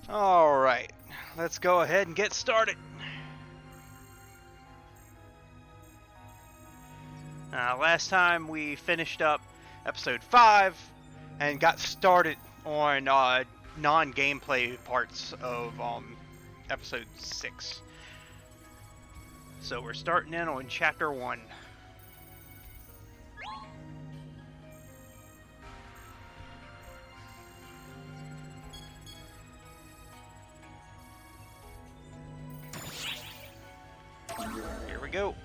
Alright, let's go ahead and get started. Last time we finished up episode 5 and got started on non-gameplay parts of episode 6. So we're starting in on chapter 1. Here we go.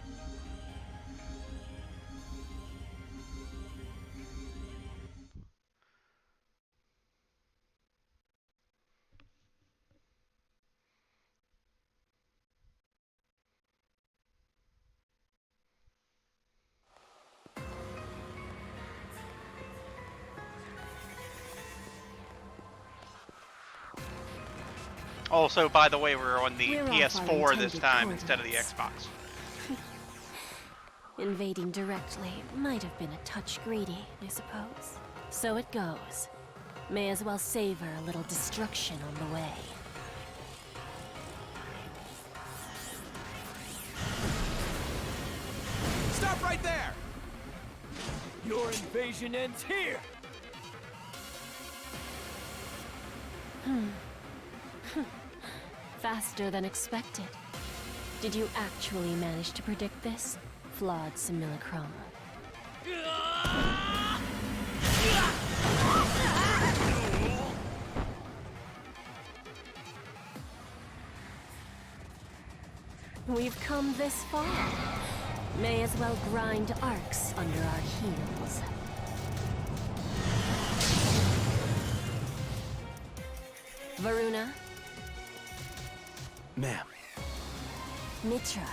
Also, by the way, we're on the PS4 this time instead of the Xbox. Invading directly might have been a touch greedy, I suppose. So it goes. May as well savor a little destruction on the way. Stop right there! Your invasion ends here! Faster than expected. Did you actually manage to predict this? Flawed simulacrum. We've come this far. May as well grind arcs under our heels. Varuna? Ma'am. Mitra?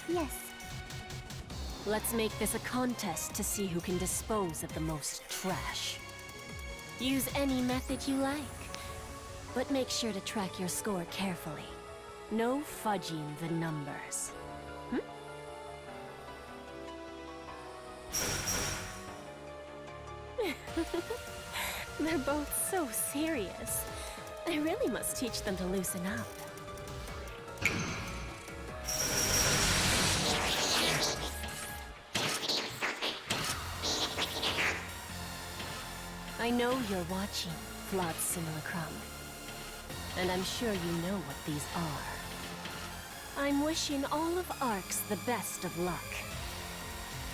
Yes. Let's make this a contest to see who can dispose of the most trash. Use any method you like, but make sure to track your score carefully. No fudging the numbers. They're both so serious. I really must teach them to loosen up. I know you're watching, Flawed Simulacrum. And I'm sure you know what these are. I'm wishing all of Arcs the best of luck.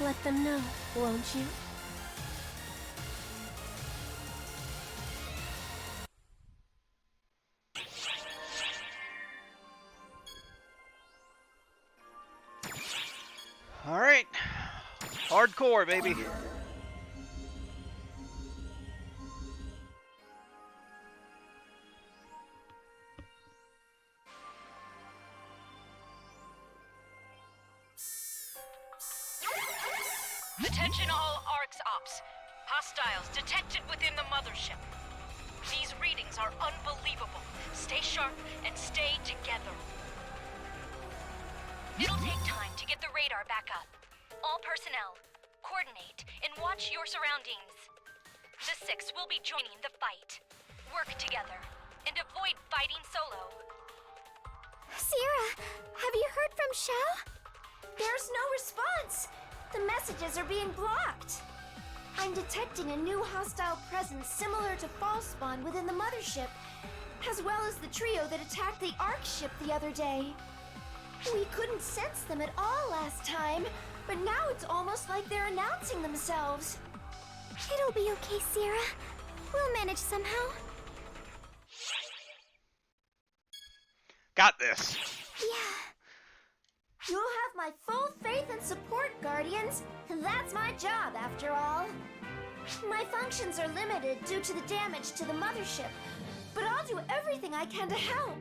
Let them know, won't you? Alright. Hardcore, baby. Attention all ARCS ops. Hostiles detected within the mothership. These readings are unbelievable. Stay sharp and stay together. It'll take time to get the radar back up. All personnel, coordinate and watch your surroundings. The 6 will be joining the fight. Work together and avoid fighting solo. Sierra, have you heard from Shao? There's no response. The messages are being blocked. I'm detecting a new hostile presence similar to Falspawn within the mothership, as well as the trio that attacked the Ark ship the other day. We couldn't sense them at all last time, but now it's almost like they're announcing themselves. It'll be okay, Sierra. We'll manage somehow. Got this. Yeah. You'll have my full faith and support, Guardians. That's my job, after all. My functions are limited due to the damage to the mothership, but I'll do everything I can to help.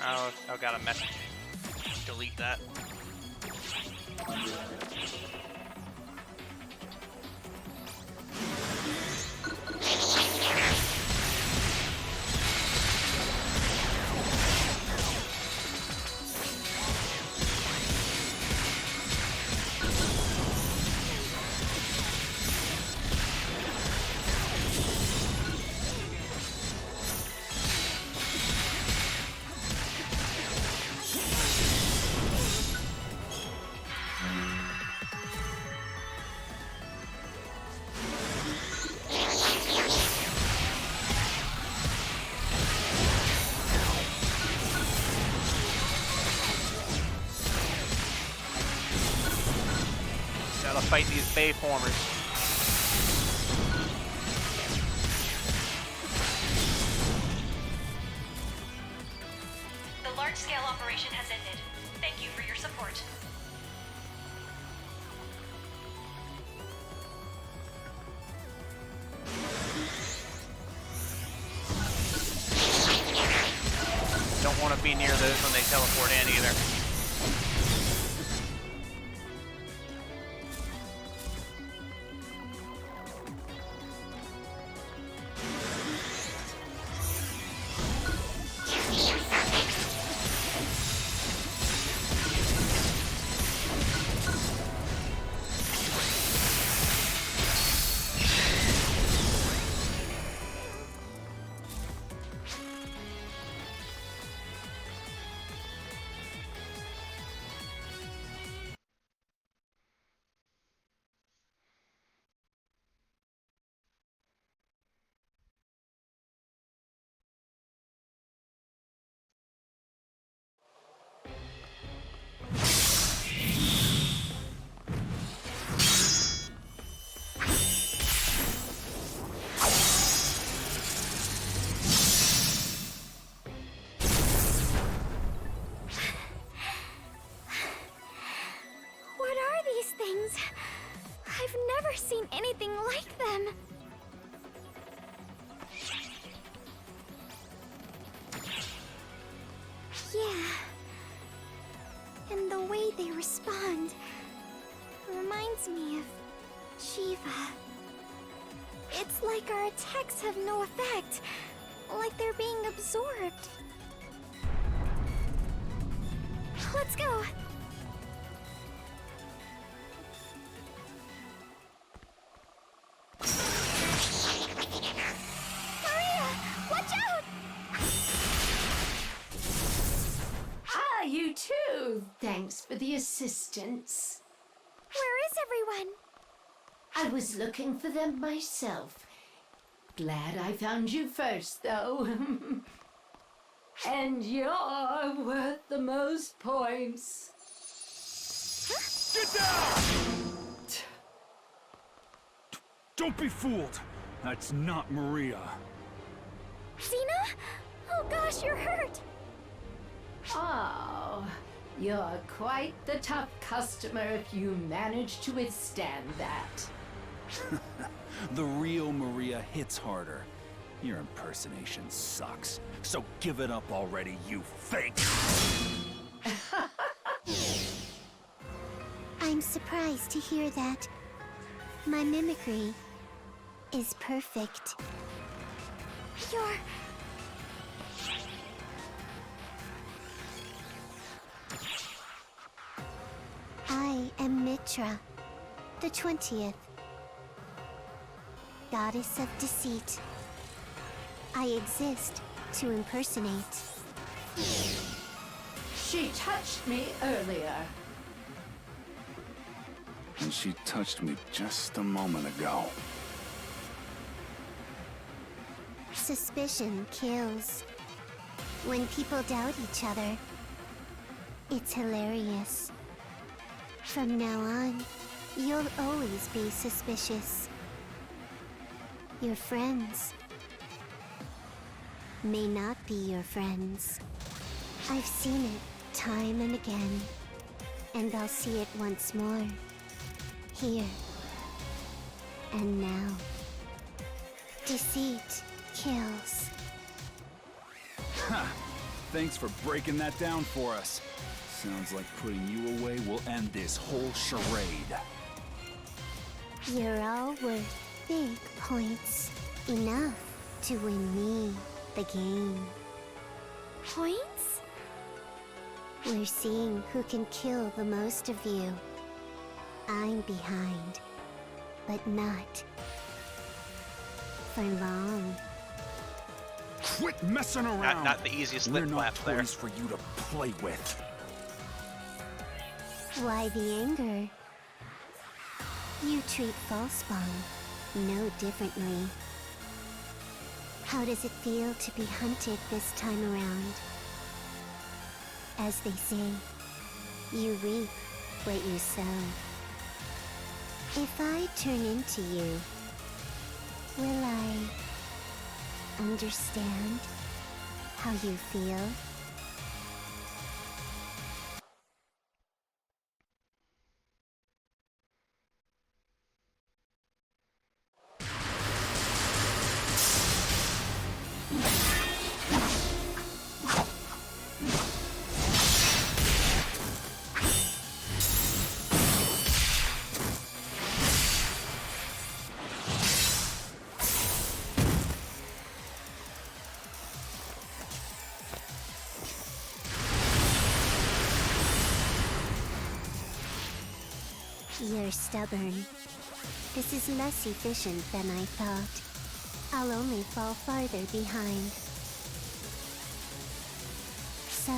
Oh, I got a message. Delete that. Gotta fight these Bayformers. The large-scale operation has ended. Thank you for your support. Don't want to be near those when they teleport in either. What are these things? I've never seen anything like them. Yeah. And the way they respond reminds me of Shiva. It's like our attacks have no effect, like they're being absorbed. Let's go. Maria, watch out! Ah, you too. Thanks for the assistance. Where is everyone? I was looking for them myself. Glad I found you first, though. And you're worth the most points. Get down! Don't be fooled. That's not Maria. Xena? Oh gosh, you're hurt. Oh, you're quite the tough customer if you manage to withstand that. The real Maria hits harder. Your impersonation sucks. So give it up already, you fake! I'm surprised to hear that. My mimicry is perfect. I am Mitra, the 20th, goddess of deceit. I exist to impersonate. She touched me earlier. And she touched me just a moment ago. Suspicion kills. When people doubt each other, it's hilarious. From now on, you'll always be suspicious. Your friends may not be your friends. I've seen it time and again, and I'll see it once more. Here and now. Deceit kills. Ha! Thanks for breaking that down for us. Sounds like putting you away will end this whole charade. You're all worth big points. Enough to win me the game. Points? We're seeing who can kill the most of you. I'm behind, but not for long. Quit messing around! Not the easiest We're lip not flap there. toys for you to play with. Why the anger? You treat Falspawn no differently. How does it feel to be hunted this time around? As they say, you reap what you sow. If I turn into you, will I understand how you feel? You're stubborn. This is less efficient than I thought. I'll only fall farther behind. So,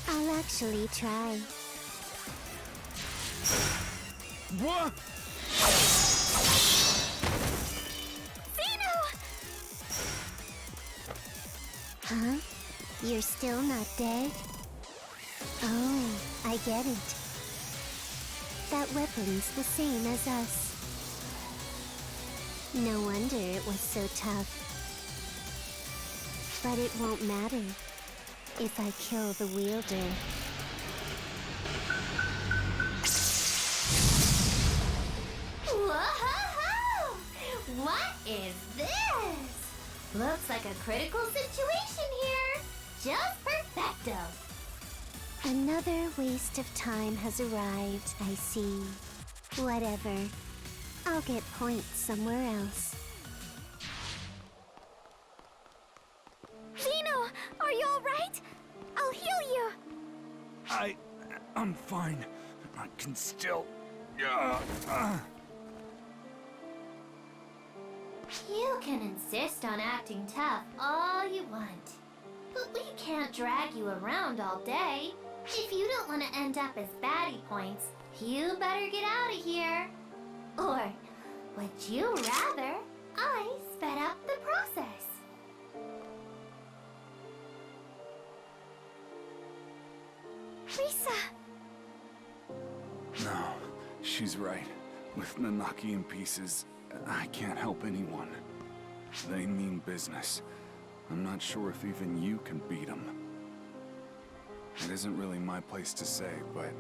I'll actually try. What? Huh? You're still not dead? Oh, I get it. That weapon's the same as us. No wonder it was so tough. But it won't matter if I kill the wielder. Whoa! What is this? Looks like a critical situation here. Just perfecto. Another waste of time has arrived, I see. Whatever. I'll get points somewhere else. Zeno, are you alright? I'll heal you. I'm fine. I can still... You can insist on acting tough all you want. But we can't drag you around all day. If you don't want to end up as baddie points, you better get out of here. Or would you rather I sped up the process? Risa! No, she's right. With Nanaki in pieces, I can't help anyone. They mean business. I'm not sure if even you can beat them. It isn't really my place to say, but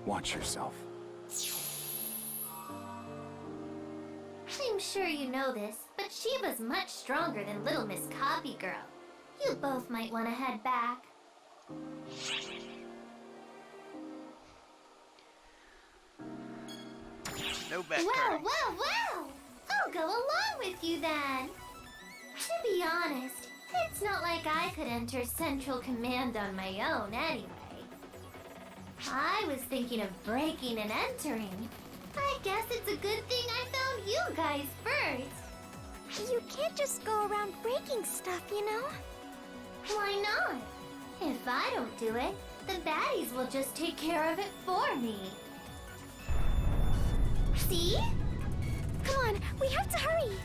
watch yourself. I'm sure you know this, but Shiva's much stronger than Little Miss Copy Girl. You both might want to head back. No back Well, turning. well, well! I'll go along with you then. To be honest, it's not like I could enter Central Command on my own anyway. I was thinking of breaking and entering. I guess it's a good thing I found you guys first. You can't just go around breaking stuff, you know? Why not? If I don't do it, the baddies will just take care of it for me. See? Come on, we have to hurry.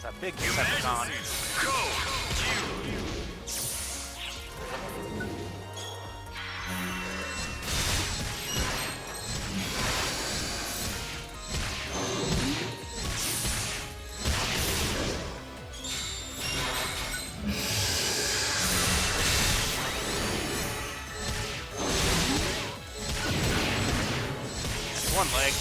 a big Decepticon. One leg.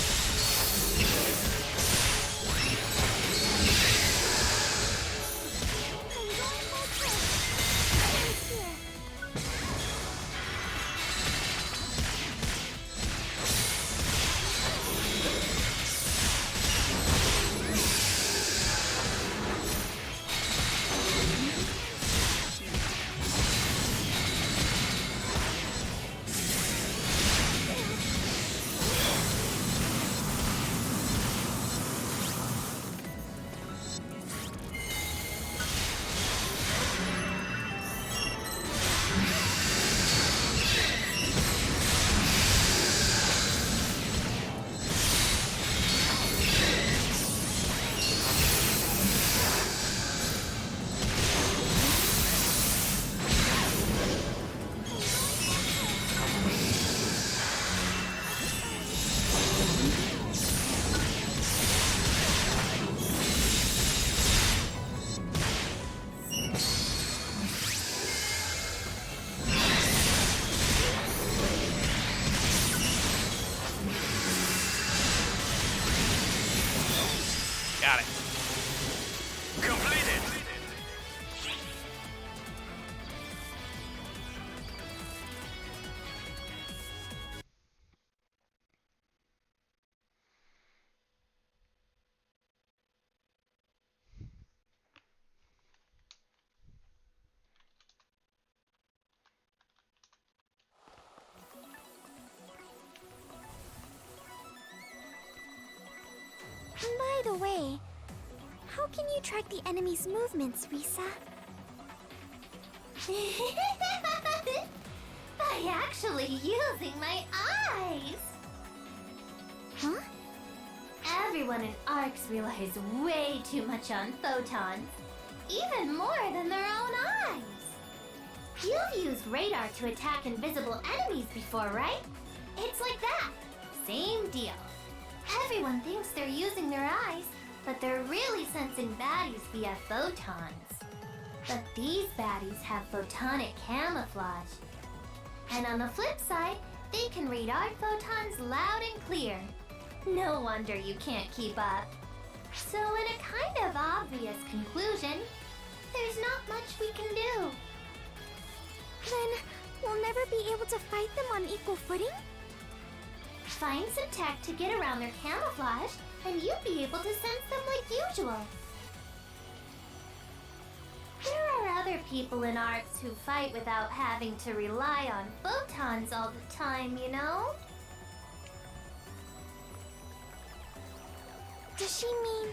Got it. Completed! By the way, how can you track the enemy's movements, Risa? By actually using my eyes! Huh? Everyone in ARCs relies way too much on photons. Even more than their own eyes. You've used radar to attack invisible enemies before, right? It's like that. Same deal. Everyone thinks they're using their eyes, but they're really sensing baddies via photons. But these baddies have photonic camouflage. And on the flip side, they can read our photons loud and clear. No wonder you can't keep up. So in a kind of obvious conclusion, there's not much we can do. Then we'll never be able to fight them on equal footing? Find some tech to get around their camouflage, and you'll be able to sense them like usual. There are other people in ARCs who fight without having to rely on photons all the time, you know? Does she mean...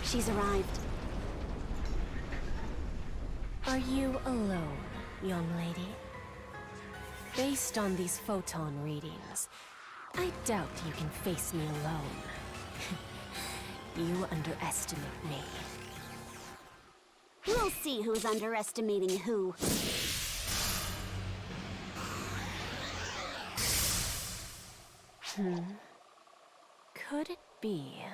She's arrived. Are you alone, young lady? Based on these photon readings, I doubt you can face me alone. You underestimate me. We'll see who's underestimating who. Could it be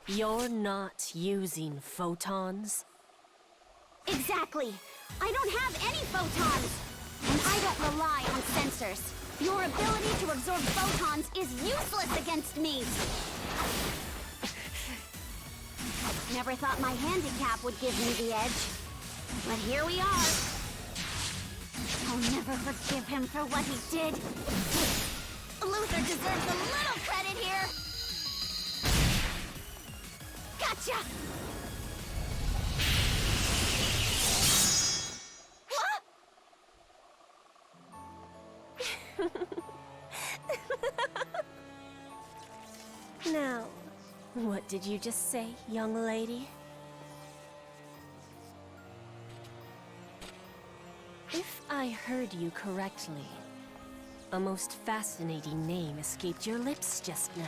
you're not using photons? Exactly. I don't have any photons. And I don't rely on sensors. Your ability to absorb photons is useless against me. Never thought my handicap would give me the edge. But here we are. I'll never forgive him for what he did. Luther deserves a little credit here. Gotcha! Now, what did you just say, young lady? I heard you correctly, a most fascinating name escaped your lips just now.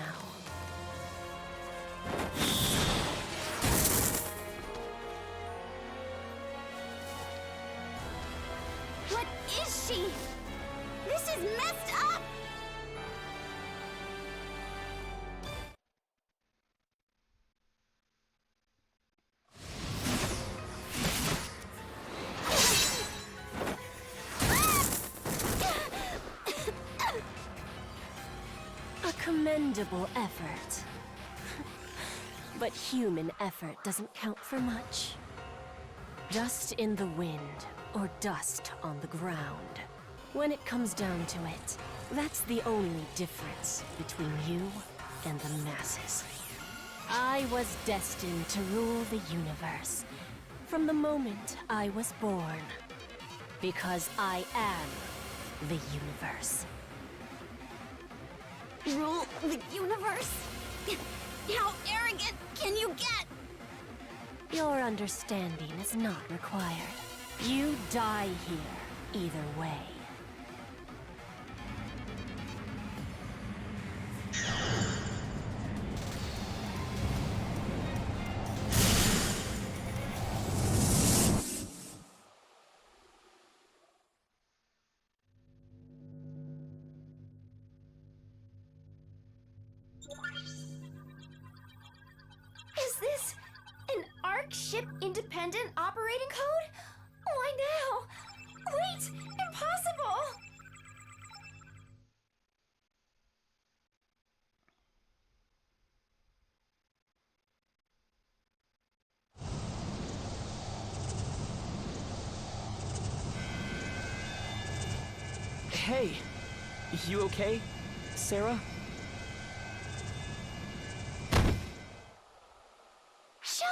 What is she? This is messed up! A commendable effort. But human effort doesn't count for much. Dust in the wind, or dust on the ground. When it comes down to it, that's the only difference between you and the masses. I was destined to rule the universe from the moment I was born. Because I am the universe. Rule the universe? How arrogant can you get? Your understanding is not required. You die here, either way. Is this an ARC ship independent operating code? Why now? Wait! Impossible! Hey, you okay, Sarah? Show!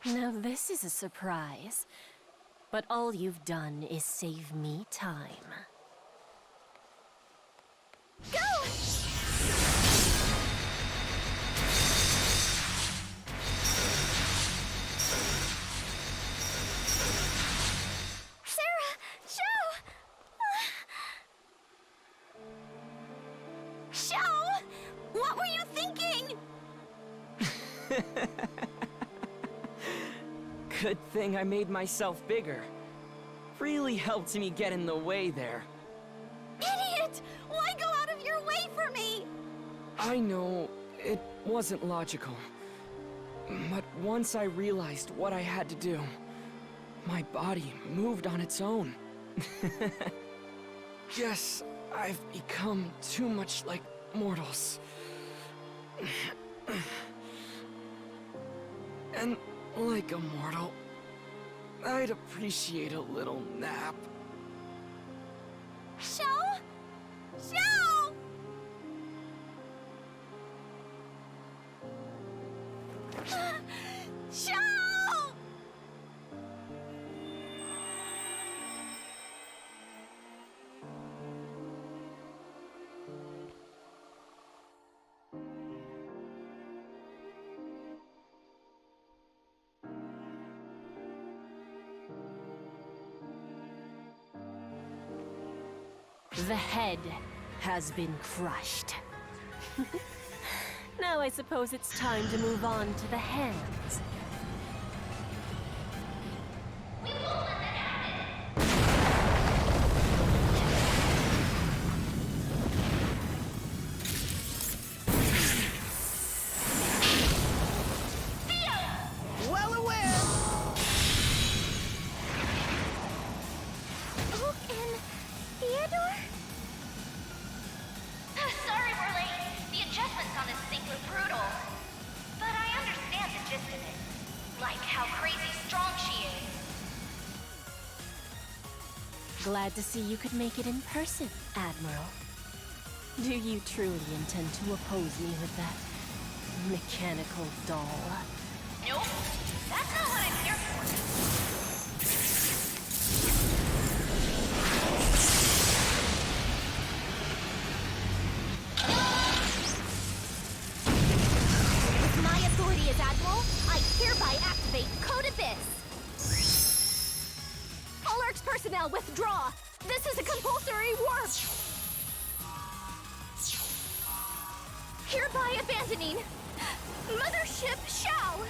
Now this is a surprise. But all you've done is save me time. Go! Sarah! Show! Show! What were you thinking? Good thing I made myself bigger. Really helped me get in the way there. Idiot! Why go out of your way for me? I know it wasn't logical. But once I realized what I had to do, my body moved on its own. Guess I've become too much like mortals. And like a mortal, I'd appreciate a little nap. Show? Show! Show! The head has been crushed. Now I suppose it's time to move on to the hands. Well aware! Oak and Theodore? Sorry we're late. The adjustments on this thing were brutal. But I understand the gist of it. Like how crazy strong she is. Glad to see you could make it in person, Admiral. Do you truly intend to oppose me with that mechanical doll? Nope. That's not what I'm here for. With my authority as Admiral, I hereby activate Code personnel withdraw! This is a compulsory warp! Hereby abandoning Mothership Shao!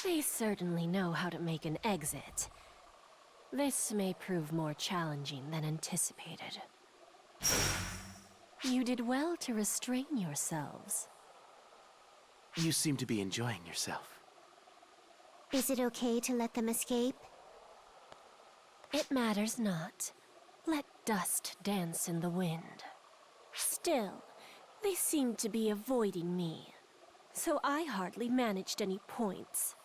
They certainly know how to make an exit. This may prove more challenging than anticipated. You did well to restrain yourselves. You seem to be enjoying yourself. Is it okay to let them escape? It matters not. Let dust dance in the wind. Still, they seem to be avoiding me, so I hardly managed any points.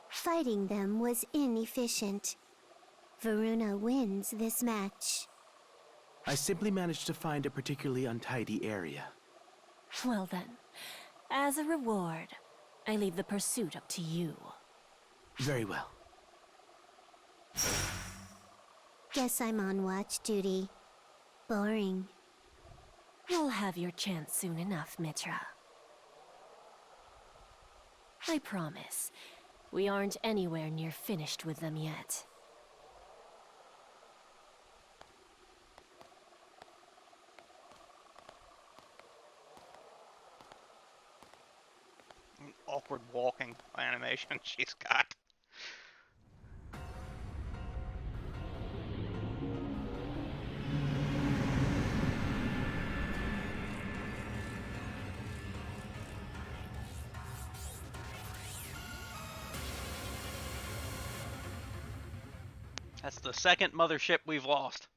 Fighting them was inefficient. Varuna wins this match. I simply managed to find a particularly untidy area. Well then, as a reward, I leave the pursuit up to you. Very well. Guess I'm on watch duty. Boring. You'll have your chance soon enough, Mitra. I promise, we aren't anywhere near finished with them yet. Awkward walking animation she's got. That's the second mothership we've lost.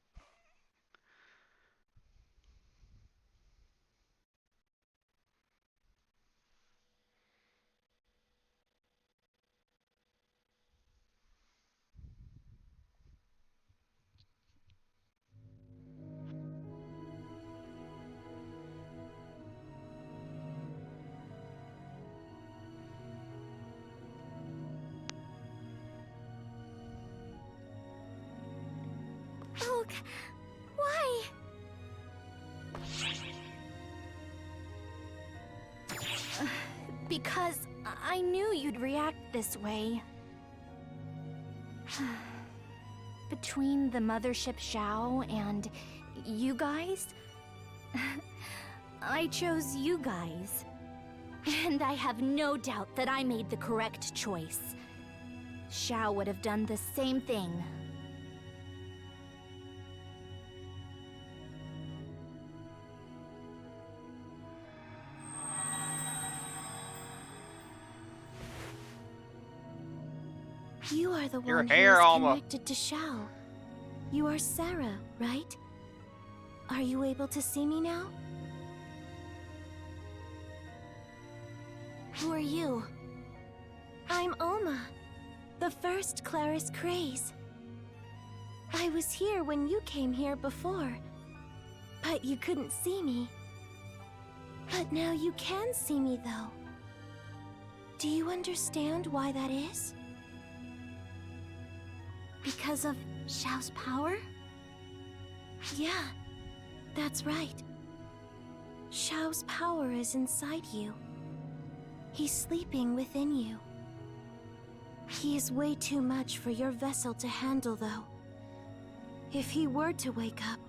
Ulk, why? Because I knew you'd react this way. Between the Mothership Shao and you guys, I chose you guys. And I have no doubt that I made the correct choice. Shao would have done the same thing. You are the Your one who hair is almost. connected to Shao. You are Sarah, right? Are you able to see me now? Who are you? I'm Alma, the first Claris Craze. I was here when you came here before, but you couldn't see me. But now you can see me, though. Do you understand why that is? Because of Shao's power? Yeah, that's right. Shao's power is inside you. He's sleeping within you. He is way too much for your vessel to handle, though. If he were to wake up,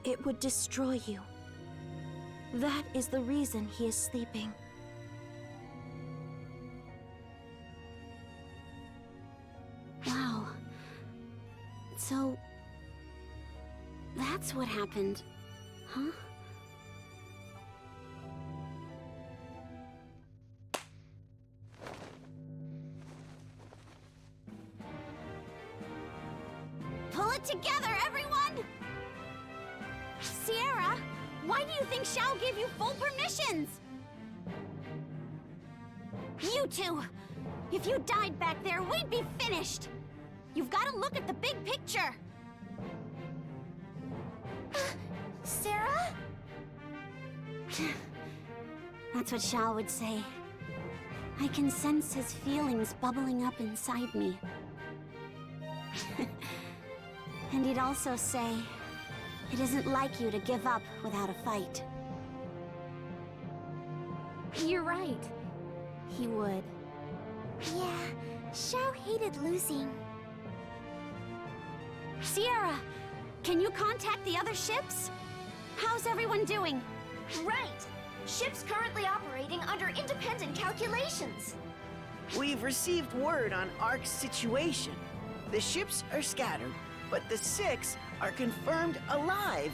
it would destroy you. That is the reason he is sleeping. Wow. So... that's what happened, huh? Pull it together, everyone! Sierra, why do you think Shao gave you full permissions? You two! If you died back there, we'd be finished! You've got to look at the big picture! Sarah? That's what Shao would say. I can sense his feelings bubbling up inside me. And he'd also say, it isn't like you to give up without a fight. You're right. He would. Yeah, Xiao hated losing. Sierra, can you contact the other ships? How's everyone doing? Right! Ships currently operating under independent calculations. We've received word on Ark's situation. The ships are scattered, but the 6 are confirmed alive.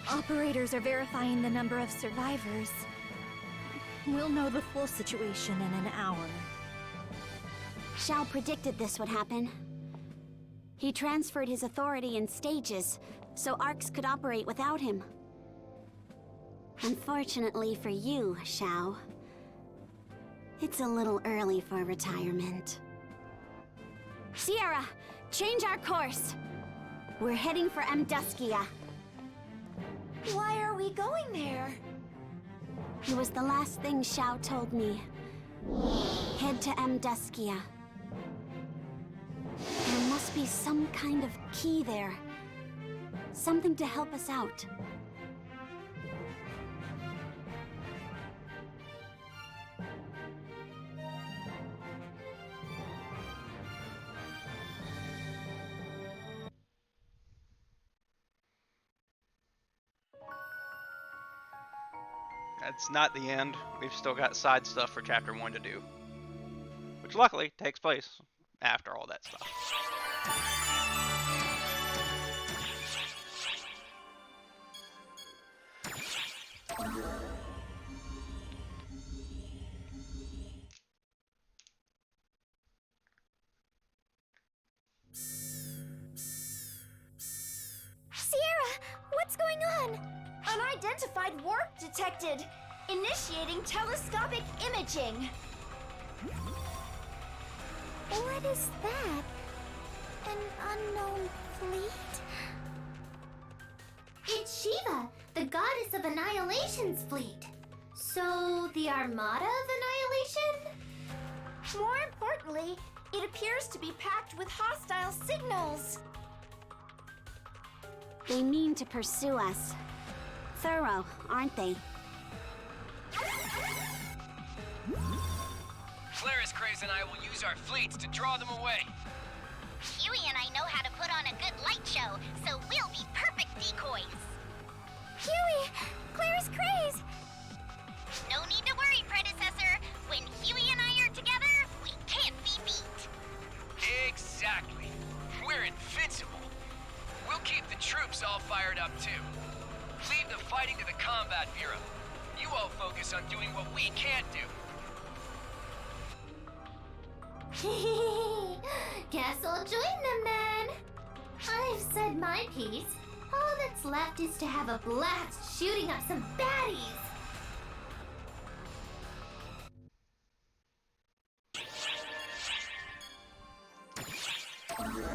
Operators are verifying the number of survivors. We'll know the full situation in an hour. Xiao predicted this would happen. He transferred his authority in stages, so Arcs could operate without him. Unfortunately for you, Xiao, it's a little early for retirement. Sierra, change our course. We're heading for Amduskia. Why are we going there? It was the last thing Xiao told me. Head to Amduskia. There must be some kind of key there. Something to help us out. That's not the end. We've still got side stuff for Chapter 1 to do. Which luckily takes place after all that stuff. Sierra, what's going on? Unidentified warp detected. Initiating telescopic imaging. What is that? An unknown fleet? It's Shiva, the goddess of Annihilation's fleet. So, the Armada of Annihilation? More importantly, it appears to be packed with hostile signals. They mean to pursue us. Thorough, aren't they? Claris, Craze, and I will use our fleets to draw them away. Huey and I know how to put on a good light show, so we'll be perfect decoys. Huey! Claire's craze! No need to worry, predecessor. When Huey and I are together, we can't be beat. Exactly. We're invincible. We'll keep the troops all fired up, too. Leave the fighting to the combat bureau. You all focus on doing what we can't do. Guess I'll join them then. I've said my piece. All that's left is to have a blast shooting up some baddies.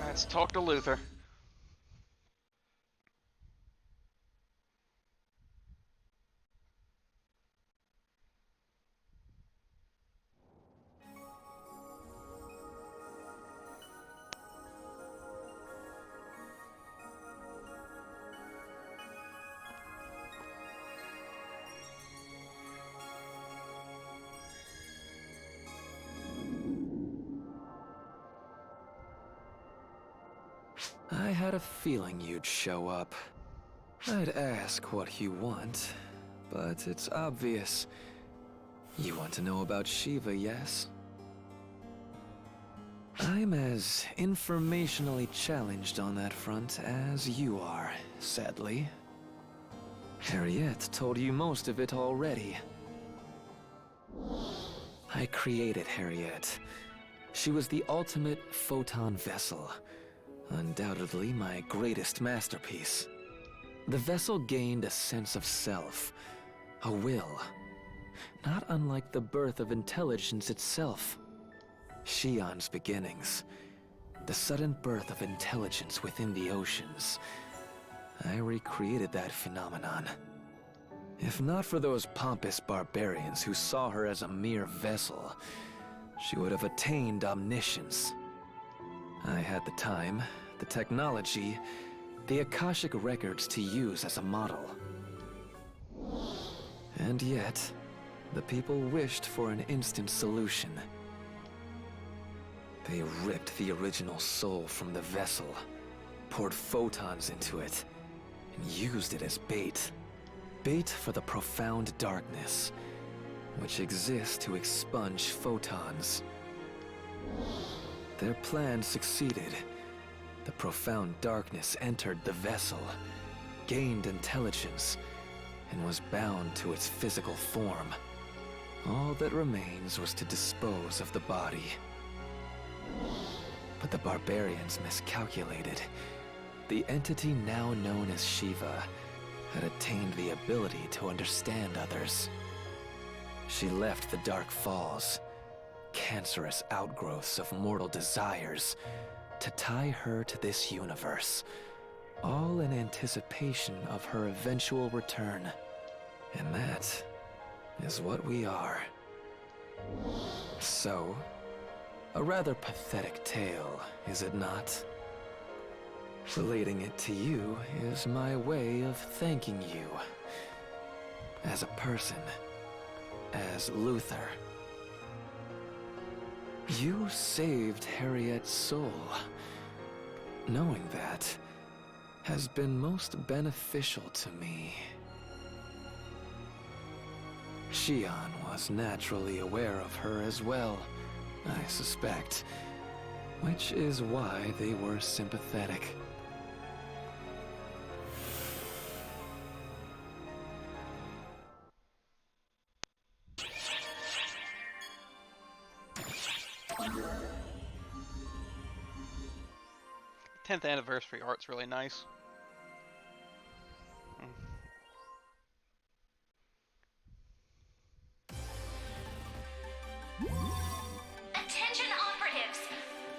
Let's talk to Luther. I had a feeling you'd show up. I'd ask what you want, but it's obvious. You want to know about Shiva, yes? I'm as informationally challenged on that front as you are, sadly. Harriet told you most of it already. I created Harriet. She was the ultimate photon vessel. Undoubtedly my greatest masterpiece. The vessel gained a sense of self, a will, not unlike the birth of intelligence itself. Shion's beginnings, the sudden birth of intelligence within the oceans. I recreated that phenomenon. If not for those pompous barbarians who saw her as a mere vessel, she would have attained omniscience. I had the time, the technology, the Akashic records to use as a model. And yet, the people wished for an instant solution. They ripped the original soul from the vessel, poured photons into it, and used it as bait. Bait for the profound darkness, which exists to expunge photons. Their plan succeeded. The profound darkness entered the vessel, gained intelligence, and was bound to its physical form. All that remains was to dispose of the body. But the barbarians miscalculated. The entity now known as Shiva had attained the ability to understand others. She left the Dark Falls, cancerous outgrowths of mortal desires, to tie her to this universe, all in anticipation of her eventual return. And that is what we are. So, a rather pathetic tale, is it not? Relating it to you is my way of thanking you. As a person, as Luther. You saved Harriet's soul. Knowing that has been most beneficial to me. Shion was naturally aware of her as well, I suspect, which is why they were sympathetic. The 10th anniversary art's really nice. Attention operatives!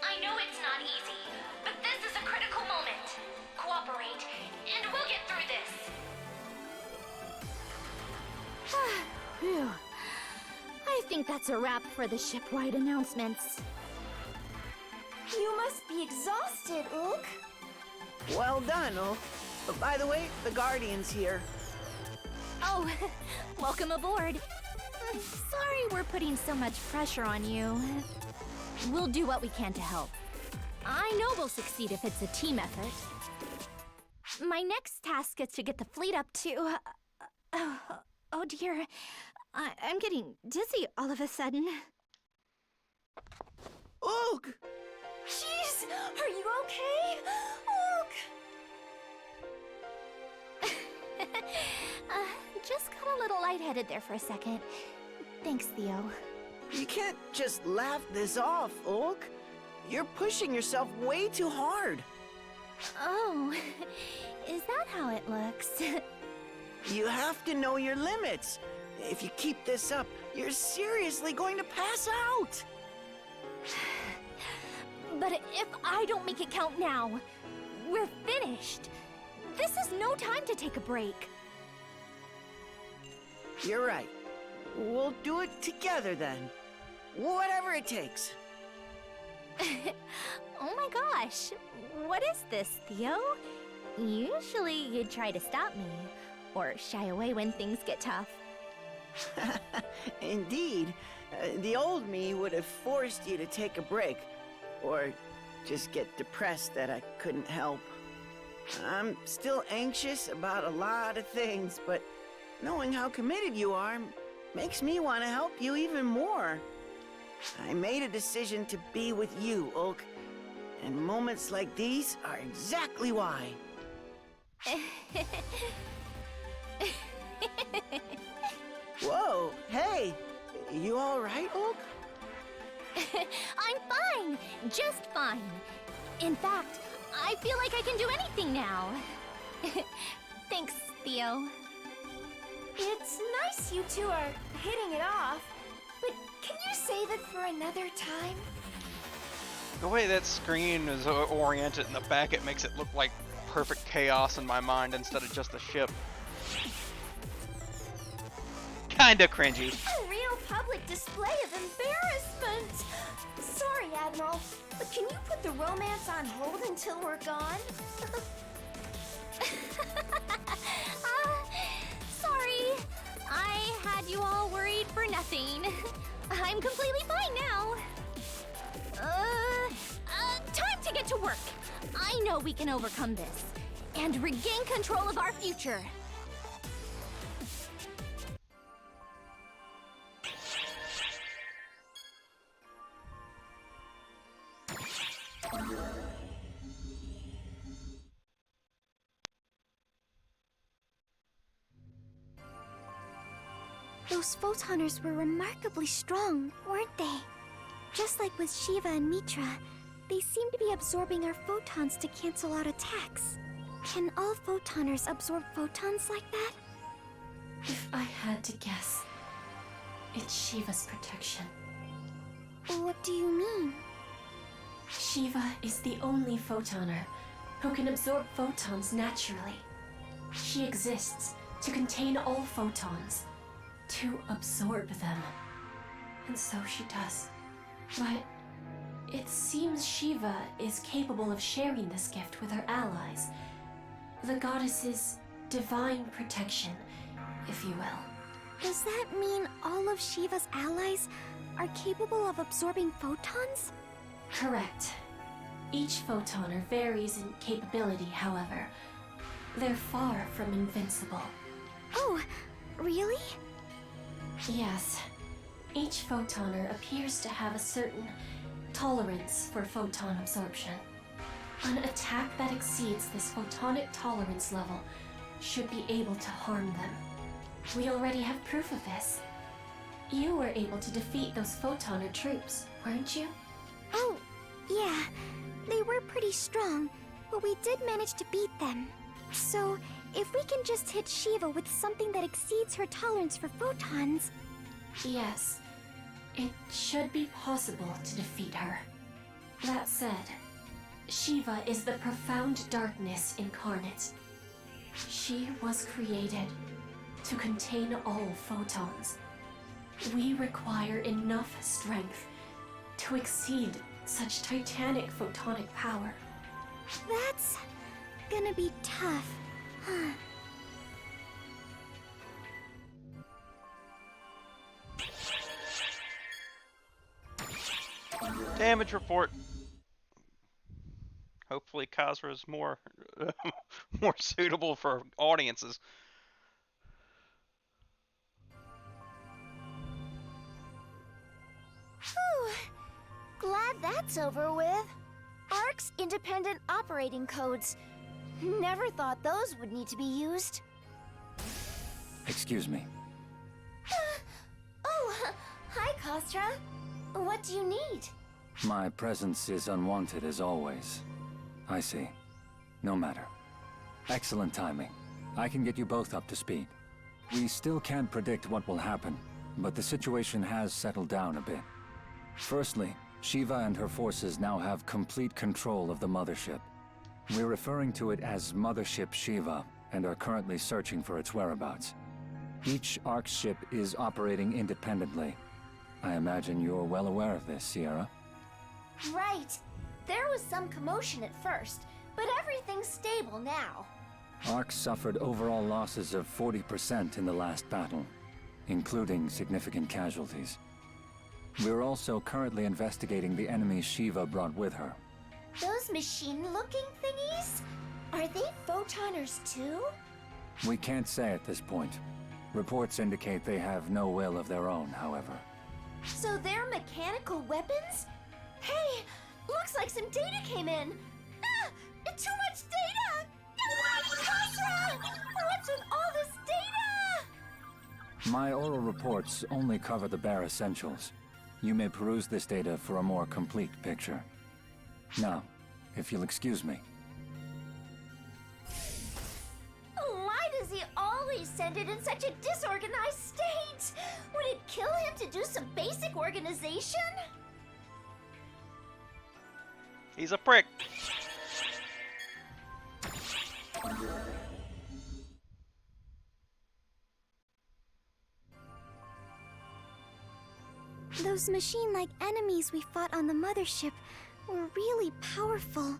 I know it's not easy, but this is a critical moment. Cooperate, and we'll get through this. Phew. I think that's a wrap for the ship-wide announcements. You must be exhausted, Ook. Well done, Ulk. But by the way, the Guardian's here. Oh, welcome aboard. Sorry we're putting so much pressure on you. We'll do what we can to help. I know we'll succeed if it's a team effort. My next task is to get the fleet up to... oh dear. I'm getting dizzy all of a sudden. Ulk! Jeez, are you okay? Ook! Just got a little lightheaded there for a second. Thanks, Theo. You can't just laugh this off, Ulk. You're pushing yourself way too hard. Oh, is that how it looks? You have to know your limits. If you keep this up, you're seriously going to pass out. But if I don't make it count now, we're finished. This is no time to take a break. You're right. We'll do it together then. Whatever it takes. Oh my gosh, what is this, Theo? Usually you'd try to stop me, or shy away when things get tough. Indeed. The old me would have forced you to take a break, or just get depressed that I couldn't help. I'm still anxious about a lot of things, but knowing how committed you are makes me want to help you even more. I made a decision to be with you, Ulk, and moments like these are exactly why. Whoa, hey, you all right, Ulk? I'm fine, just fine. In fact, I feel like I can do anything now. Thanks, Theo. It's nice you two are hitting it off, but can you save it for another time? The way that screen is oriented in the back, it makes it look like perfect chaos in my mind instead of just a ship. Kinda cringy. A real public display of embarrassment. Sorry, Admiral, but can you put the romance on hold until we're gone? Sorry. I had you all worried for nothing. I'm completely fine now. Time to get to work. I know we can overcome this and regain control of our future. Those photoners were remarkably strong, weren't they? Just like with Shiva and Mitra, they seem to be absorbing our photons to cancel out attacks. Can all photoners absorb photons like that? If I had to guess, it's Shiva's protection. What do you mean? Shiva is the only photoner who can absorb photons naturally. She exists to contain all photons, to absorb them. And so she does. But it seems Shiva is capable of sharing this gift with her allies. The goddess's divine protection, if you will. Does that mean all of Shiva's allies are capable of absorbing photons? Correct. Each photoner varies in capability, however. They're far from invincible. Oh, really? Yes. Each photoner appears to have a certain tolerance for photon absorption. An attack that exceeds this photonic tolerance level should be able to harm them. We already have proof of this. You were able to defeat those photoner troops, weren't you? Oh, yeah. They were pretty strong, but we did manage to beat them. So, if we can just hit Shiva with something that exceeds her tolerance for photons... Yes. It should be possible to defeat her. That said, Shiva is the profound darkness incarnate. She was created to contain all photons. We require enough strength to exceed such titanic photonic power. That's gonna be tough, huh? Damage report. Hopefully Khazra's more more suitable for audiences. Whew. Glad that's over with. ARC's independent operating codes. Never thought those would need to be used. Excuse me. Hi, Khazra. What do you need? My presence is unwanted as always. I see. No matter. Excellent timing. I can get you both up to speed. We still can't predict what will happen, but the situation has settled down a bit. Firstly, Shiva and her forces now have complete control of the mothership. We're referring to it as Mothership Shiva, and are currently searching for its whereabouts. Each ARC ship is operating independently. I imagine you're well aware of this, Sierra. Right. There was some commotion at first, but everything's stable now. ARC suffered overall losses of 40% in the last battle, including significant casualties. We're also currently investigating the enemies Shiva brought with her. Those machine-looking thingies? Are they photoners too? We can't say at this point. Reports indicate they have no will of their own, however. So they're mechanical weapons? Hey, looks like some data came in. Ah, too much data! Khazra! What's with all this data? My oral reports only cover the bare essentials. You may peruse this data for a more complete picture. Now, if you'll excuse me. Why does he always send it in such a disorganized state? Would it kill him to do some basic organization? He's a prick. Those machine-like enemies we fought on the mothership were really powerful,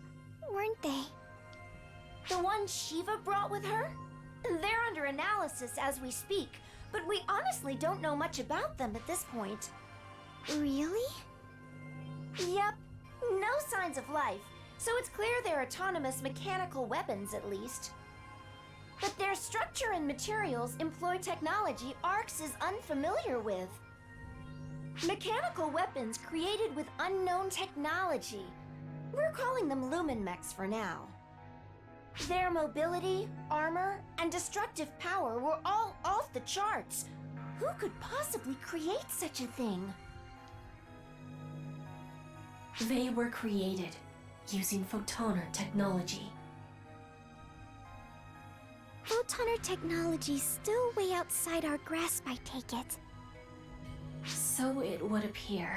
weren't they? The ones Shiva brought with her? They're under analysis as we speak, but we honestly don't know much about them at this point. Really? Yep. No signs of life, so it's clear they're autonomous mechanical weapons at least. But their structure and materials employ technology Arx is unfamiliar with. Mechanical weapons created with unknown technology. We're calling them Lumen Mechs for now. Their mobility, armor, and destructive power were all off the charts. Who could possibly create such a thing? They were created using photoner technology. Photoner technology's still way outside our grasp, I take it. So it would appear.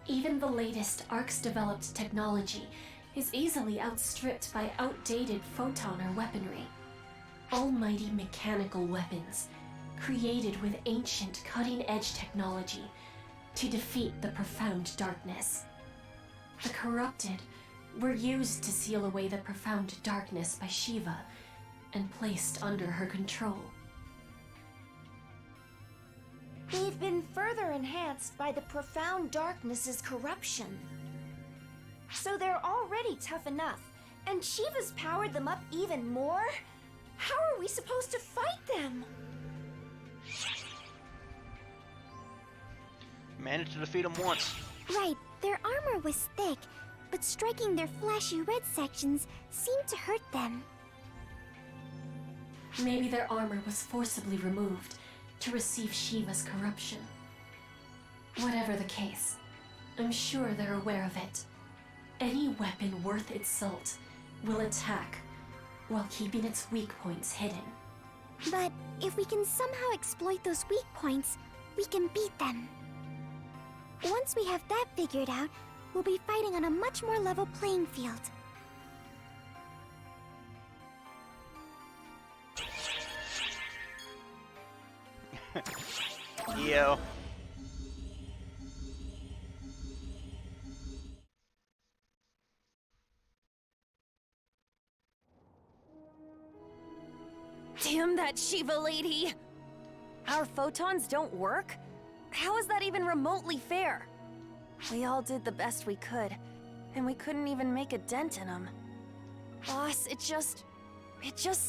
Even the latest Arx-developed technology is easily outstripped by outdated photoner weaponry. Almighty mechanical weapons, created with ancient cutting-edge technology to defeat the profound darkness. The corrupted were used to seal away the profound darkness by Shiva and placed under her control. They've been further enhanced by the profound darkness's corruption. So they're already tough enough, and Shiva's powered them up even more? How are we supposed to fight them? Managed to defeat them once. Right, their armor was thick, but striking their flashy red sections seemed to hurt them. Maybe their armor was forcibly removed to receive Shiva's corruption. Whatever the case, I'm sure they're aware of it. Any weapon worth its salt will attack while keeping its weak points hidden. But if we can somehow exploit those weak points, we can beat them. Once we have that figured out, we'll be fighting on a much more level playing field. Yo. Damn that Shiva lady! Our photons don't work? How is that even remotely fair? We all did the best we could, and we couldn't even make a dent in them. Boss, it just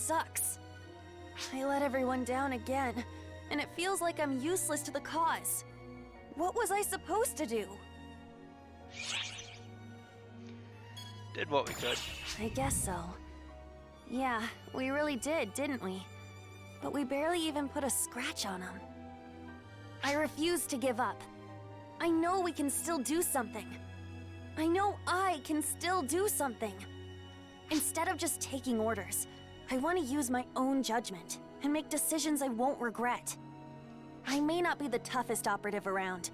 sucks. I let everyone down again, and it feels like I'm useless to the cause. What was I supposed to do? Did what we could. I guess so. Yeah, we really did, didn't we? But we barely even put a scratch on him. I refuse to give up. I know we can still do something. I know I can still do something. Instead of just taking orders, I want to use my own judgment and make decisions I won't regret. I may not be the toughest operative around,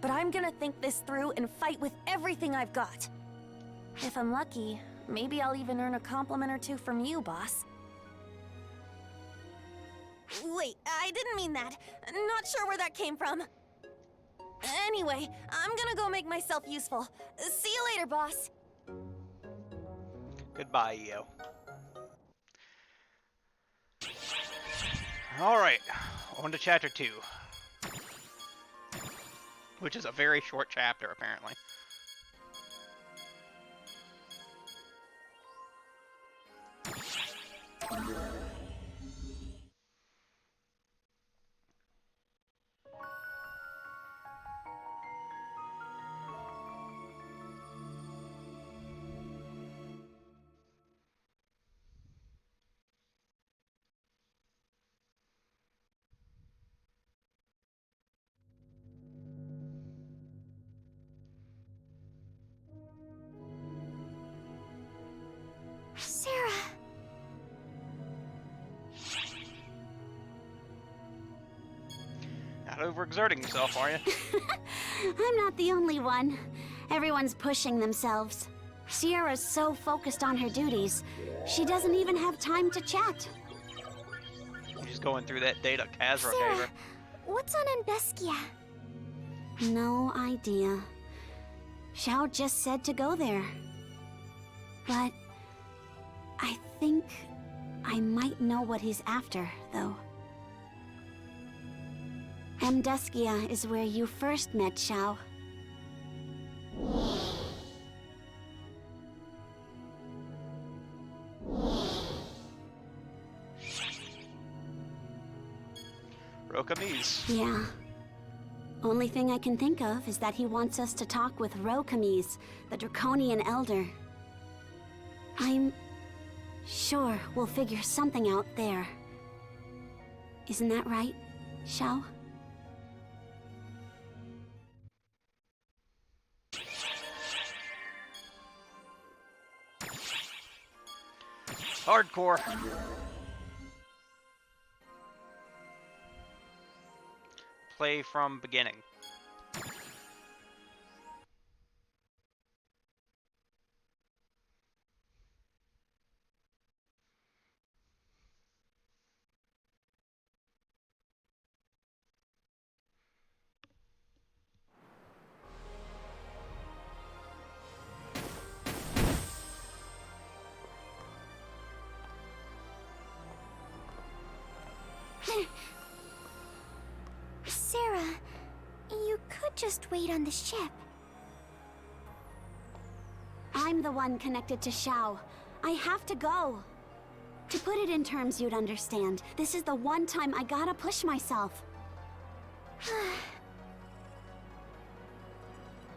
but I'm gonna think this through and fight with everything I've got. If I'm lucky, maybe I'll even earn a compliment or two from you, boss. Wait, I didn't mean that. Not sure where that came from. Anyway, I'm gonna go make myself useful. See you later, boss. Goodbye, Io. Alright, on to Chapter 2. Which is a very short chapter, apparently. Sarah. Not overexerting yourself, are you? I'm not the only one. Everyone's pushing themselves. Sierra's so focused on her duties, she doesn't even have time to chat. She's going through that data Kazra gave her. What's on Ambeskia? No idea. Xiao just said to go there. But I think I might know what he's after, though. Amduskia is where you first met Xiao. Rokamise. Yeah. Only thing I can think of is that he wants us to talk with Rokamise, the Draconian Elder. I'm sure we'll figure something out there. Isn't that right, Xiao? Hardcore. Play from beginning. Sarah, you could just wait on the ship. I'm the one connected to Xiao. I have to go. To put it in terms you'd understand, this is the one time I gotta push myself.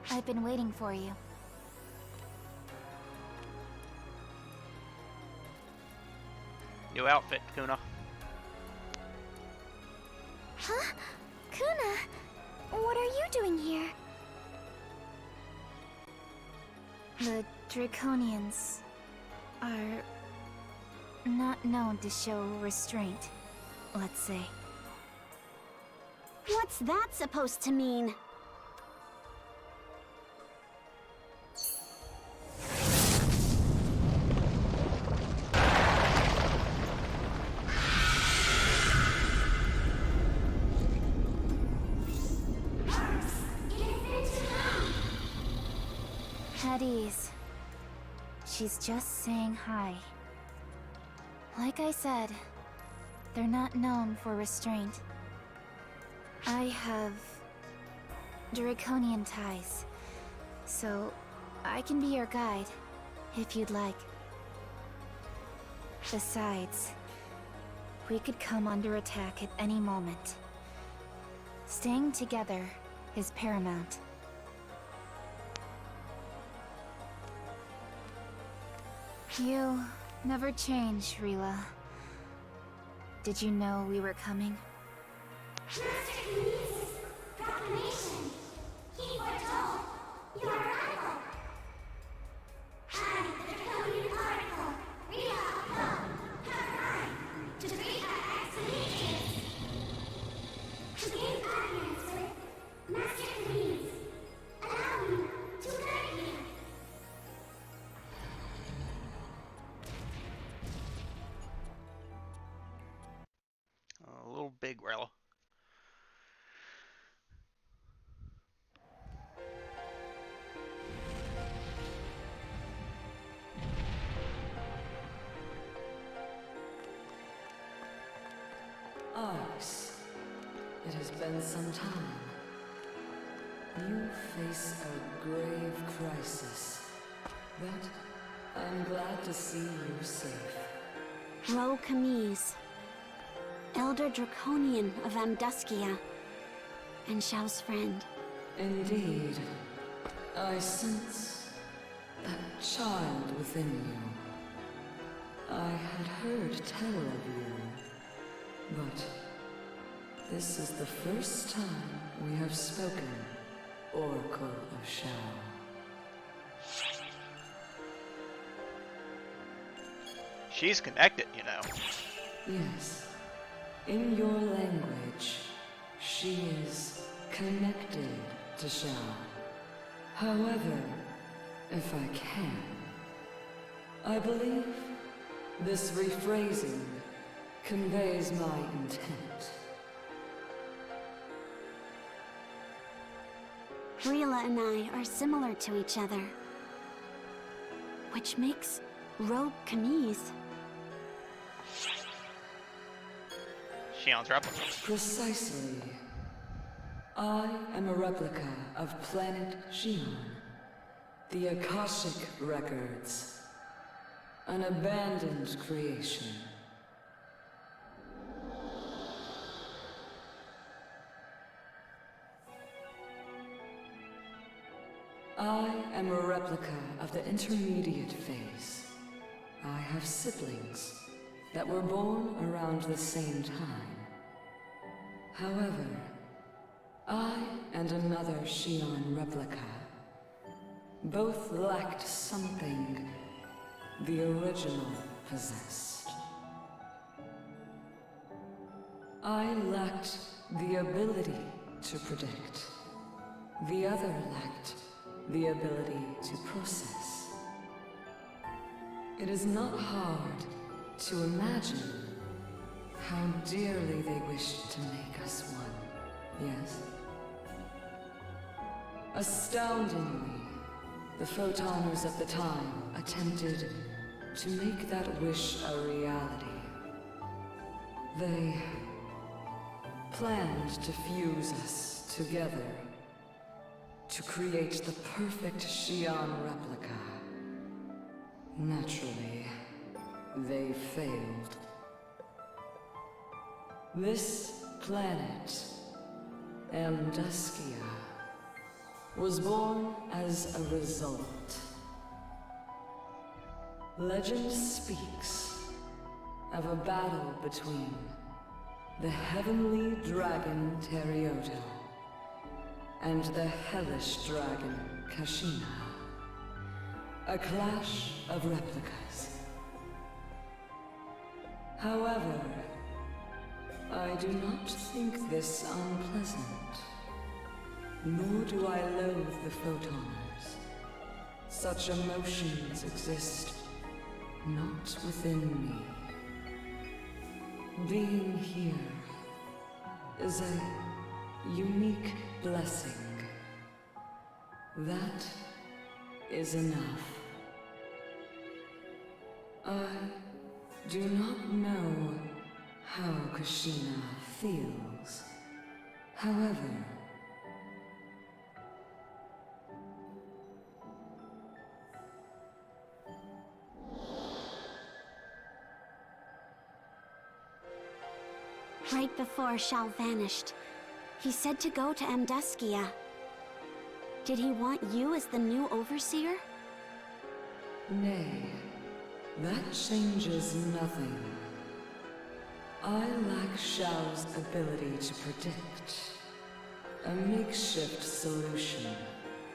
I've been waiting for you. New outfit, Kuna. Huh? Kuna, what are you doing here? The Draconians are not known to show restraint, let's say. What's that supposed to mean? At ease. She's just saying hi. Like I said, they're not known for restraint. I have Draconian ties, so I can be your guide, if you'd like. Besides, we could come under attack at any moment. Staying together is paramount. You never change, Rila. Did you know we were coming? Proclamation! He foretold your arrival! I, the Draconian Oracle, Rila Apollo, have arrived to greet our explanations. To gain audience with Master Queens, allow me to guide you. A little big, Rella. Arx, it has been some time. You face a grave crisis, but I'm glad to see you safe. Rokamise, Elder Draconian of Amduskia, and Xiao's friend. Indeed. I sense that child within you. I had heard tell of you, but this is the first time we have spoken, Oracle of Xiao. She's connected, you know. Yes. In your language, she is connected to Xiao. However, if I can, I believe this rephrasing conveys my intent. Rila and I are similar to each other, which makes Rogue Camise. Shion's replica. Precisely. I am a replica of planet Shion. The Akashic Records. An abandoned creation. I am a replica of the intermediate phase. I have siblings that were born around the same time. However, I and another Shion replica both lacked something the original possessed. I lacked the ability to predict. The other lacked the ability to process. It is not hard to imagine how dearly they wished to make us one, yes? Astoundingly, the Photoners of the time attempted to make that wish a reality. They planned to fuse us together to create the perfect Shion replica. Naturally, they failed. This planet, Amduskia, was born as a result. Legend speaks of a battle between the heavenly dragon Terioto and the hellish dragon Kashina. A clash of replicas. However, I do not think this unpleasant. Nor do I loathe the Photoners. Such emotions exist not within me. Being here is a unique blessing. That is enough. I do not know how Kashina feels. However, right before Shao vanished, he said to go to Amduskia. Did he want you as the new overseer? Nay, that changes nothing. I lack Shao's ability to predict. A makeshift solution,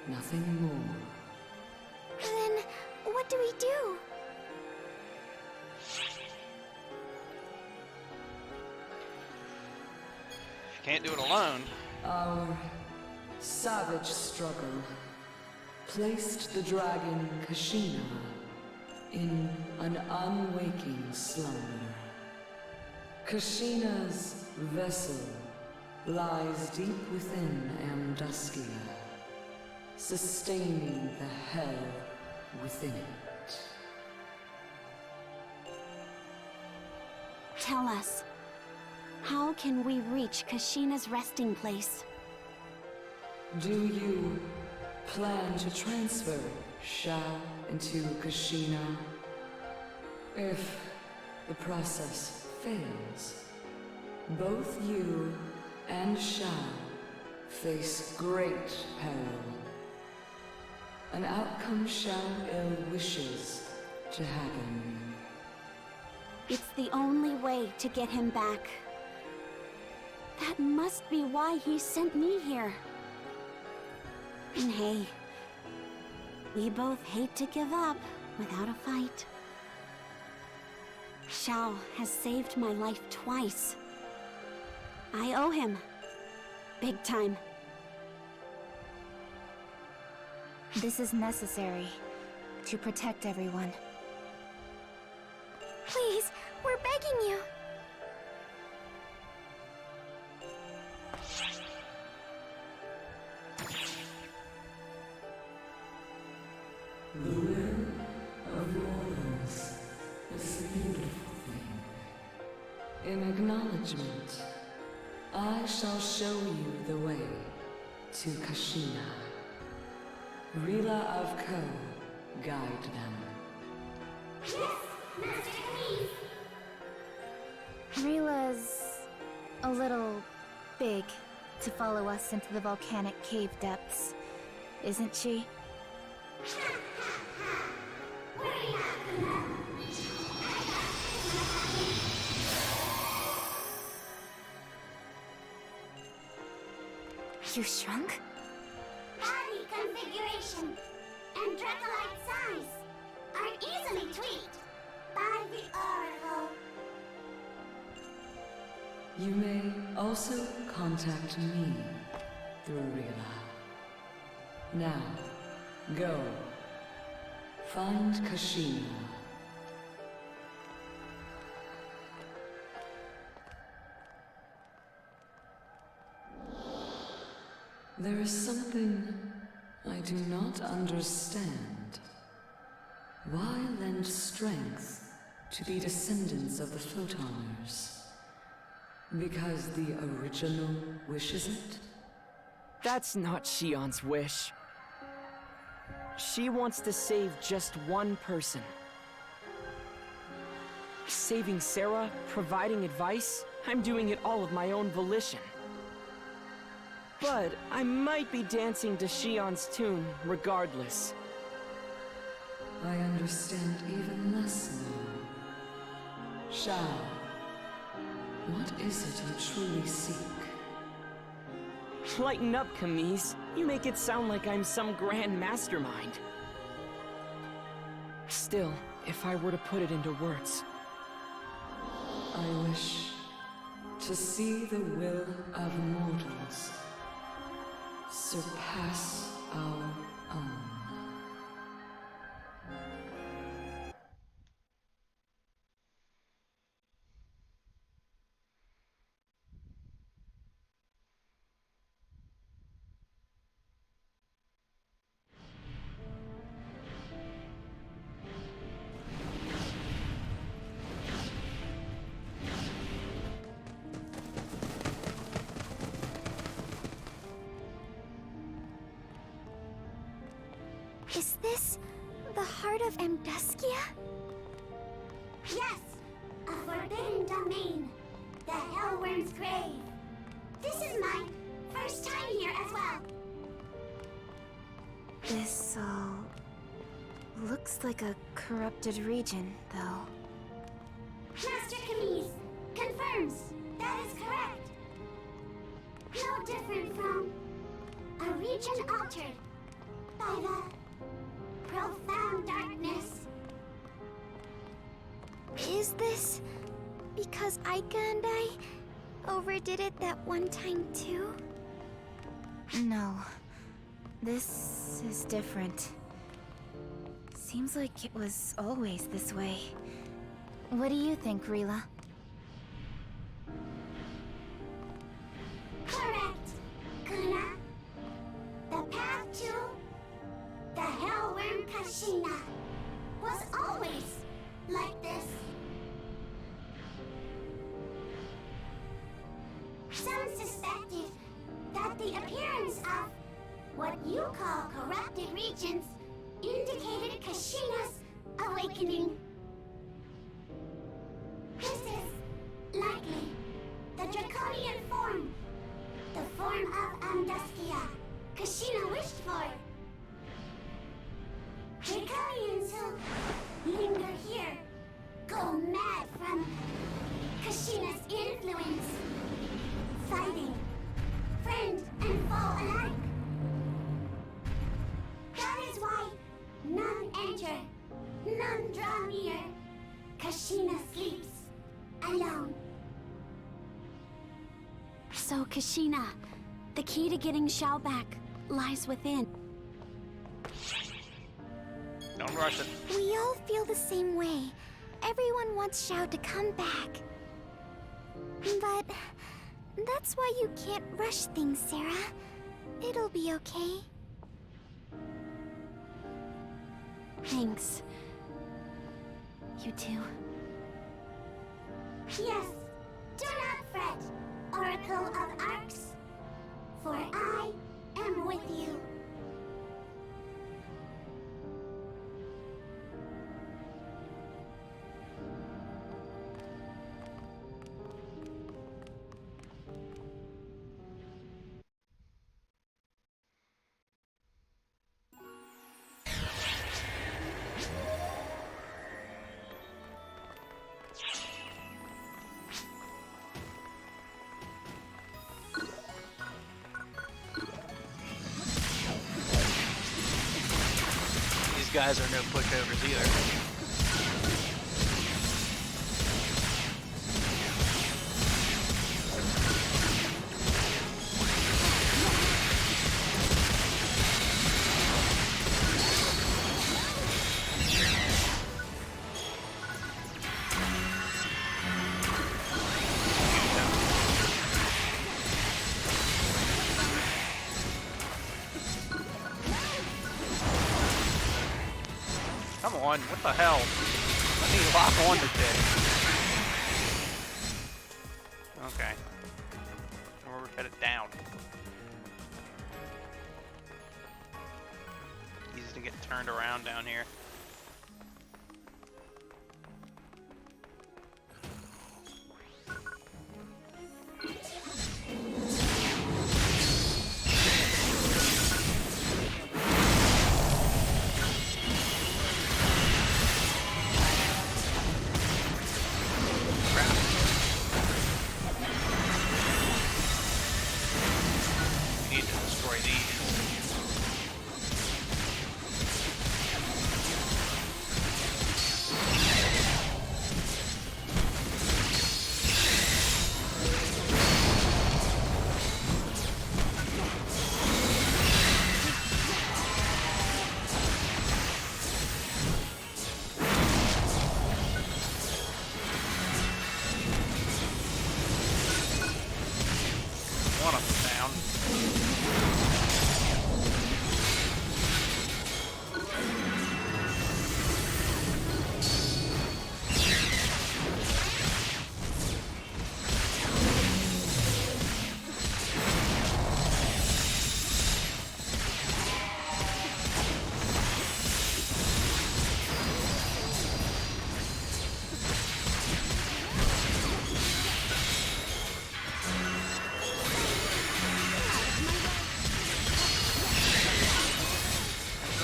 nothing more. Then, what do we do? Can't do it alone. Our savage struggle placed the dragon Kashina in an unwaking slumber. Kashina's vessel lies deep within Amduskia, sustaining the hell within it. Tell us, how can we reach Kashina's resting place? Do you plan to transfer Shao into Kashina? If the process fails, both you and Shao face great peril. An outcome Shao ill wishes to happen. It's the only way to get him back. That must be why he sent me here. And hey, we both hate to give up without a fight. Shao has saved my life twice. I owe him. Big time. This is necessary to protect everyone. Please, we're begging you. Acknowledgement. I shall show you the way to Kashina. Rila of Ko, guide them. Yes, Master Please. Rila's a little big to follow us into the volcanic cave depths, isn't she? You shrunk? Body configuration and Dracolite size are easily tweaked by the Oracle. You may also contact me through Rila. Now, go. Find Kashina. There is something I do not understand. Why lend strength to the descendants of the Photoners? Because the original wishes it? That's not Shion's wish. She wants to save just one person. Saving Sarah, providing advice, I'm doing it all of my own volition. But I might be dancing to Shion's tune regardless. I understand even less now. Shao, what is it you truly seek? Lighten up, Camise. You make it sound like I'm some grand mastermind. Still, if I were to put it into words... I wish to see the will of mortals surpass our own. Is this the heart of Amduskia? Yes, a forbidden domain, the Hellworm's grave. This is my first time here as well. This all looks like a corrupted region, though. Master Camise confirms that is correct. No different from a region altered by the profound darkness. Is this because Aika and I overdid it that one time too? No. This is different. Seems like it was always this way. What do you think, Rila? Correct, Kuna. The path to the Hellworm Kashina was always like this. Some suspected that the appearance of what you call corrupted regions indicated Kashina's awakening. This is likely the draconian form, the form of Amduskia Kashina wished for. Draconians who linger here go mad from Kashina's influence, fighting friend and foe alike. That is why none enter, none draw near. Kashina sleeps alone. So, Kashina, the key to getting Shao back lies within. Don't rush it. We all feel the same way. Everyone wants Shao to come back. But that's why you can't rush things, Sarah. It'll be okay. Thanks. You too. Yes, do yet, Oracle of Arcs, for I am with you. These guys are no pushovers either. Come on, what the hell? Let me lock on to this. Okay. Or we're headed down. Easy to get turned around down here. One of them down.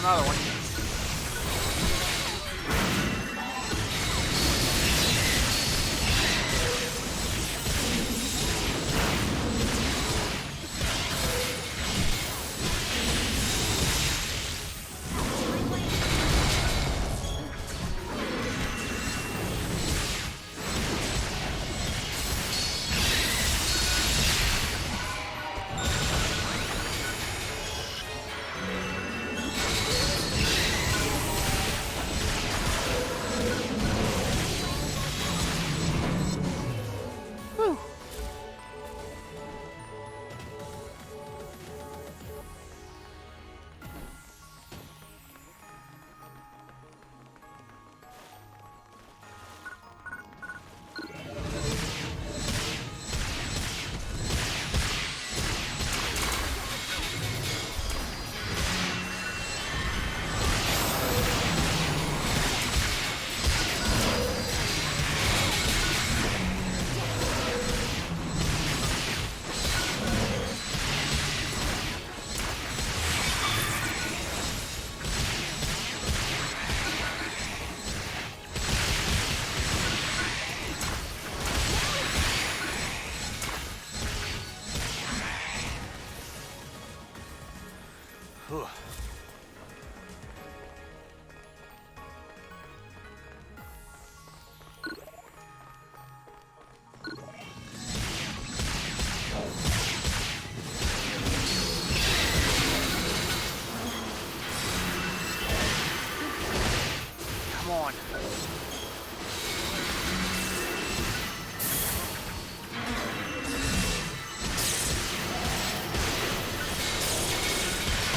Another one. Whew. Come on.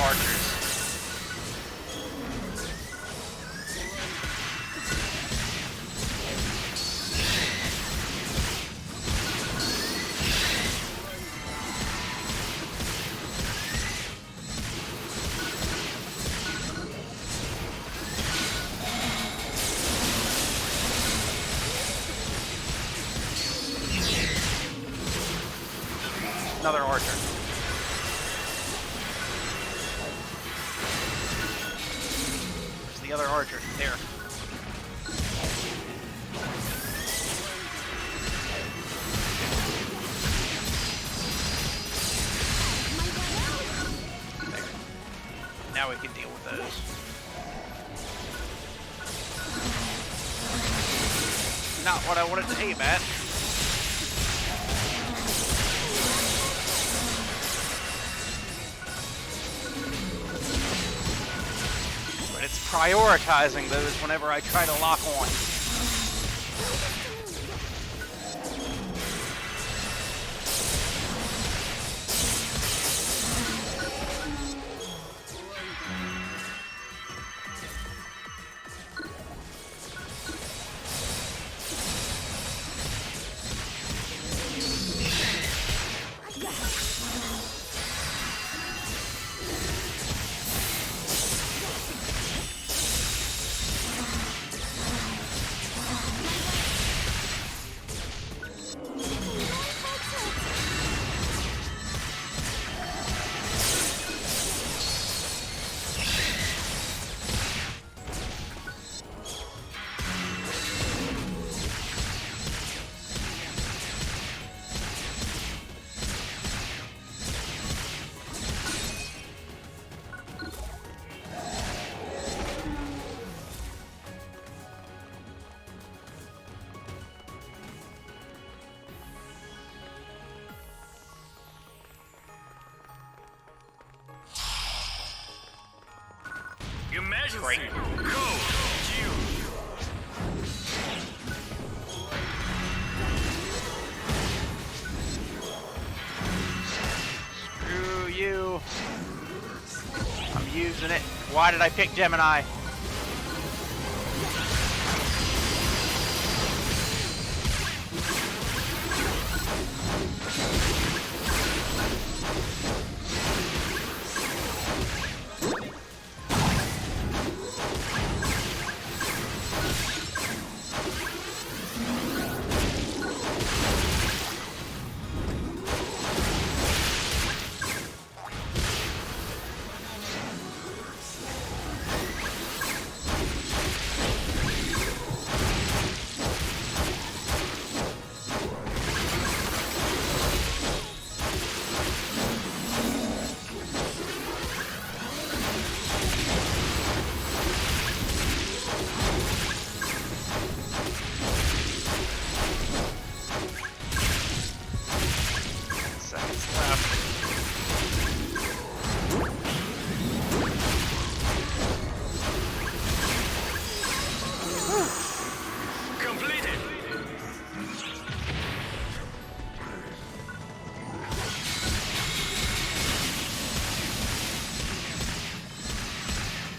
Archers. Another archer. Where's the other archer? There. Now we can deal with those. Not what I wanted to aim at. But it's prioritizing those whenever I try to lock on. Emergency! Code Q! Screw you. I'm using it. Why did I pick Gemini?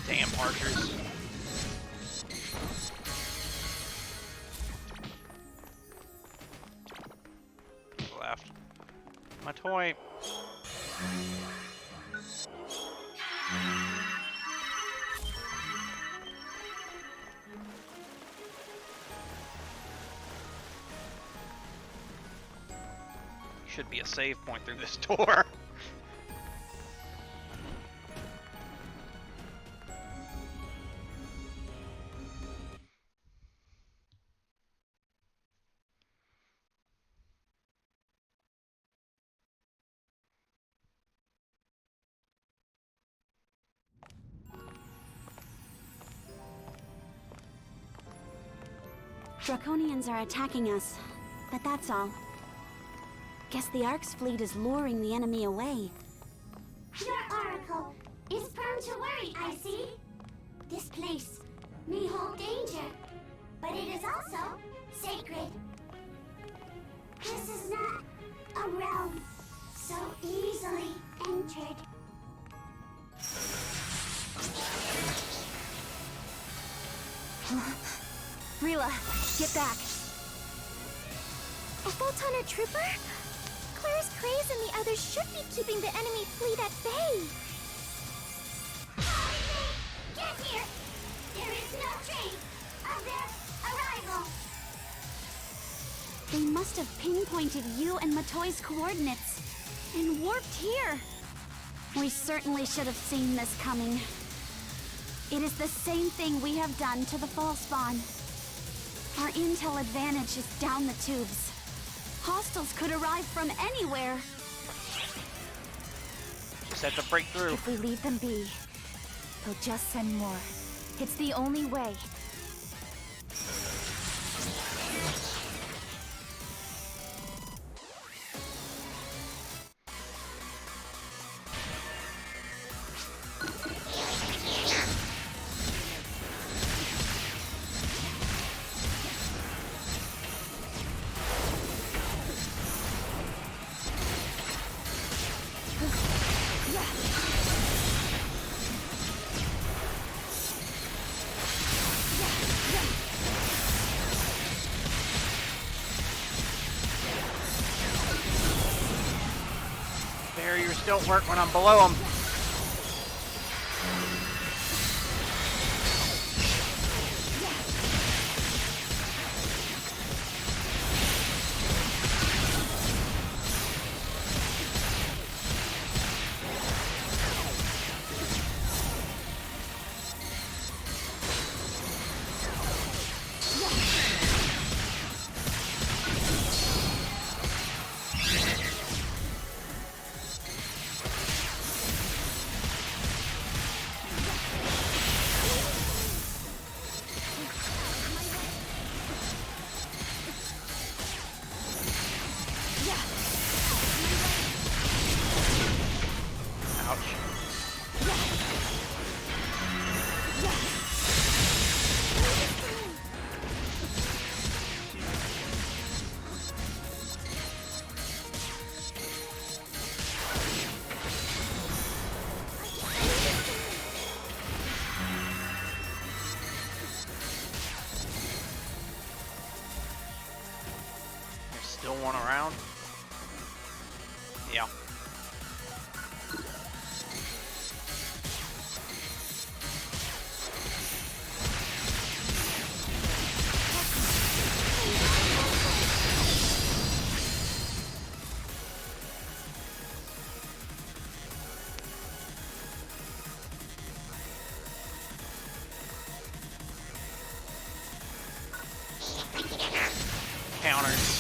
Damn archers. Left. My toy. Should be a save point through this door. Draconians are attacking us, but that's all. Guess the Ark's fleet is luring the enemy away. Your oracle is prone to worry, I see. This place may hold danger, but it is also sacred. This is not a realm so easily entered. Rila, get back. A Photon trooper? Claire's Craze and the others should be keeping the enemy fleet at bay. Get here! There is no trace of their arrival. They must have pinpointed you and Matoi's coordinates. And warped here. We certainly should have seen this coming. It is the same thing we have done to the fall spawn. Our intel advantage is down the tubes. Hostiles could arrive from anywhere. Just have to break through. If we leave them be, they'll just send more. It's the only way. Barriers don't work when I'm below them. Still one around? Yeah. Counters.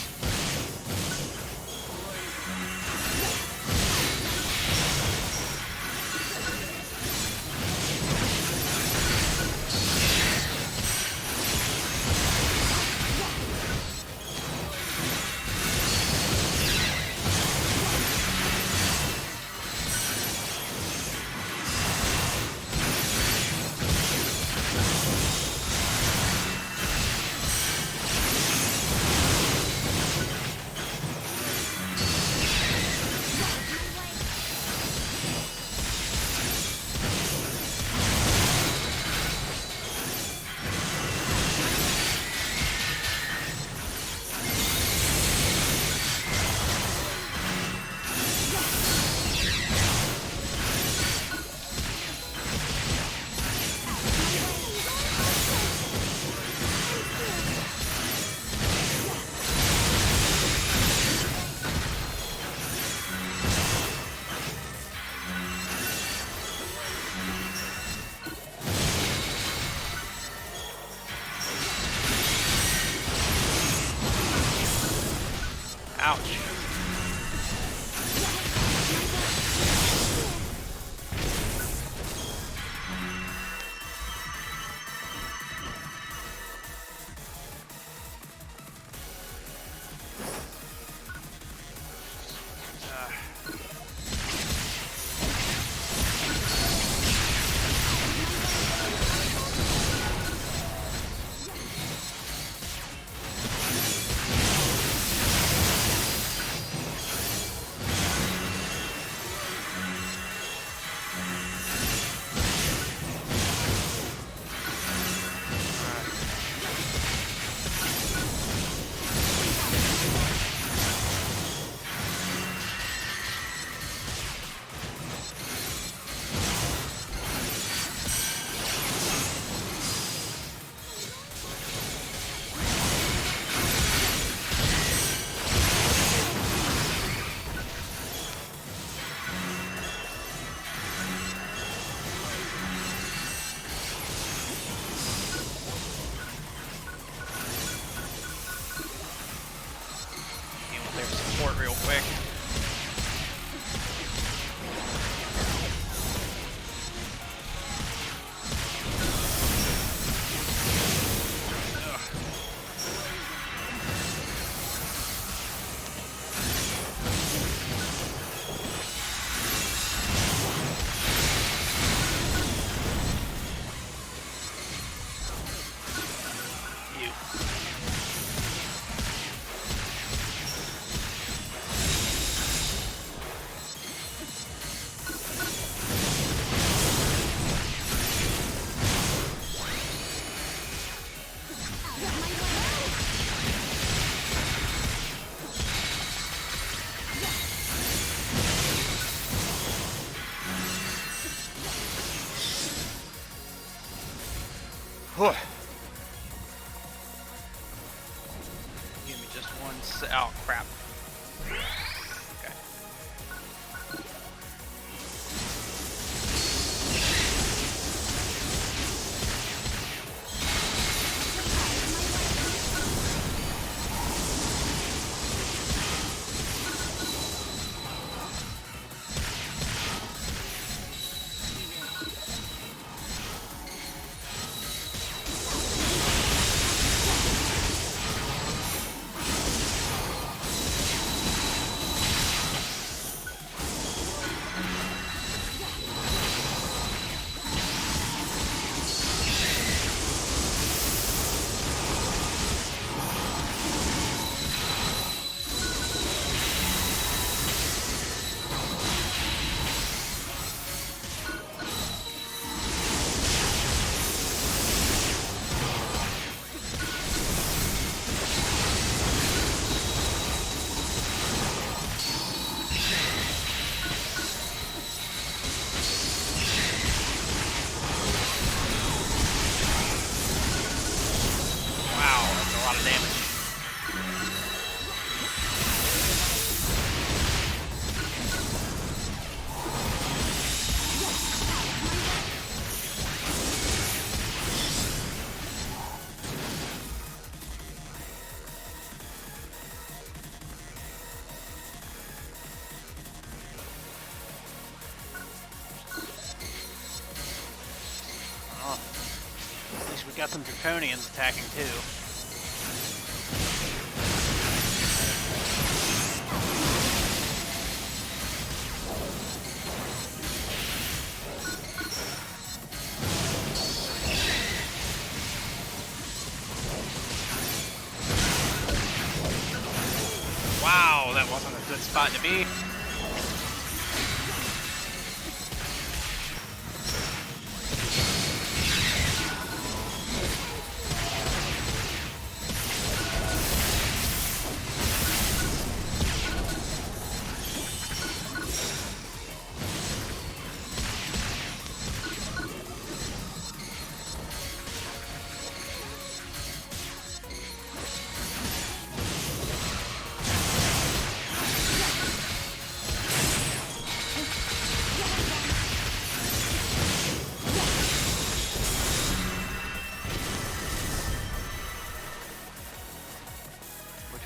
Ouch. teleport real quick. Whew. Give me just one oh crap. Okay. We got some Draconians attacking too. Wow, that wasn't a good spot to be.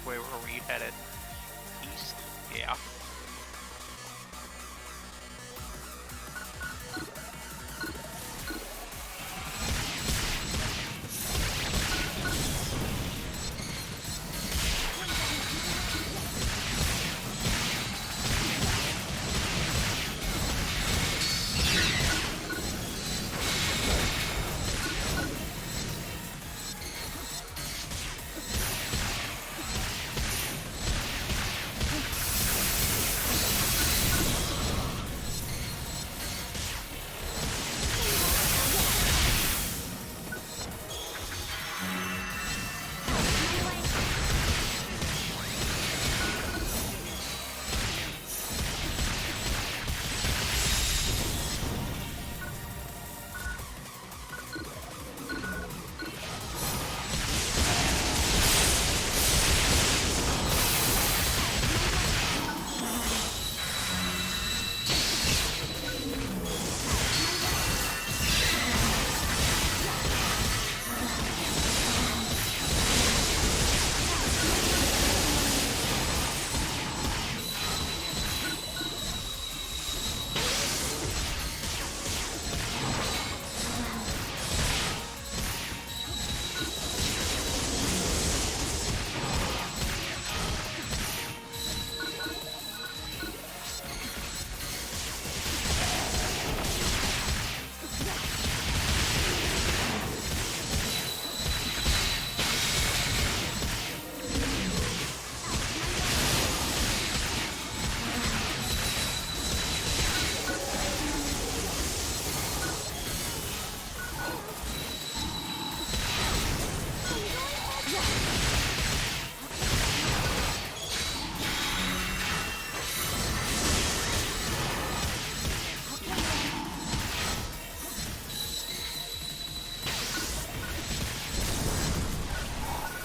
Where were we headed? East? Yeah.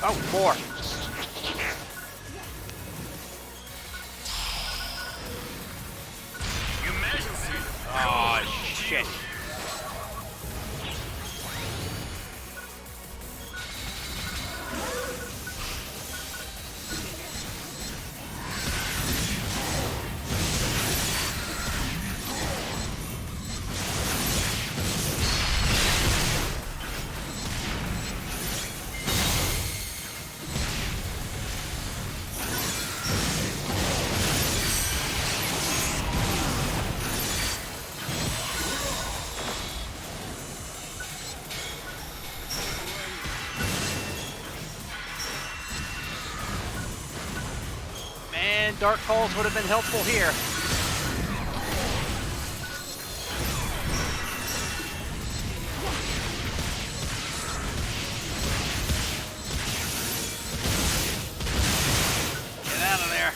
Oh, more. Oh, shit. Man, Dark Calls would have been helpful here. Get out of there.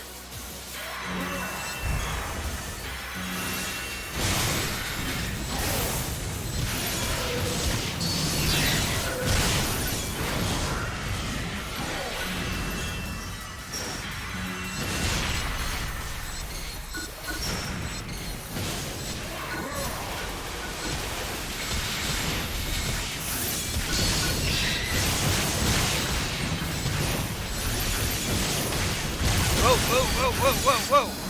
Whoa, whoa, whoa, whoa, whoa, whoa!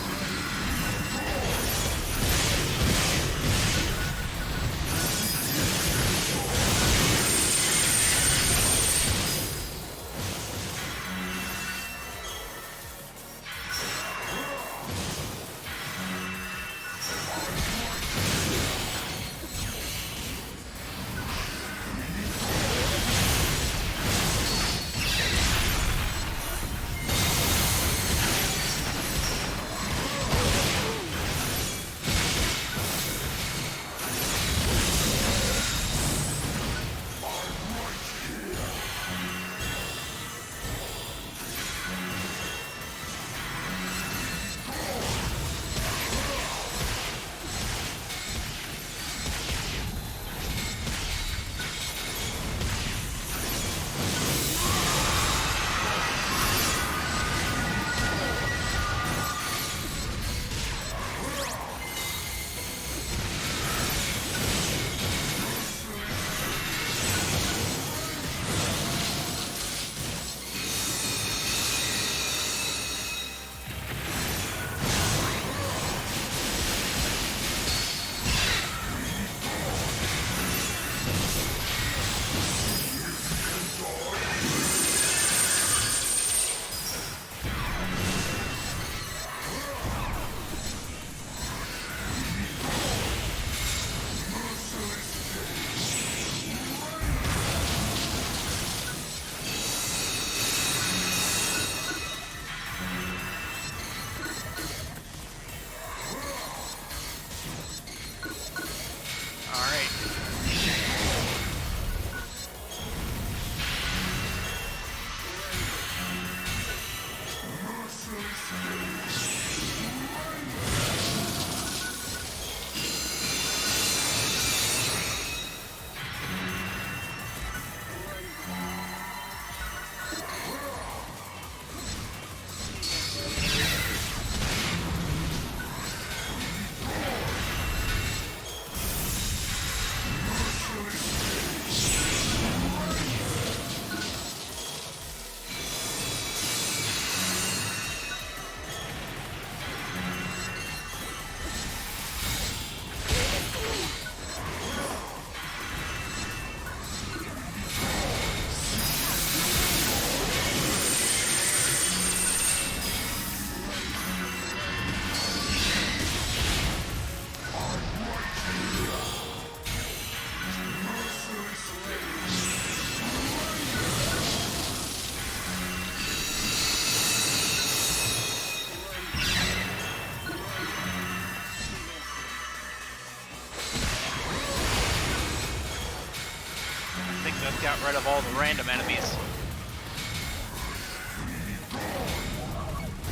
Got rid of all the random enemies.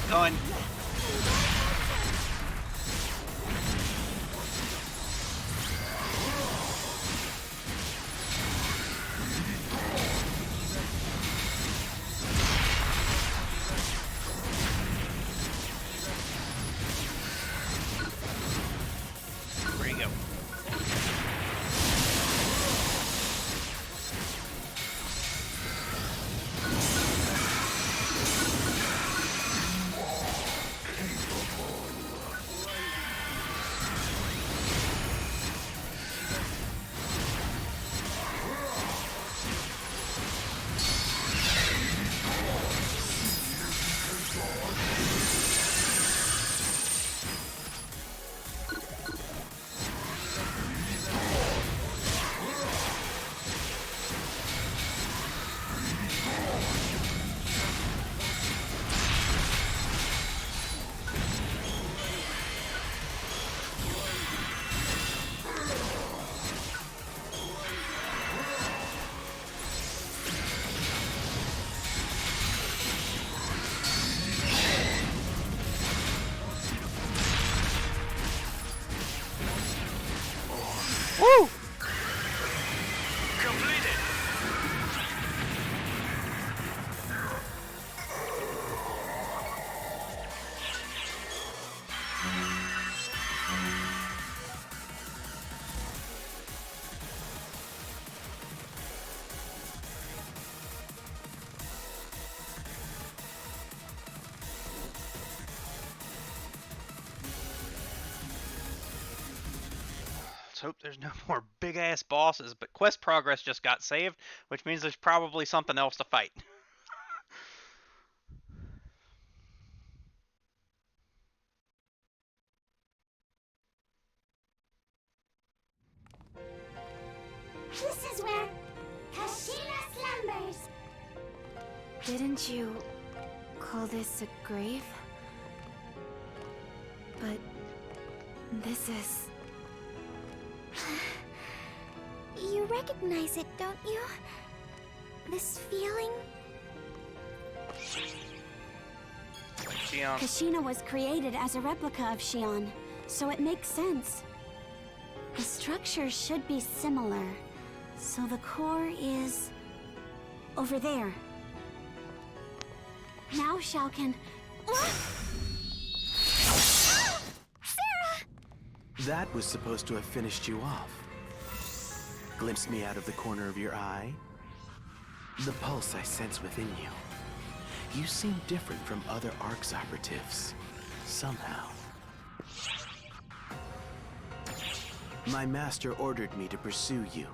Going. hope there's no more big-ass bosses, but quest progress just got saved, which means there's probably something else to fight. This is where Kashina slumbers. Didn't you call this a grave? But this is... You recognize it, don't you? This feeling? Xion. Kashina was created as a replica of Xion, so it makes sense. The structure should be similar, so the core is... over there. Now Xiao can... That was supposed to have finished you off. Glimpsed me out of the corner of your eye. The pulse I sense within you. You seem different from other ARC's operatives. Somehow. My master ordered me to pursue you,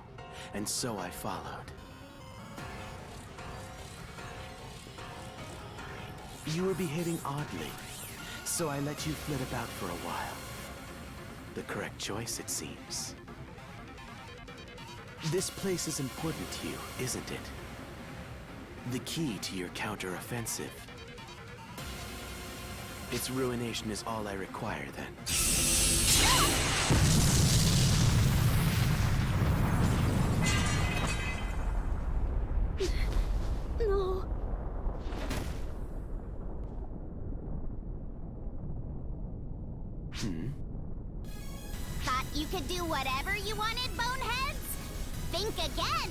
and so I followed. You were behaving oddly, so I let you flit about for a while. The correct choice, it seems. This place is important to you, isn't it? The key to your counter-offensive. Its ruination is all I require, then. No. Thought you could do whatever you wanted, boneheads? Think again!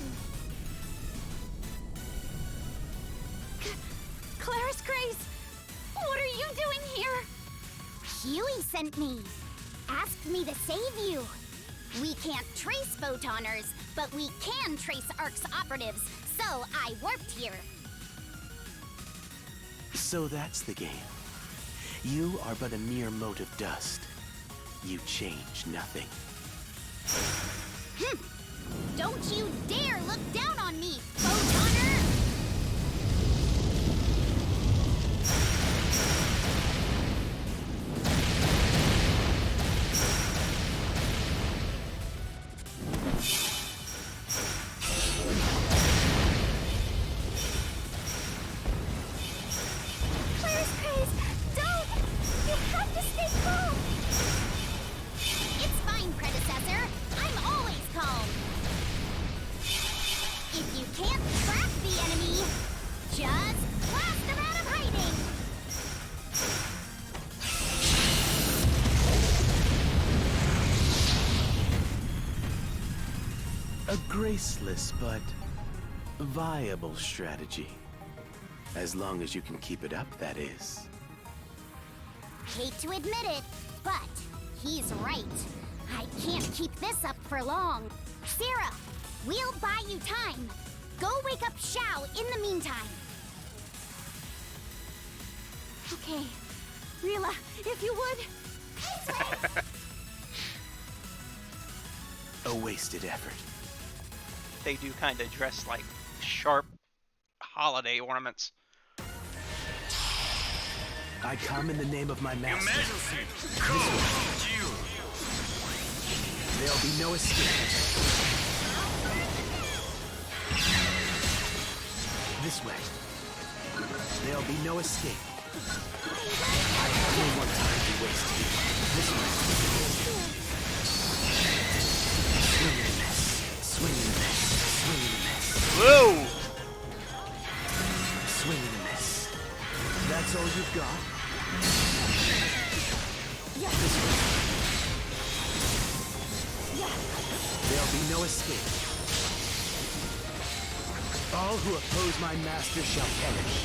Claris Grace! What are you doing here? Huey sent me. Asked me to save you. We can't trace photoners, but we can trace ARC's operatives, so I warped here. So that's the game. You are but a mere mote of dust. You change nothing. Don't you dare look down on me, photoner! Claris Grace, don't! You have to stay calm! It's fine, predecessor. I'm always calm. If you can't track the enemy, just blast them out of hiding! A graceless but viable strategy. As long as you can keep it up, that is. Hate to admit it, but he's right. I can't keep this up for long. Sarah, we'll buy you time. Go wake up Xiao in the meantime. Okay. Rila, if you would... A wasted effort. They do kind of dress like sharp holiday ornaments. I come in the name of my master. There'll be no escape. This way. There'll be no escape. I have no more time to waste here. This way. Swing and miss. Swing and miss. Swing and miss. Whoa! Swing and miss. That's all you've got? This way. There'll be no escape. All who oppose my master shall perish.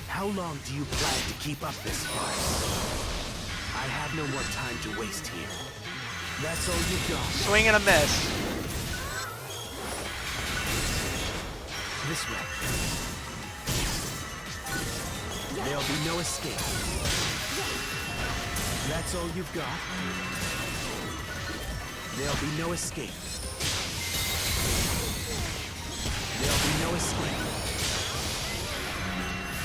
How long do you plan to keep up this farce? I have no more time to waste here. That's all you've got. Swing and a miss. This way. There'll be no escape. That's all you've got? There'll be no escape. There'll be no escape.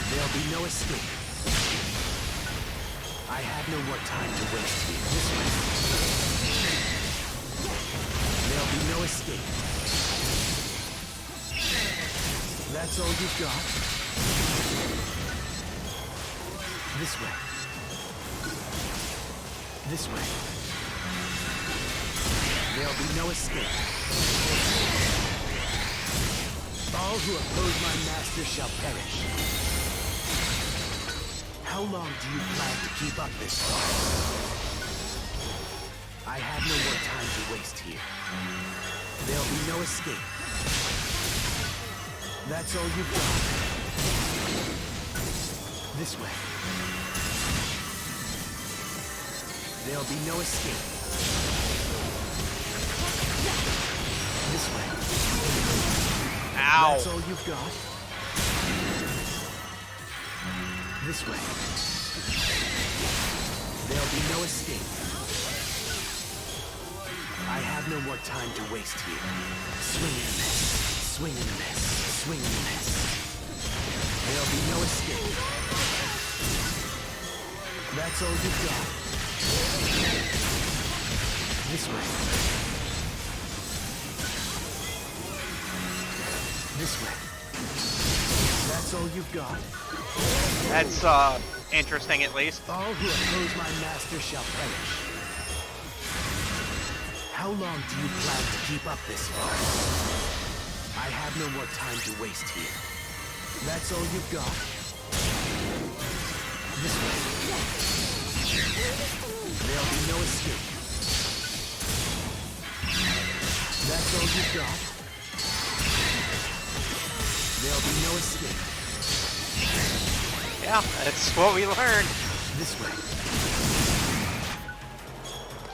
There'll be no escape. I have no more time to waste here. This way. There'll be no escape. That's all you've got? This way. This way. There'll be no escape. All who oppose my master shall perish. How long do you plan to keep up this farce? I have no more time to waste here. There'll be no escape. That's all you've got. This way. There'll be no escape. This way. Ow. That's all you've got. This way. There'll be no escape. I have no more time to waste here. Swing and a miss. Swing and a miss. Swing and a miss. There'll be no escape. That's all you've got. This way. This way. That's all you've got. That's, interesting at least. All who oppose my master shall perish. How long do you plan to keep up this farce? I have no more time to waste here. That's all you've got? This way. There'll be no escape. That's all you've got? There'll be no escape. Yeah, that's what we learned. This way.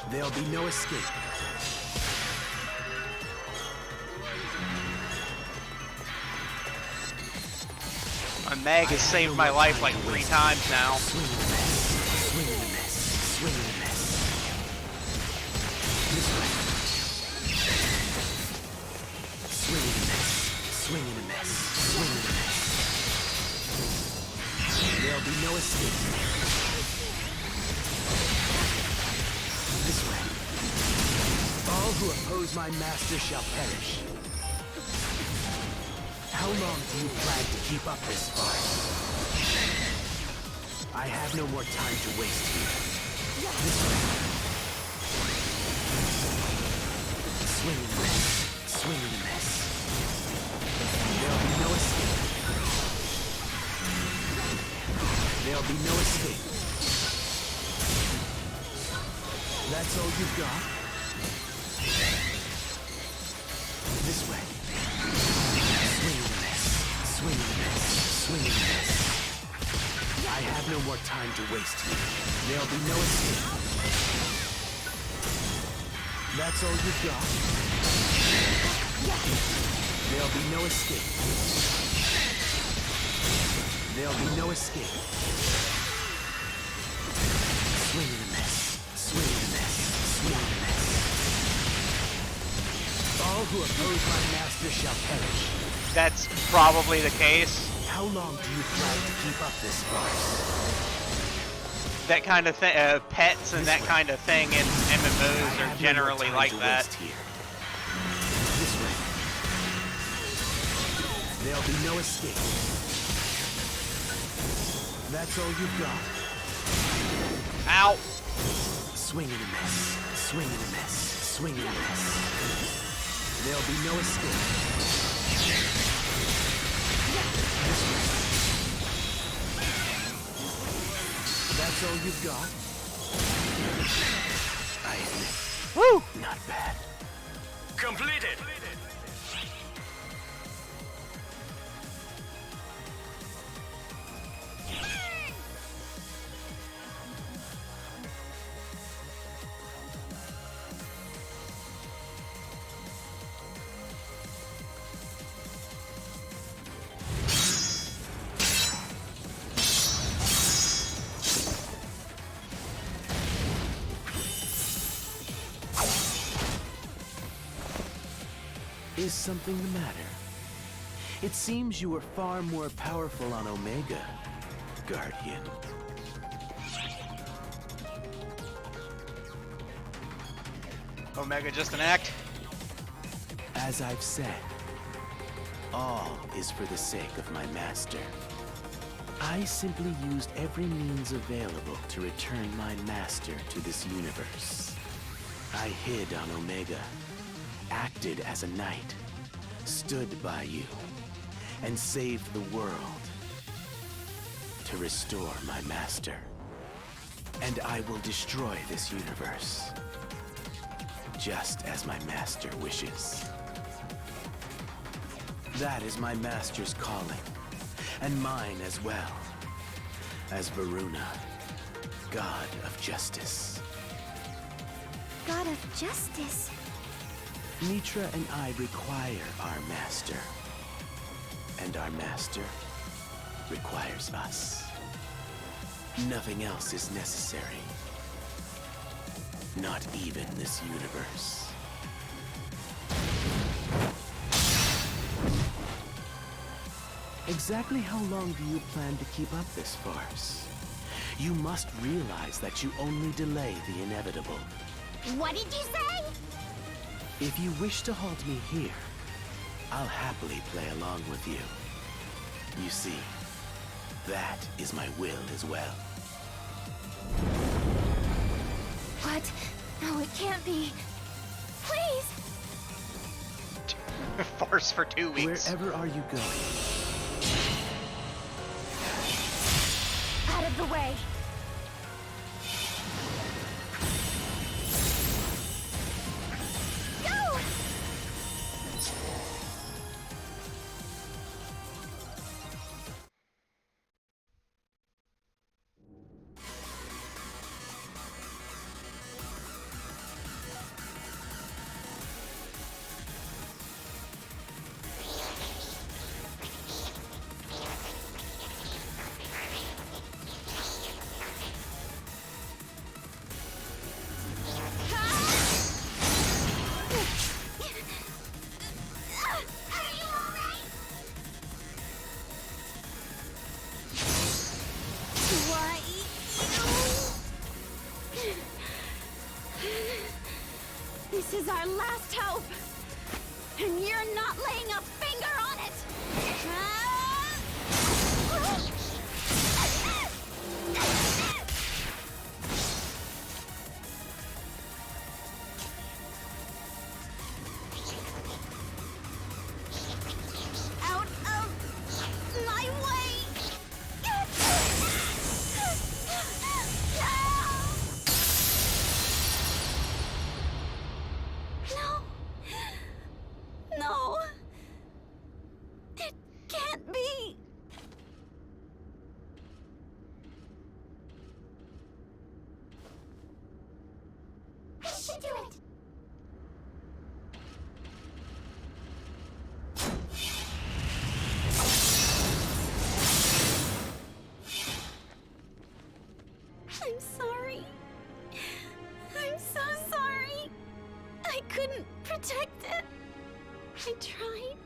There'll be no escape. My mag has saved my life like 3 times now. Swing and a miss. Swing and a miss. Swing and a miss. This way. Swing and a miss. Swing and a miss. Swing and a miss. There'll be no escape. This way. All who oppose my master shall perish. How long do you plan to keep up this farce? I have no more time to waste here. This way. Swing and a miss. Swing and a miss. There'll be no escape. There'll be no escape. That's all you've got? This way. Swing and a miss. Swing and a miss. Swing and a miss. I have no more time to waste here. There'll be no escape. That's all you've got? There'll be no escape. There'll be no escape. Swing and a miss. Swing and a miss. Swing and a miss. All who oppose my master shall perish. That's probably the case. How long do you plan to keep up this farce? That kind of thing, pets and that kind of thing in MMOs are generally like that. This way. There'll be no escape. That's all you've got? Ow! Swing and a miss. Swing and a miss. Swing and a miss. There'll be no escape. This way. That's all you've got? I admit. Woo! Not bad. Completed. Is something the matter? It seems you were far more powerful on Omega, Guardian. Omega just an act? As I've said, all is for the sake of my master. I simply used every means available to return my master to this universe. I hid on Omega, acted as a knight, stood by you, and saved the world to restore my master. And I will destroy this universe, just as my master wishes. That is my master's calling, and mine as well, as Varuna, God of Justice. God of Justice? Mitra and I require our master, and our master requires us. Nothing else is necessary. Not even this universe. Exactly how long do you plan to keep up this farce? You must realize that you only delay the inevitable. What did you say? If you wish to halt me here, I'll happily play along with you. You see, that is my will as well. What? No, it can't be. Please! Farce for 2 weeks. Wherever are you going? Out of the way! Go! This is our last hope, and you're not laying a finger on it! Out of my way! No. It can't be. This should do it. I'm sorry. I'm so sorry. I couldn't protect it. I tried.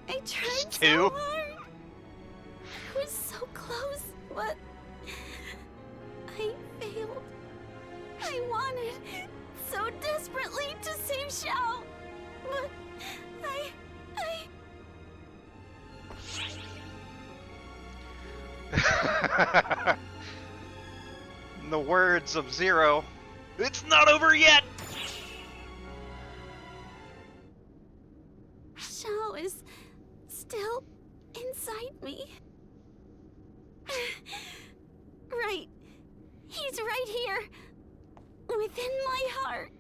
I tried so hard. I was so close, but I failed. I wanted so desperately to save Xiao, but In the words of Zero, it's not over yet! Xiao is still inside me. Right. He's right here. Within my heart.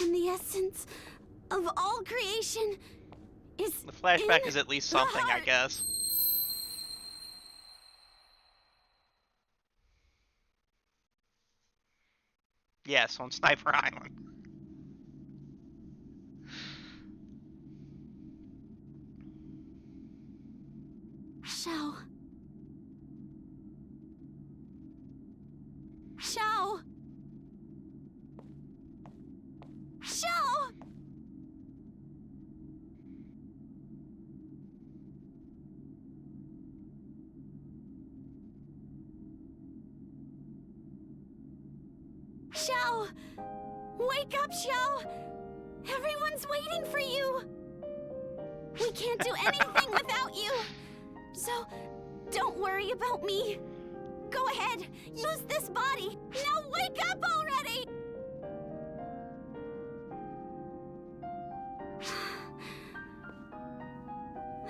And the essence of all creation is The flashback in is at least the something, I heart. guess. Yes, on Sniper Island. Xiao. Xiao. Xiao! Wake up, Xiao! Everyone's waiting for you! We can't do anything without you! So, don't worry about me. Go ahead, use this body. Now wake up already!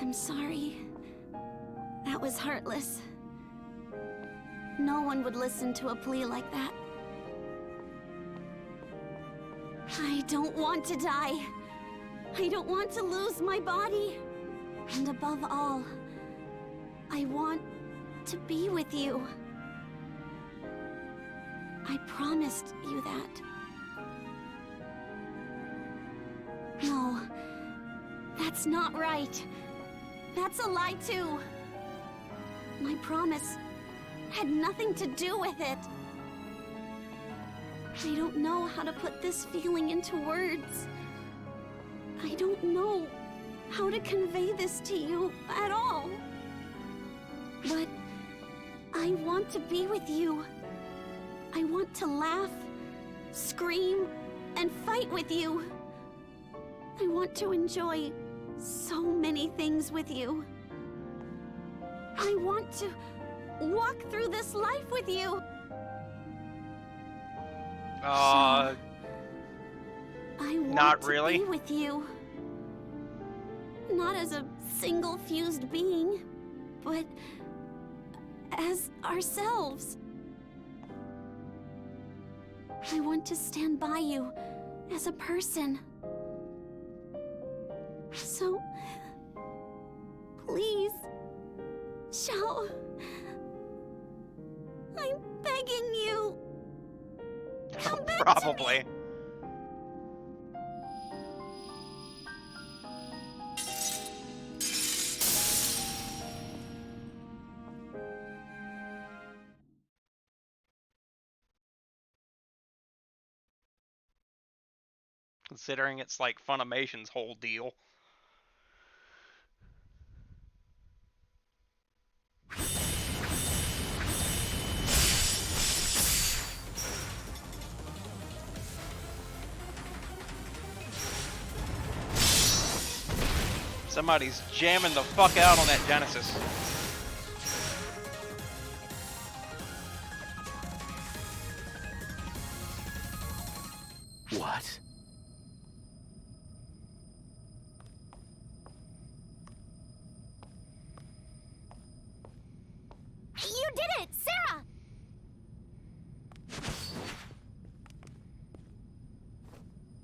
I'm sorry. That was heartless. No one would listen to a plea like that. I don't want to die. I don't want to lose my body. And above all, I want to be with you. I promised you that. No, that's not right. That's a lie too. My promise had nothing to do with it. I don't know how to put this feeling into words. I don't know how to convey this to you at all. But I want to be with you. I want to laugh, scream, and fight with you. I want to enjoy so many things with you. I want to walk through this life with you. I want not to really. be with you. Not as a single fused being, but as ourselves. I want to stand by you as a person. So, please, Xiao, I'm begging you. Come back Probably. to me. Considering it's like Funimation's whole deal. Somebody's jamming the fuck out on that Genesis. What? You did it, Sarah!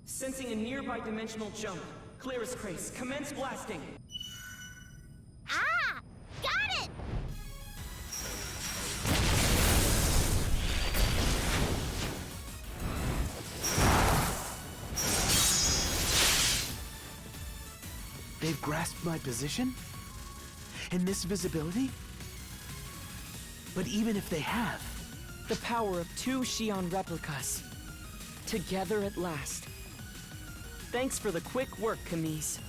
Sensing a nearby dimensional jump. Clear as Crace. Commence blasting. Ah! Got it! They've grasped my position? In this visibility? But even if they have... The power of 2 Xion replicas. Together at last. Thanks for the quick work, Camise.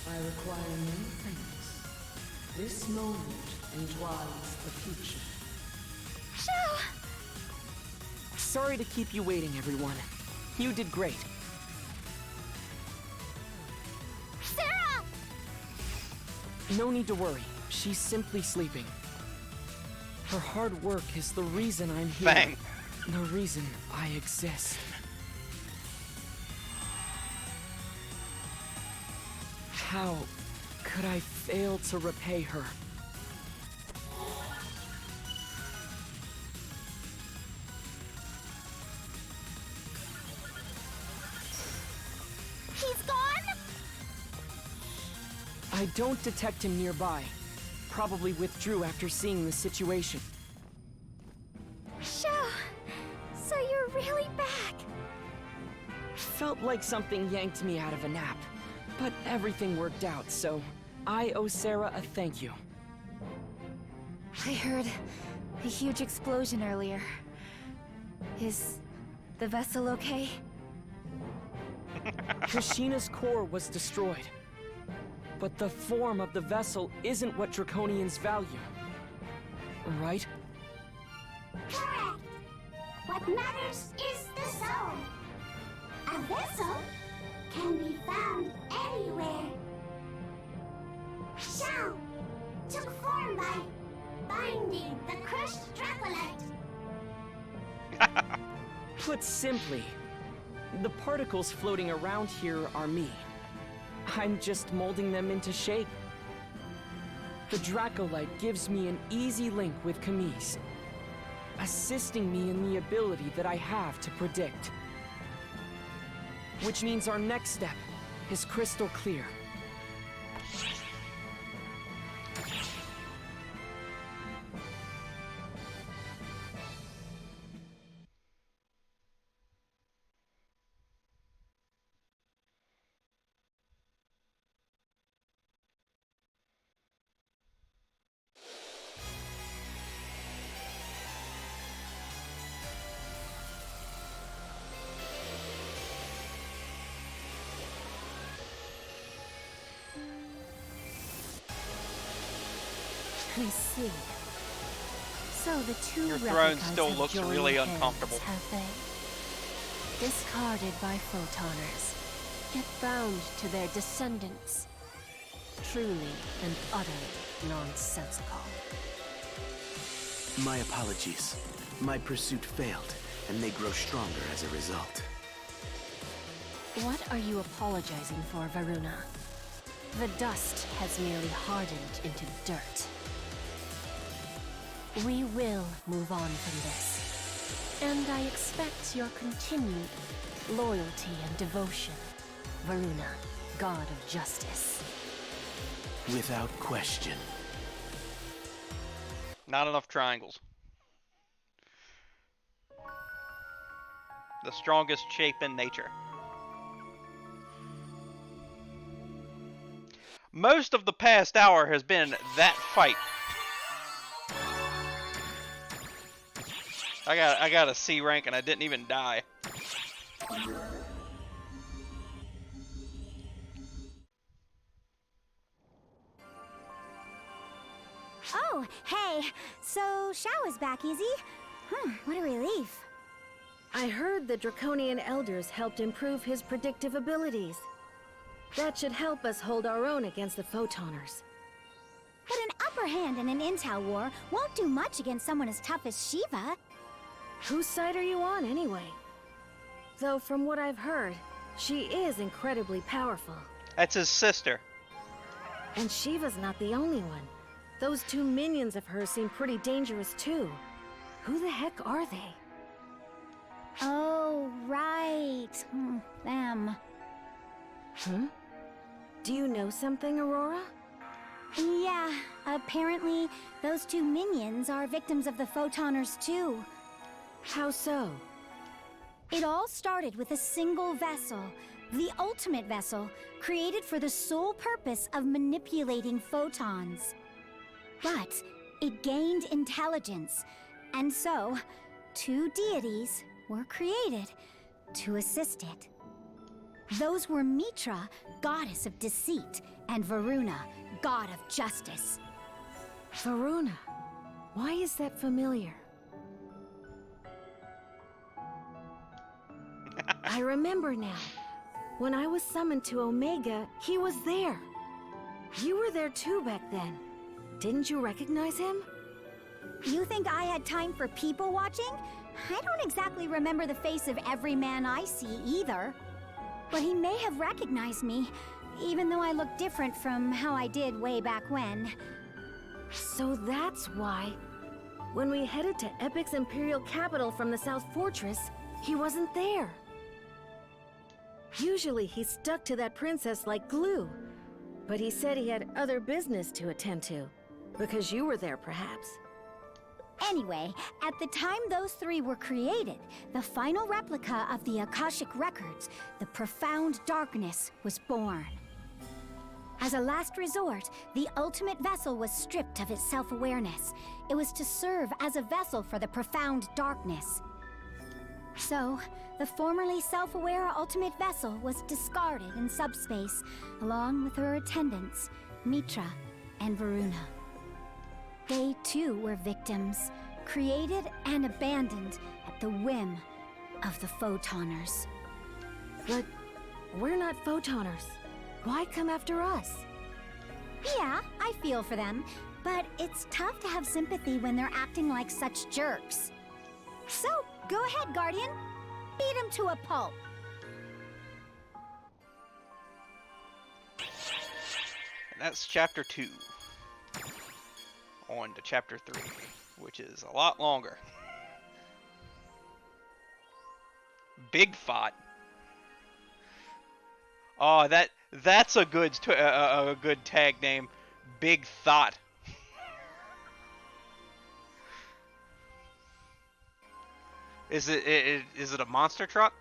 I require no thanks. This moment entwines the future. Xiao! Sorry to keep you waiting, everyone. You did great. Sarah! No need to worry. She's simply sleeping. Her hard work is the reason I'm here. Bang. The reason I exist. How could I fail to repay her? He's gone? I don't detect him nearby. Probably withdrew after seeing the situation. Xiao, so you're really back. Felt like something yanked me out of a nap. But everything worked out, so I owe Sarah a thank you. I heard a huge explosion earlier. Is the vessel okay? Kushina's core was destroyed. But the form of the vessel isn't what Draconians value. Right? Correct. What matters is the Put simply, the particles floating around here are me. I'm just molding them into shape. The Dracolite gives me an easy link with Camise, assisting me in the ability that I have to predict. Which means our next step is crystal clear. I see. So the two Your throne replicas still have looks joined really hands, uncomfortable. have they? Discarded by photoners, yet bound to their descendants. Truly and utterly nonsensical. My apologies. My pursuit failed, and they grow stronger as a result. What are you apologizing for, Varuna? The dust has merely hardened into dirt. We will move on from this, and I expect your continued loyalty and devotion, Varuna, God of Justice. Without question. Not enough triangles. The strongest shape in nature. Most of the past hour has been that fight. I got a C rank and I didn't even die. Oh, hey. So, Shao is back, is he? What a relief. I heard the Draconian Elders helped improve his predictive abilities. That should help us hold our own against the Photoners. But an upper hand in an intel war won't do much against someone as tough as Shiva. Whose side are you on, anyway? Though from what I've heard, she is incredibly powerful. That's his sister. And Shiva's not the only one. Those two minions of hers seem pretty dangerous too. Who the heck are they? Oh, right. Them. Huh? Do you know something, Aurora? Yeah, apparently those two minions are victims of the Photoners too. How so? It all started with a single vessel, the ultimate vessel, created for the sole purpose of manipulating photons. But it gained intelligence, and so two deities were created to assist it. Those were Mitra, goddess of deceit, and Varuna, god of justice. Varuna? Why is that familiar? I remember now. When I was summoned to Omega, he was there. You were there too back then. Didn't you recognize him? You think I had time for people watching? I don't exactly remember the face of every man I see either. But he may have recognized me, even though I look different from how I did way back when. So that's why, when we headed to Epic's Imperial capital from the South Fortress, he wasn't there. Usually he stuck to that princess like glue, but he said he had other business to attend to, because you were there perhaps. Anyway, at the time those three were created, the final replica of the Akashic Records, the Profound Darkness, was born. As a last resort, the ultimate vessel was stripped of its self-awareness. It was to serve as a vessel for the Profound Darkness. So, the formerly self-aware ultimate vessel was discarded in subspace, along with her attendants, Mitra and Varuna. They too were victims, created and abandoned at the whim of the Photoners. But we're not Photoners. Why come after us? Yeah, I feel for them, but it's tough to have sympathy when they're acting like such jerks. So, go ahead, Guardian. Beat him to a pulp. And that's chapter 2. On to chapter 3, which is a lot longer. Big Thought. Oh, that's a good a good tag name. Big Thought. Is it a monster truck?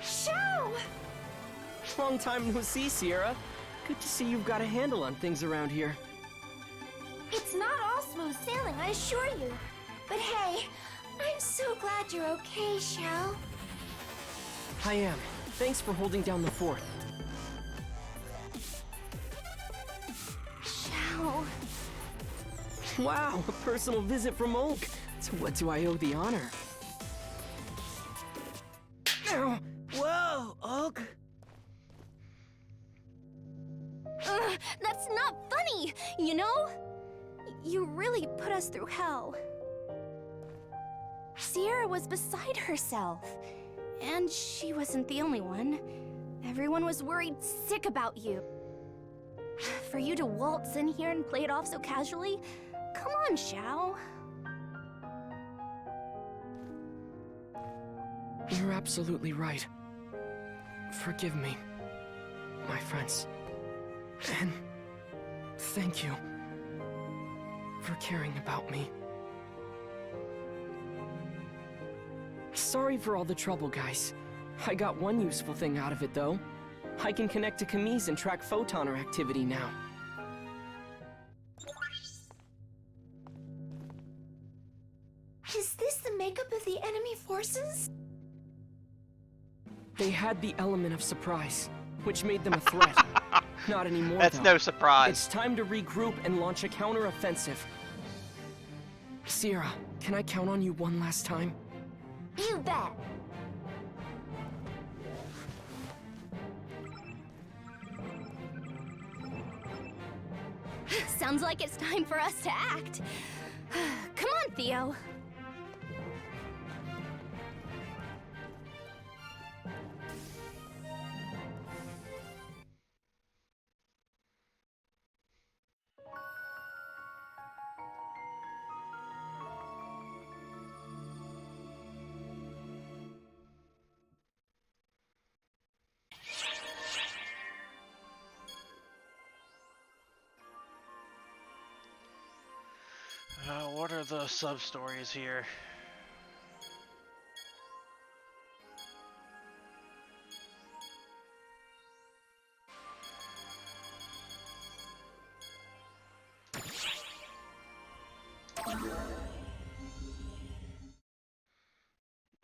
Shao! Long time no see, Sierra. Good to see you've got a handle on things around here. It's not all smooth sailing, I assure you. But hey, I'm so glad you're okay, Shao. I am. Thanks for holding down the fort. Shao. Wow, a personal visit from Oak. To what do I owe the honor? Ow. Whoa, Oak. That's not funny, you know? You really put us through hell. Sierra was beside herself. And she wasn't the only one. Everyone was worried sick about you. For you to waltz in here and play it off so casually? Come on, Shao. You're absolutely right. Forgive me, my friends. And thank you for caring about me. Sorry for all the trouble, guys. I got one useful thing out of it, though. I can connect to Camille's and track photoner activity now. Is this the makeup of the enemy forces? They had the element of surprise, which made them a threat. Not anymore, That's though. no surprise. It's time to regroup and launch a counter-offensive. Sierra, can I count on you one last time? You bet. Sounds like it's time for us to act. Come on, Theo. What are the sub-stories here?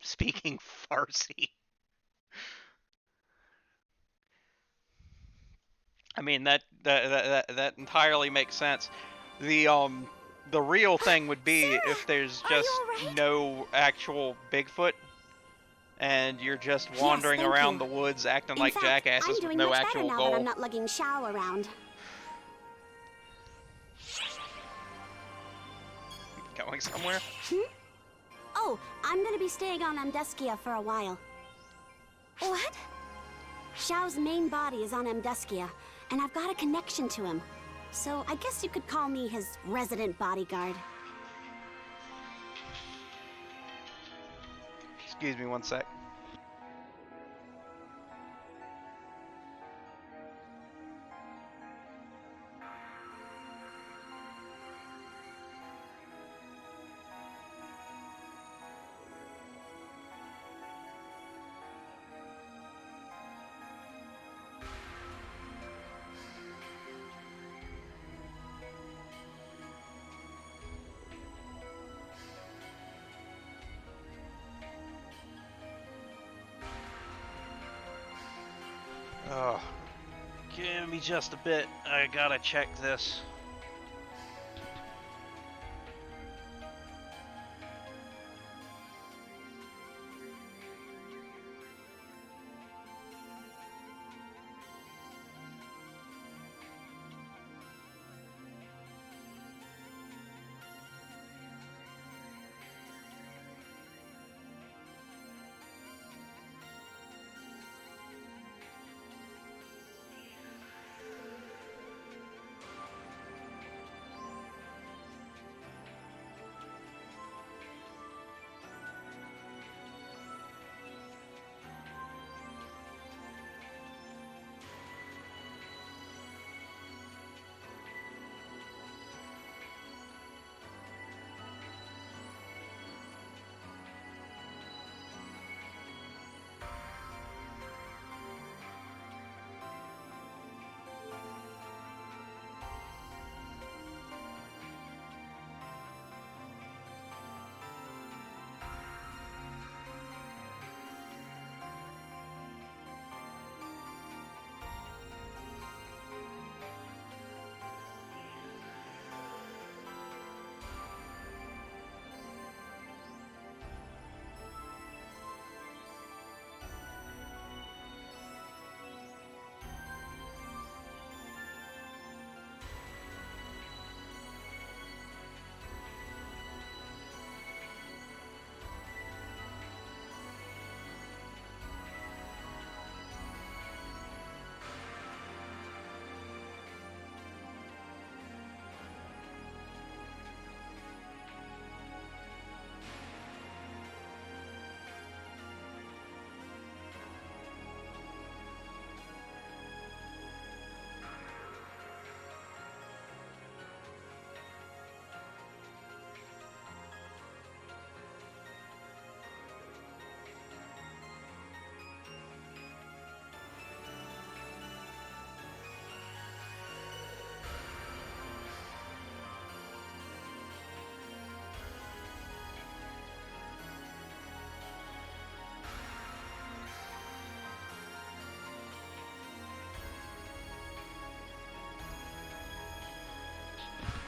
Speaking Farsi. I mean that entirely makes sense. The real thing would be if there's just no actual Bigfoot and you're just wandering thank around you. the woods acting In like fact, jackasses I'm with doing no much actual better now goal. that I'm not lugging Shao around. Going somewhere? Oh, I'm gonna be staying on Amdeskia for a while. What? Shao's main body is on Amdeskia, and I've got a connection to him. So I guess you could call me his resident bodyguard. Excuse me one sec. Oh, give me just a bit. I gotta check this.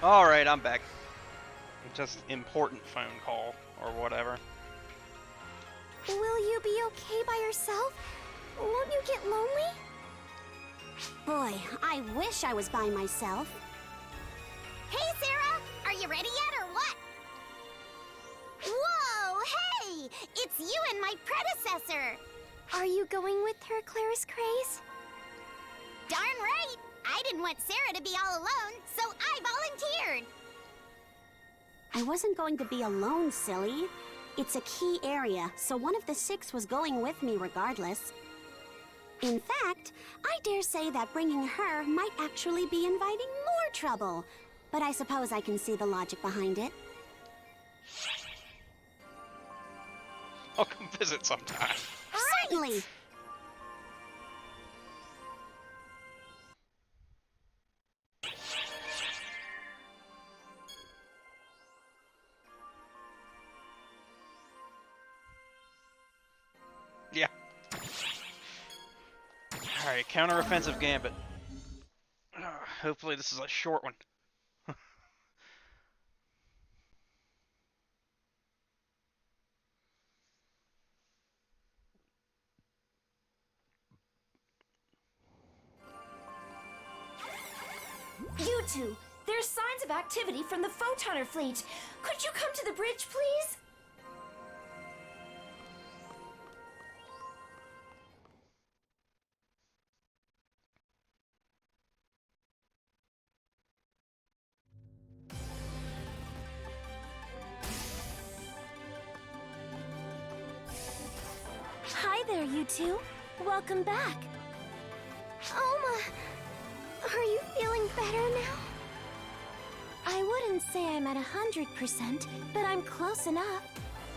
Alright, I'm back. Just important phone call, or whatever. Will you be okay by yourself? Won't you get lonely? Boy, I wish I was by myself. Hey, Sarah! Are you ready yet, or what? Whoa, hey! It's you and my predecessor! Are you going with her, Claris Craze? Darn right! I didn't want Sarah to be all alone, so I volunteered! I wasn't going to be alone, silly. It's a key area, so one of the 6 was going with me regardless. In fact, I dare say that bringing her might actually be inviting more trouble. But I suppose I can see the logic behind it. I'll come visit sometime. Certainly! Yeah. Alright, counter-offensive gambit. Hopefully this is a short one. You two, there's signs of activity from the Photoner fleet. Could you come to the bridge, please? Hi there, you two. Welcome back. Oma, are you feeling better now? I wouldn't say I'm at 100%, but I'm close enough.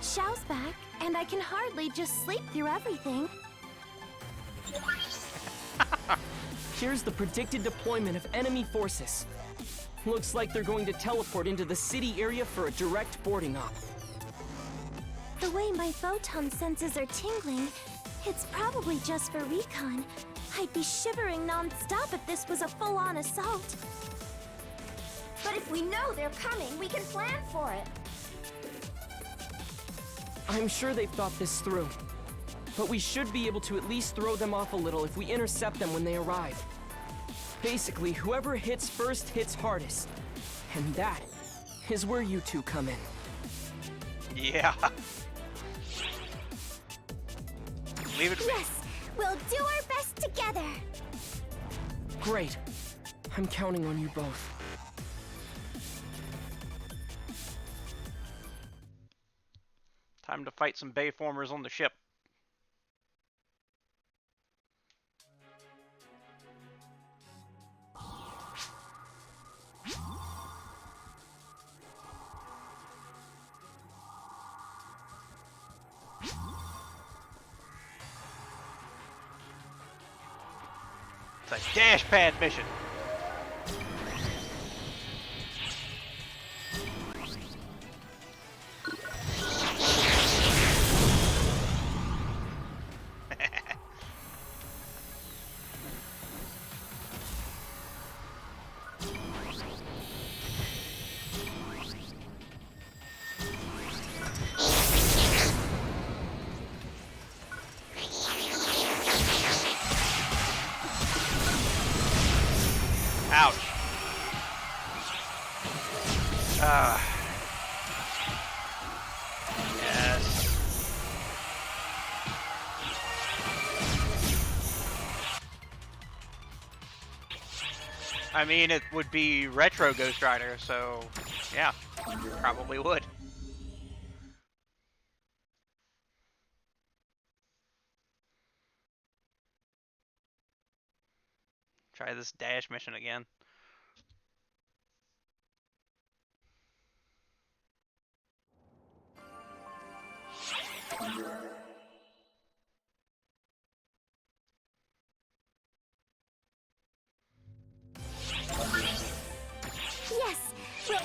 Xiao's back, and I can hardly just sleep through everything. Here's the predicted deployment of enemy forces. Looks like they're going to teleport into the city area for a direct boarding op. The way my photon senses are tingling, It's probably just for recon. I'd be shivering non-stop if this was a full-on assault. But if we know they're coming, we can plan for it. I'm sure they've thought this through. But we should be able to at least throw them off a little if we intercept them when they arrive. Basically, whoever hits first hits hardest. And that is where you two come in. Yeah. Leave it to me. Yes, we'll do our best together. Great. I'm counting on you both. Time to fight some Bayformers on the ship. It's a dash pad mission. Ouch. Yes. I mean, it would be retro Ghost Rider, so yeah, probably would. Try this dash mission again. Yes, we'll...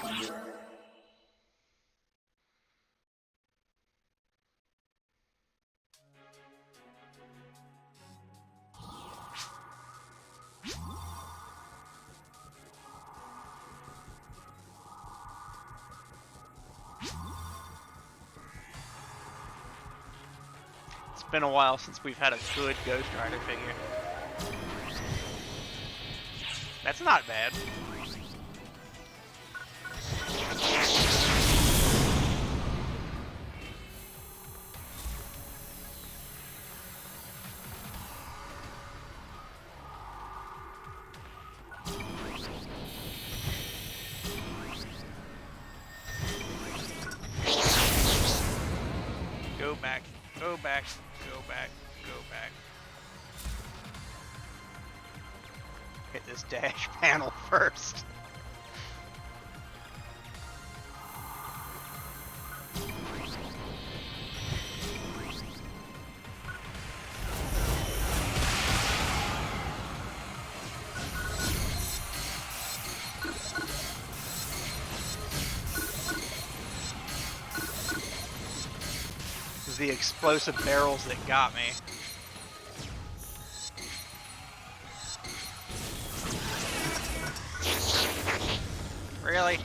It's been a while since we've had a good Ghost Rider figure. That's not bad. Go back, go back, go back, go back. Hit this dash panel first. This is the explosive barrels that got me. Really?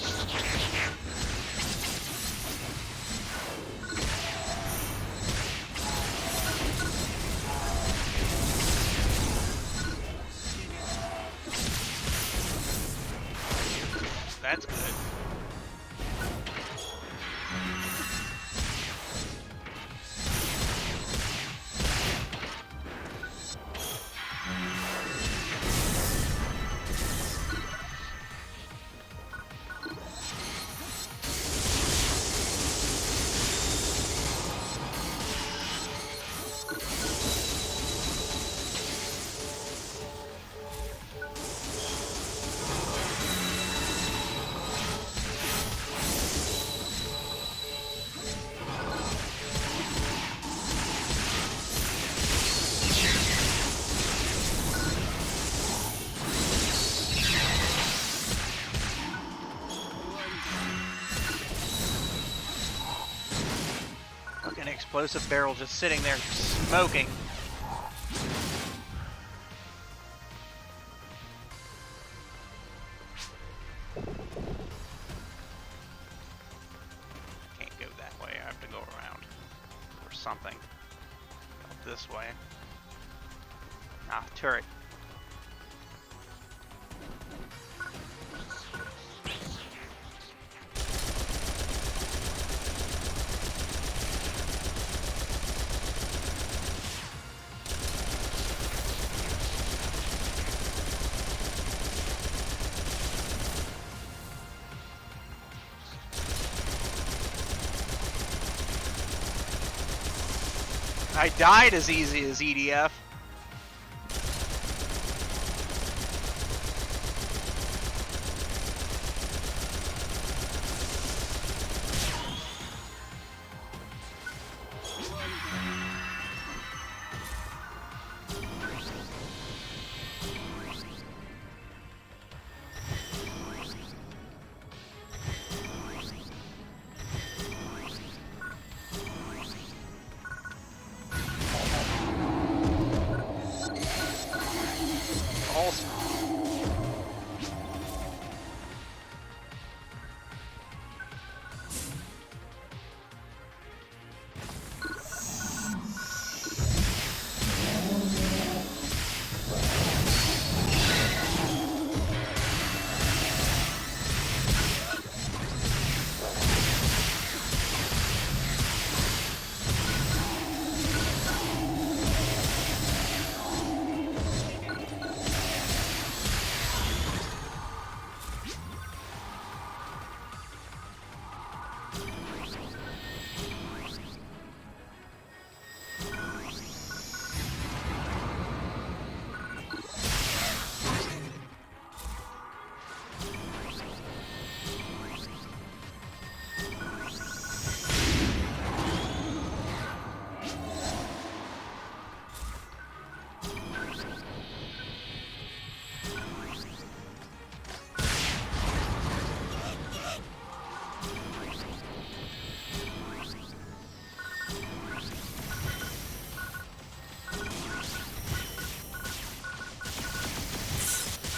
That's good. Fucking explosive barrel just sitting there smoking. way. Ah, turret. I died as easy as EDF.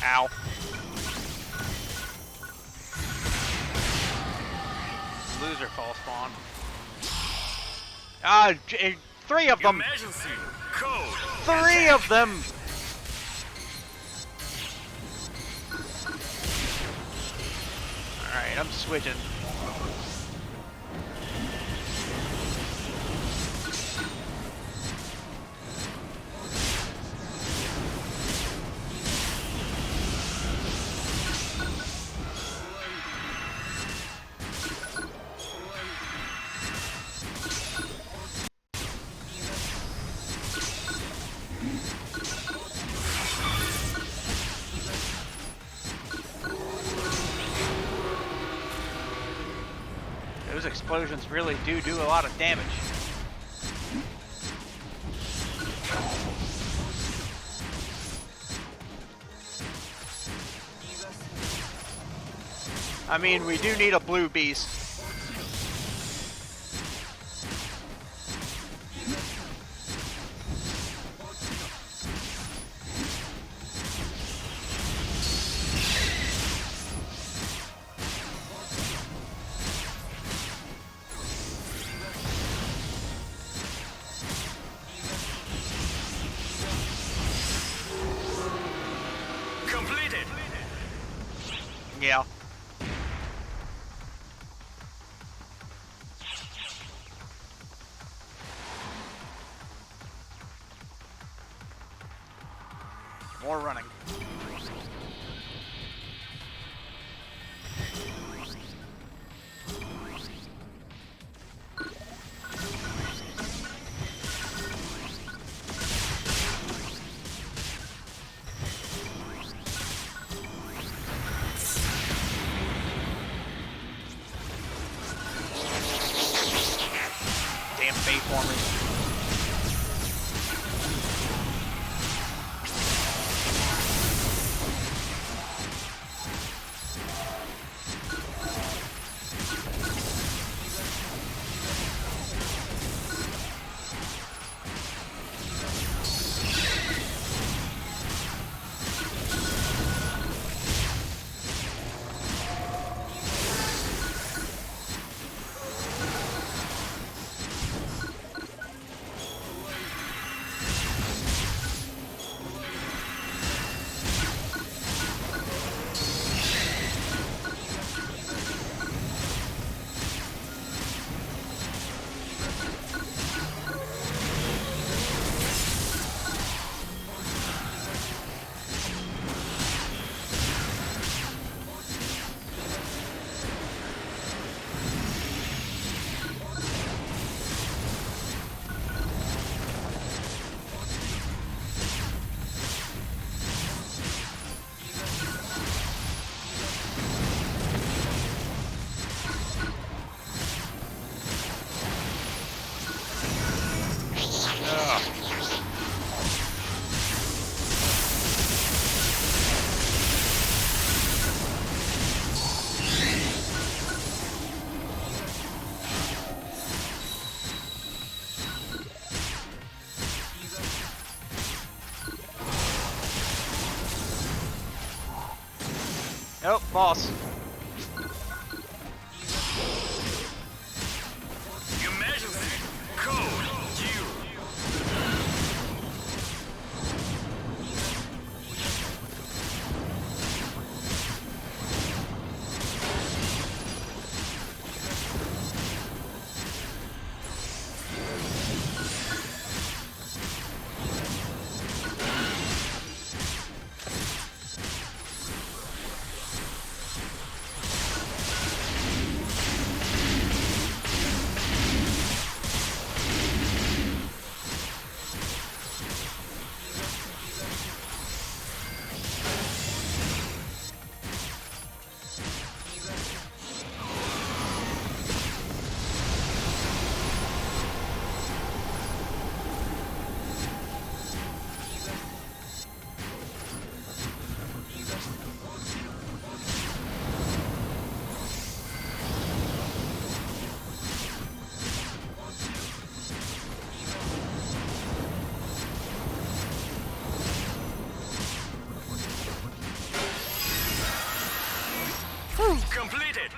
Ow. Loser fall spawn. Three of them! Emergency code. Three of them! Alright, I'm switching. Those explosions really do a lot of damage. I mean, we do need a blue beast. Completed. Yeah. More running. Damn bayformers. Oh, boss. Your Majesty, code you. Completed.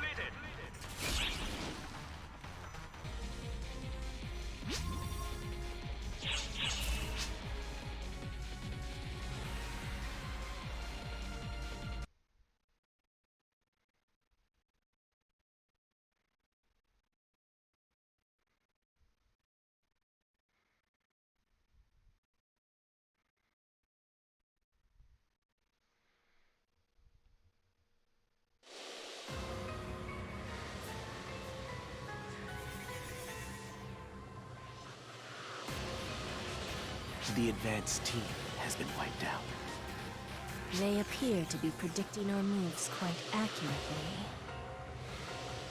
The advanced team has been wiped out. They appear to be predicting our moves quite accurately.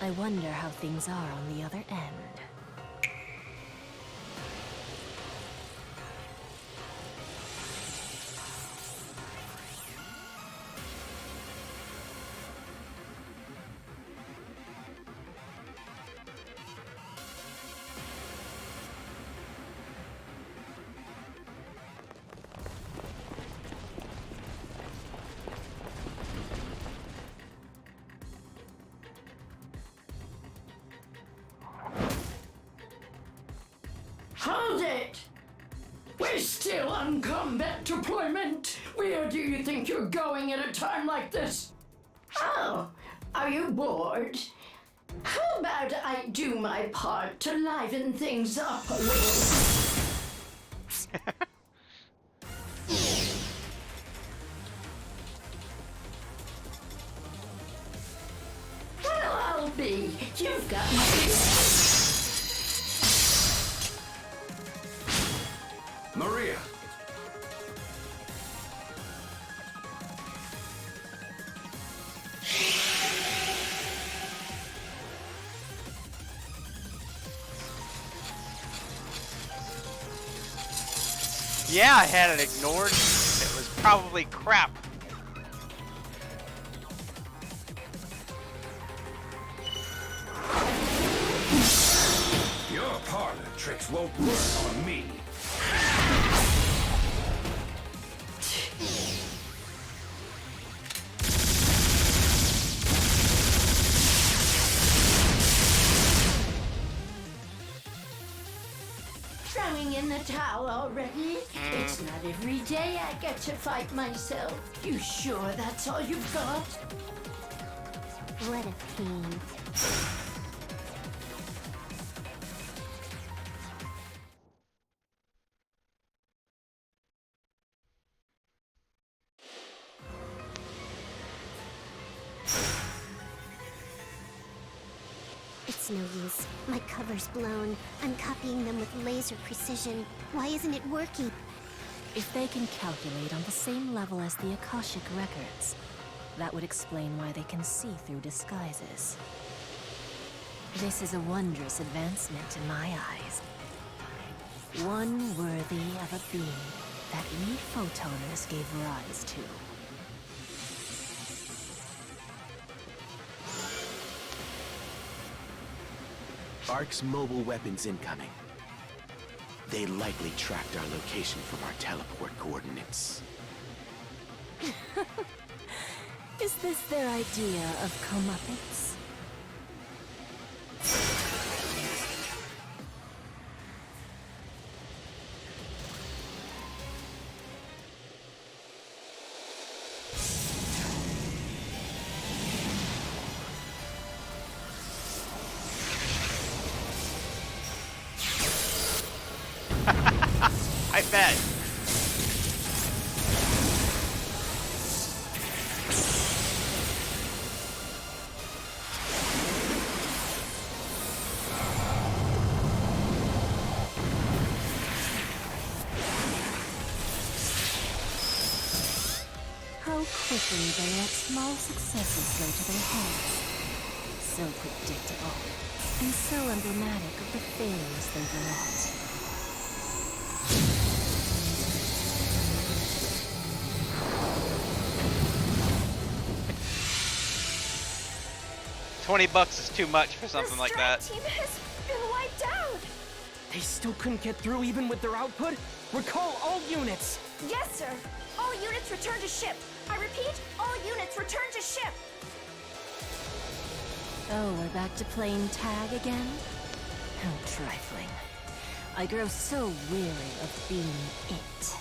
I wonder how things are on the other end. Hold it! We're still on combat deployment. Where do you think you're going at a time like this? Oh, are you bored? How about I do my part to liven things up a little? Well, I'll be. You've got my... Maria! Yeah, I had it ignored. It was probably crap. Your parlor tricks won't work on me. Throwing in the towel already? It's not every day I get to fight myself. You sure that's all you've got? What a pain. It's no use. My cover's blown. I'm copying them with laser precision. Why isn't it working? If they can calculate on the same level as the Akashic records, that would explain why they can see through disguises. This is a wondrous advancement in my eyes. One worthy of a being that we photoners gave rise to. ARC's mobile weapons incoming. They likely tracked our location from our teleport coordinates. Is this their idea of comeuppance? I bet. How quickly they let small successes go to their heads. So predictable, and so emblematic of the failures they've wrought. 20 bucks is too much for something like that. The team has been wiped out. They still couldn't get through even with their output? Recall all units! Yes, sir. All units return to ship. I repeat, all units return to ship. Oh, we're back to playing tag again? How trifling. I grow so weary of being it.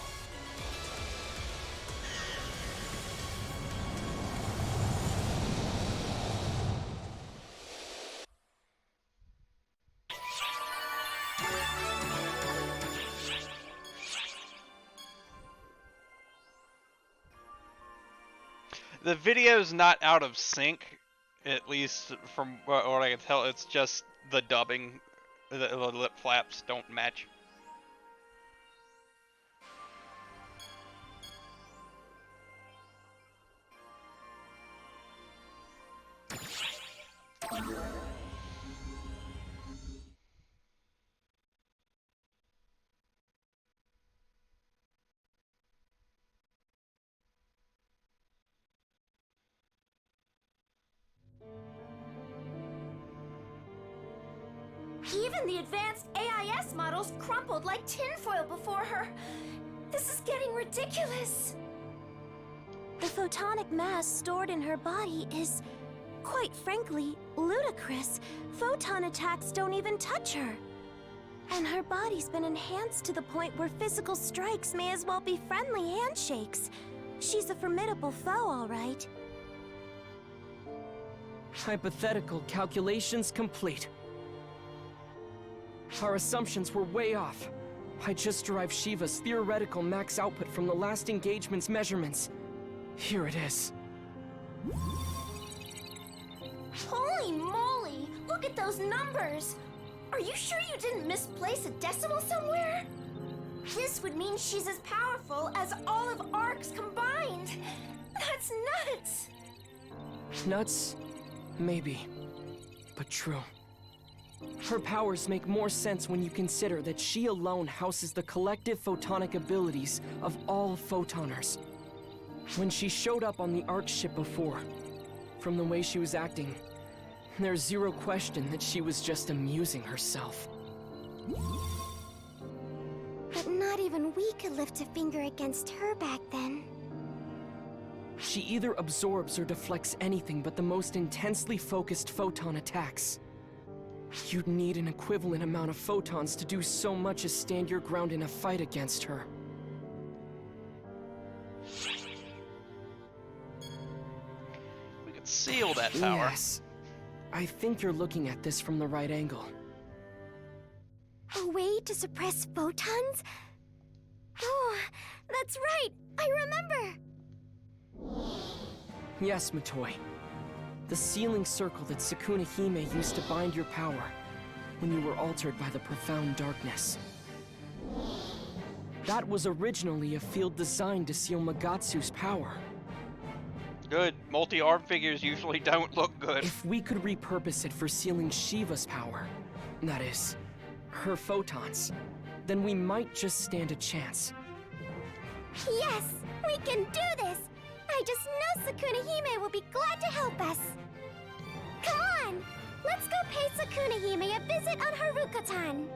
The video's not out of sync, at least from what I can tell. It's just the dubbing, the lip flaps don't match. Even the advanced AIS models crumpled like tinfoil before her. This is getting ridiculous. The photonic mass stored in her body is, quite frankly, ludicrous. Photon attacks don't even touch her. And her body's been enhanced to the point where physical strikes may as well be friendly handshakes. She's a formidable foe, all right. Hypothetical calculations complete. Our assumptions were way off. I just derived Shiva's theoretical max output from the last engagement's measurements. Here it is. Holy moly! Look at those numbers! Are you sure you didn't misplace a decimal somewhere? This would mean she's as powerful as all of ARCs combined! That's nuts! Nuts? Maybe. But true. Her powers make more sense when you consider that she alone houses the collective photonic abilities of all photoners. When she showed up on the ARC ship before, from the way she was acting, there's zero question that she was just amusing herself. But not even we could lift a finger against her back then. She either absorbs or deflects anything but the most intensely focused photon attacks. You'd need an equivalent amount of photons to do so much as stand your ground in a fight against her. We could seal that power. Yes. I think you're looking at this from the right angle. A way to suppress photons? Oh, that's right! I remember! Yes, Matoi. The sealing circle that Sukuna Hime used to bind your power when you were altered by the profound darkness. That was originally a field designed to seal Magatsu's power. Good. Multi-arm figures usually don't look good. If we could repurpose it for sealing Shiva's power, that is, her photons, then we might just stand a chance. Yes, we can do this! I just know Sukuna Hime will be glad to help us. Come on! Let's go pay Sukuna Hime a visit on Haruka-tan.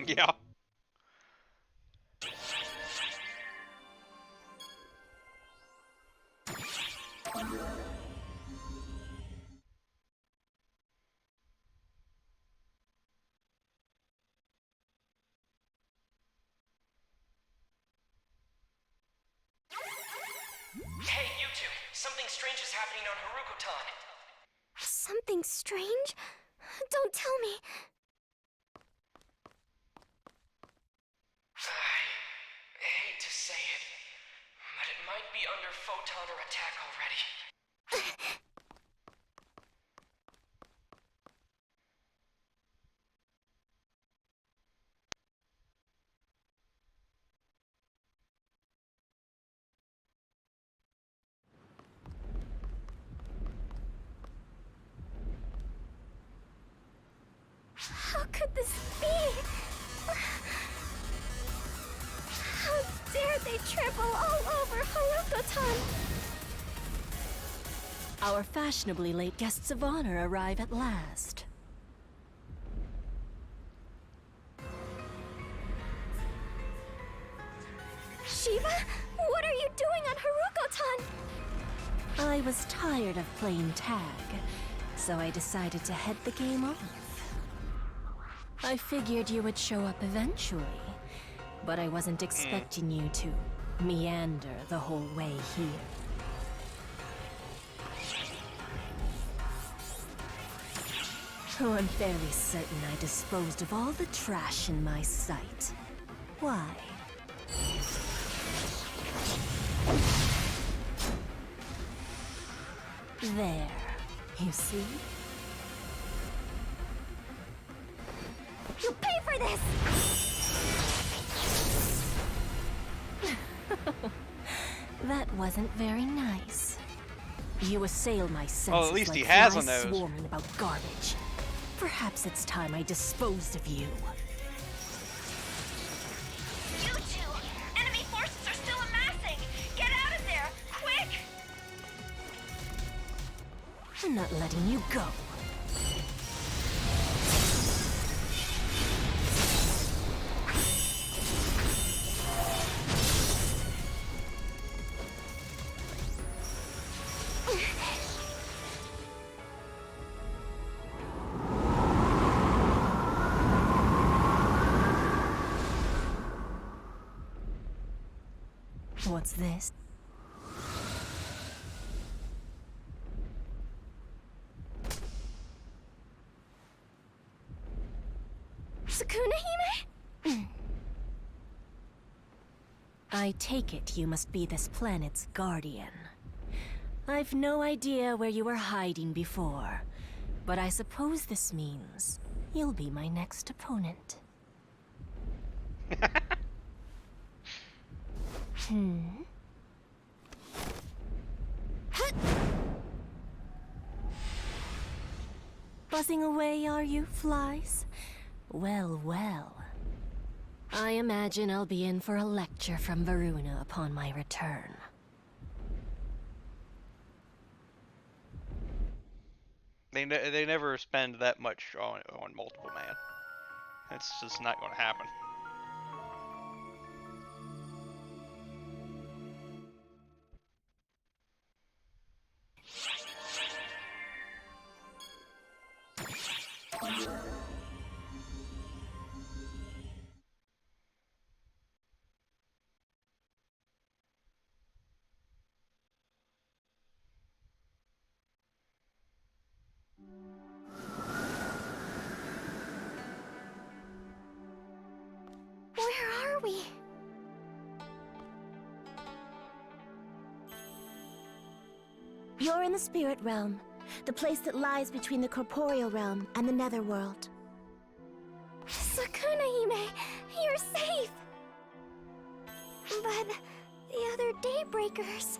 Yeah. Hey, you two! Something strange is happening on Haruko-tan. Something strange? Don't tell me. I hate to say it, but it might be under photon or attack already. How could this be? How dare they trample all over Haruko-tan? Our fashionably late guests of honor arrive at last. Shiva, what are you doing on Haruko-tan? I was tired of playing tag, so I decided to head the game off. I figured you would show up eventually, but I wasn't expecting you to meander the whole way here. Oh, I'm fairly certain I disposed of all the trash in my sight. Why? There, you see? You pay for this! That wasn't very nice. You assail my senses Well, at least like he has a flies nose. swarming about garbage. Perhaps it's time I disposed of you. You two! Enemy forces are still amassing! Get out of there! Quick! I'm not letting you go. What's this? Sukuna-hime? I take it you must be this planet's guardian. I've no idea where you were hiding before, but I suppose this means you'll be my next opponent. Buzzing away, are you, flies? Well, well. I imagine I'll be in for a lecture from Varuna upon my return. They never spend that much on multiple man. That's just not going to happen. Where are we? You're in the spirit realm, the place that lies between the corporeal realm and the netherworld. Sukuna-hime, you're safe! But the other Daybreakers...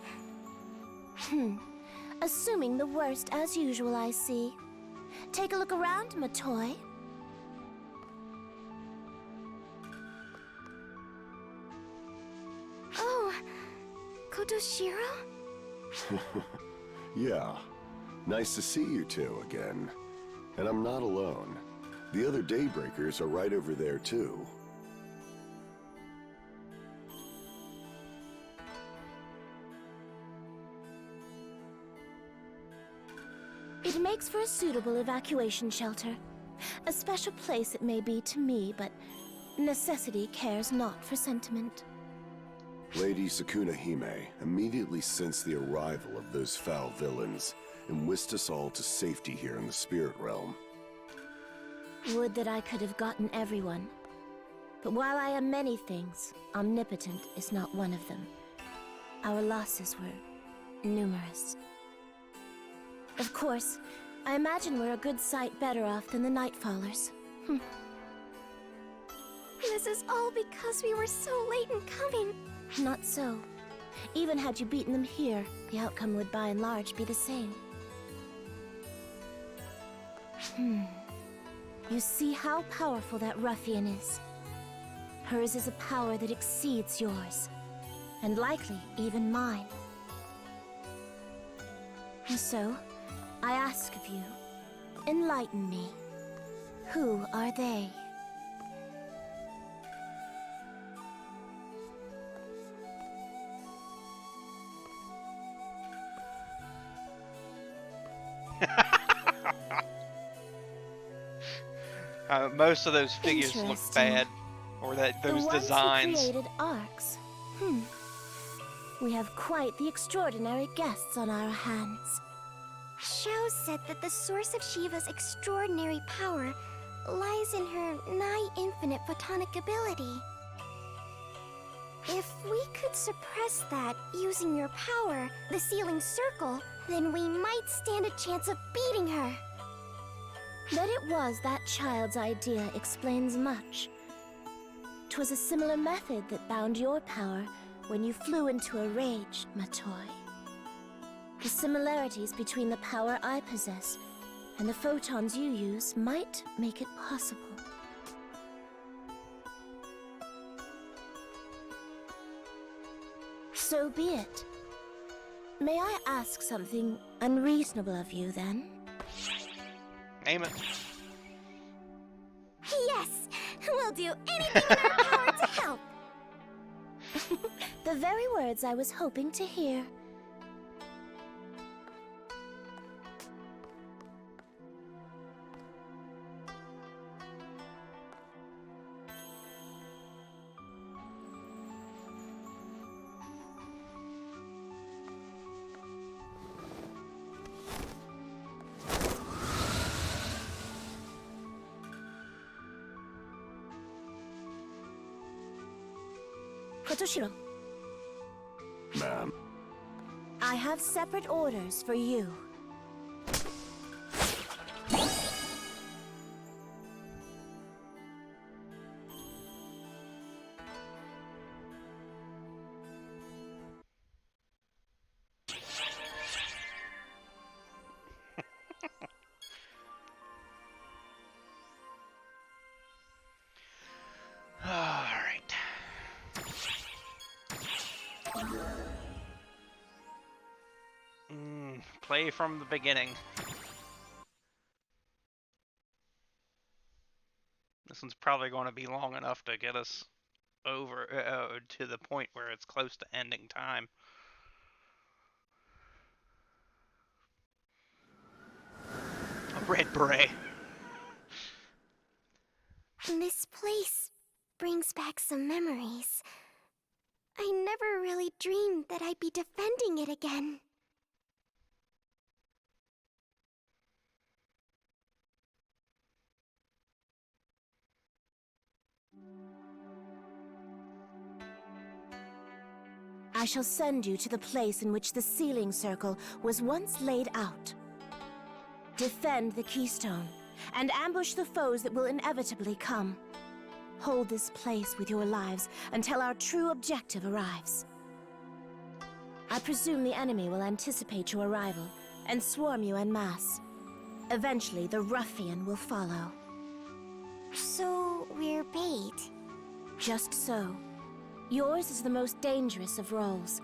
Assuming the worst as usual, I see. Take a look around, Matoy. Oh, Kotoshiro? Yeah. Nice to see you two again. And I'm not alone. The other Daybreakers are right over there too. It makes for a suitable evacuation shelter. A special place it may be to me, but necessity cares not for sentiment. Lady Sukuna Hime immediately sensed the arrival of those foul villains and whisked us all to safety here in the spirit realm. Would that I could have gotten everyone. But while I am many things, omnipotent is not one of them. Our losses were numerous. Of course, I imagine we're a good sight better off than the Nightfallers. This is all because we were so late in coming. Not so. Even had you beaten them here, the outcome would by and large be the same. You see how powerful that ruffian is. Hers is a power that exceeds yours, and likely even mine. And so, I ask of you, enlighten me. Who are they? Most of those figures look bad, or those designs. The ones who created arcs. We have quite the extraordinary guests on our hands. Shao said that the source of Shiva's extraordinary power lies in her nigh-infinite photonic ability. If we could suppress that using your power, the sealing circle, then we might stand a chance of beating her. That it was that child's idea explains much. 'Twas a similar method that bound your power when you flew into a rage, my toy. The similarities between the power I possess and the photons you use might make it possible. So be it. May I ask something unreasonable of you, then? Name it. Yes! We'll do anything in our power to help! The very words I was hoping to hear. Kotoshiro. Ma'am. I have separate orders for you. Alright. Play from the beginning. This one's probably going to be long enough to get us over to the point where it's close to ending time. A red beret. This place brings back some memories. I never really dreamed that I'd be defending it again. I shall send you to the place in which the sealing circle was once laid out. Defend the keystone, and ambush the foes that will inevitably come. Hold this place with your lives until our true objective arrives. I presume the enemy will anticipate your arrival and swarm you en masse. Eventually, the ruffian will follow. So, we're bait? Just so. Yours is the most dangerous of roles,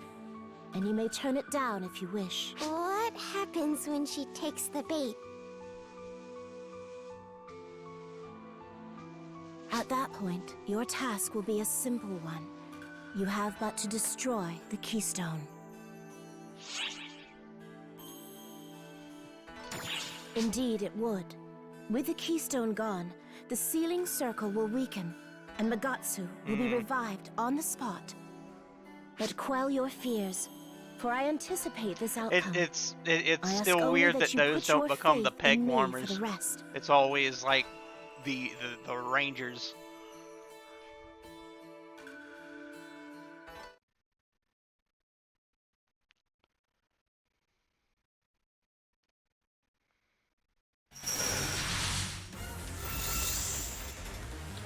and you may turn it down if you wish. What happens when she takes the bait? At that point, your task will be a simple one. You have but to destroy the keystone. Indeed, it would. With the keystone gone, the sealing circle will weaken, and Magatsu will be revived on the spot. But quell your fears, for I anticipate this outcome. It's I ask still only weird that you those put your don't become the faith peg in me warmers. for the rest. It's always like the rangers.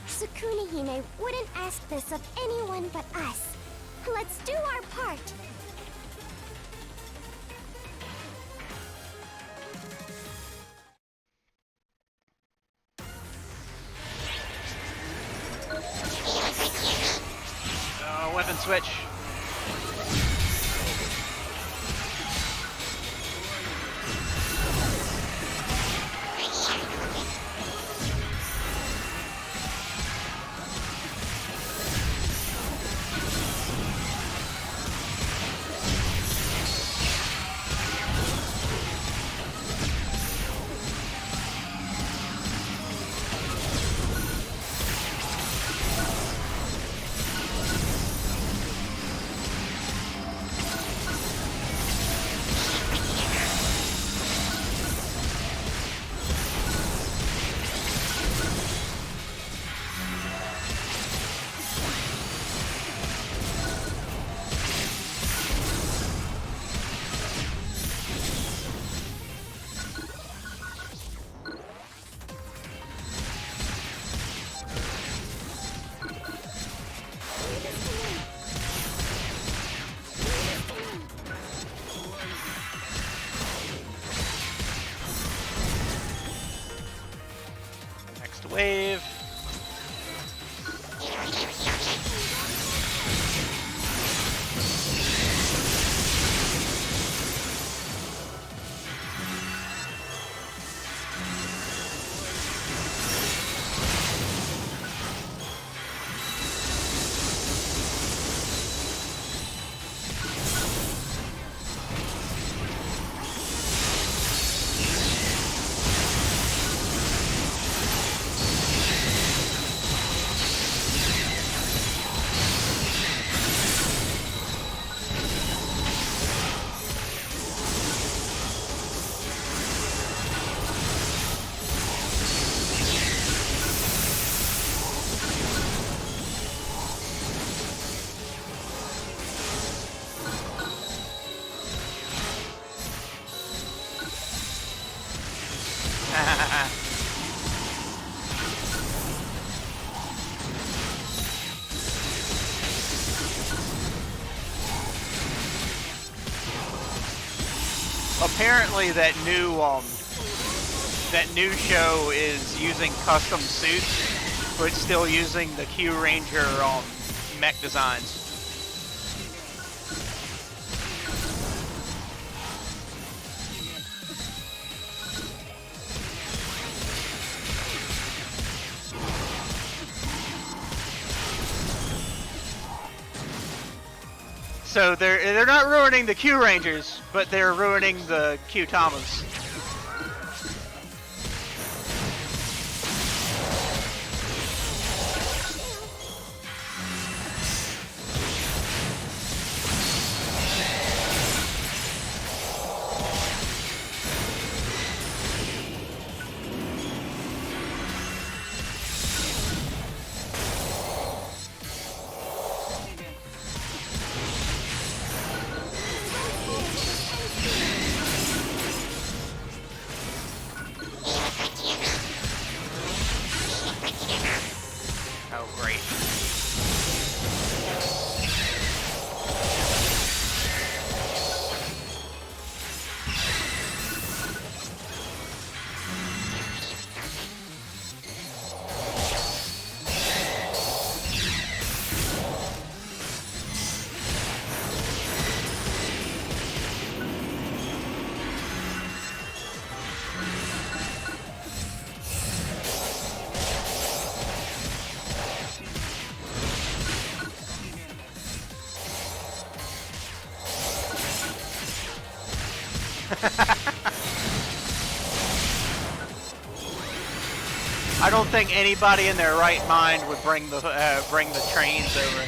Sukuna-hime wouldn't ask this of anyone but us. Let's do our part. Weapon switch. Wave. Apparently that new show is using custom suits, but still using the Q Ranger mech designs. So they're not ruining the Q Rangers, but they're ruining the Q Tamas. I don't think anybody in their right mind would bring the trains over.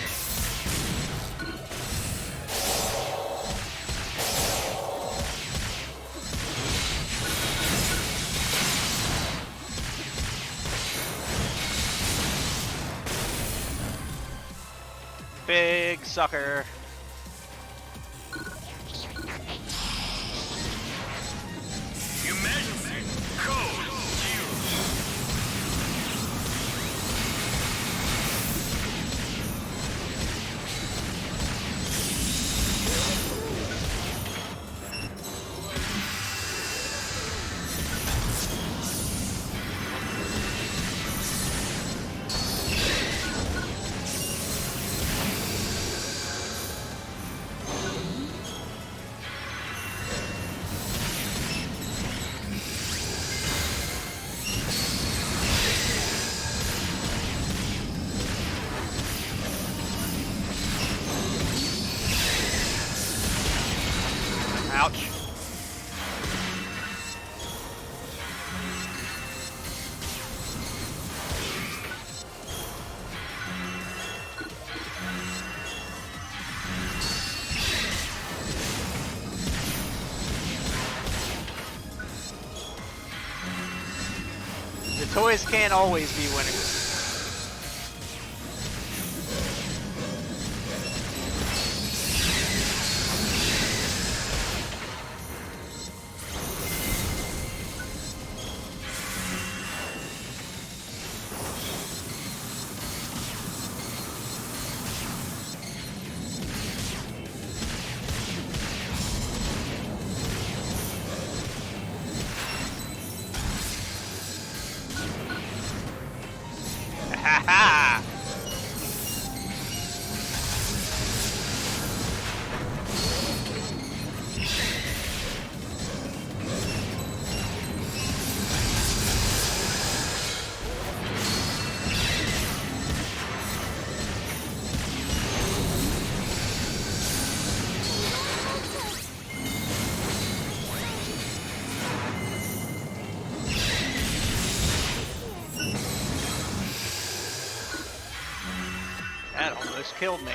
Big sucker. You measure me. Code. Ouch. The toys can't always be winning. Ha ha! That almost killed me.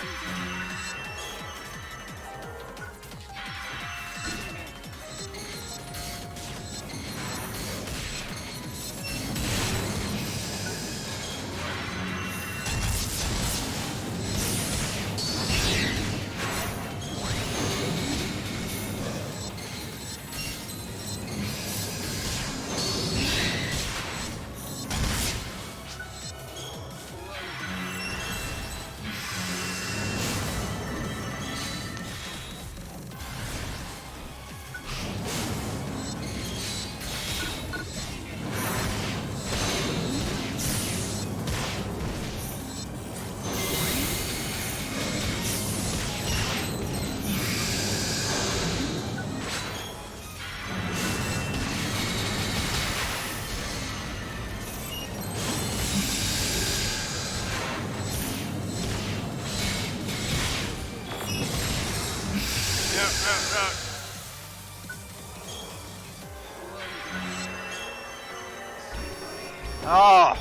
Oh!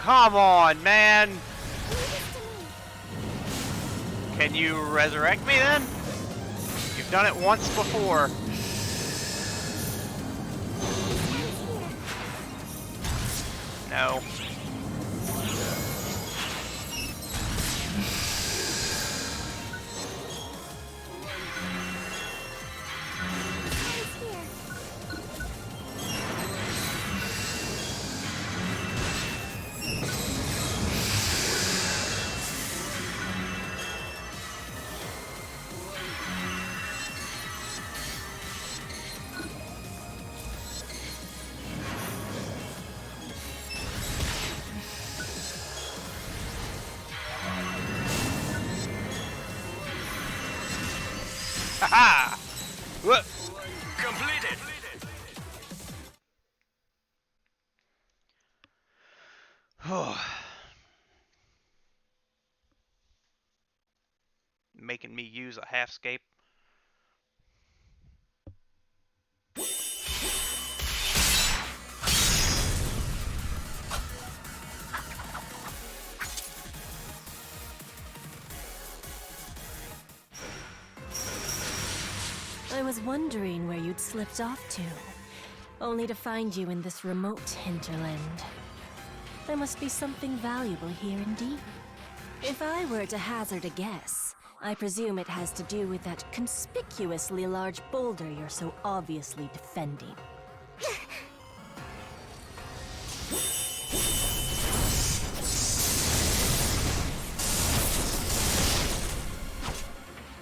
Come on, man! Can you resurrect me then? You've done it once before. No. Haha! What? Completed. Making me use a half-scape. I was wondering where you'd slipped off to, only to find you in this remote hinterland. There must be something valuable here indeed. If I were to hazard a guess, I presume it has to do with that conspicuously large boulder you're so obviously defending.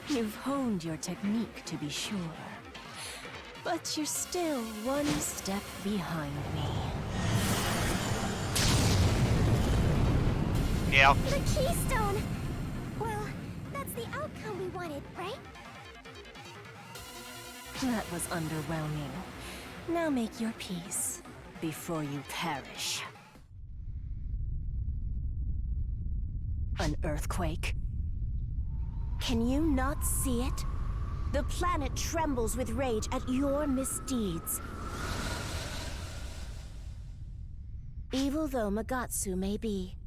You've honed your technique, to be sure. But you're still one step behind me. Yeah. The keystone! Well, that's the outcome we wanted, right? That was underwhelming. Now make your peace, before you perish. An earthquake? Can you not see it? The planet trembles with rage at your misdeeds. Evil though Magatsu may be,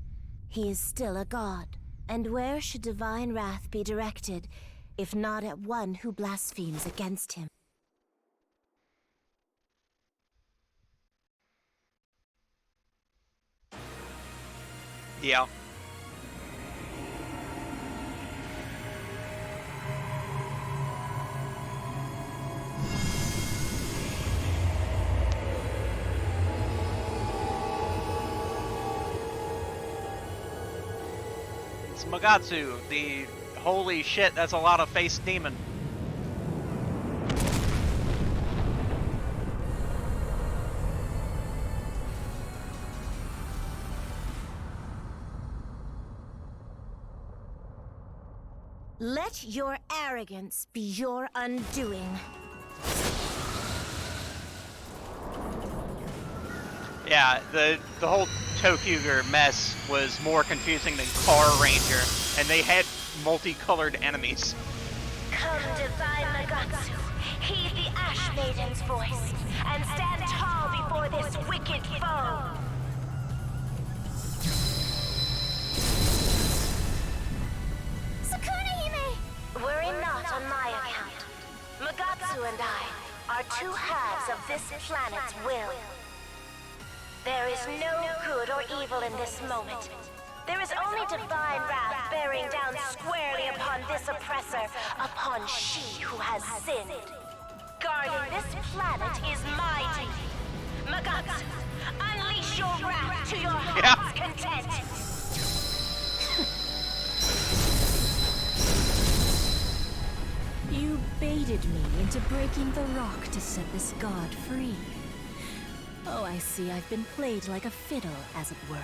he is still a god. And where should divine wrath be directed, if not at one who blasphemes against him? Yeah. It's Magatsu, the holy shit, that's a lot of face demon. Let your arrogance be your undoing. Yeah, the whole Tokuger mess was more confusing than Car Ranger, and they had multicolored enemies. Come, divine Magatsu, heed the Ash Maiden's voice, and stand tall before this wicked foe. Sukuna-hime! Worry not on my account. Magatsu and I are two halves of this planet's will. There is no good or evil in this moment. There is only divine wrath bearing down squarely upon this oppressor, upon she who has sinned. Guarding this planet is my duty. Magatsu, unleash your wrath to your heart's content. You baited me into breaking the rock to set this god free. Oh, I see. I've been played like a fiddle, as it were.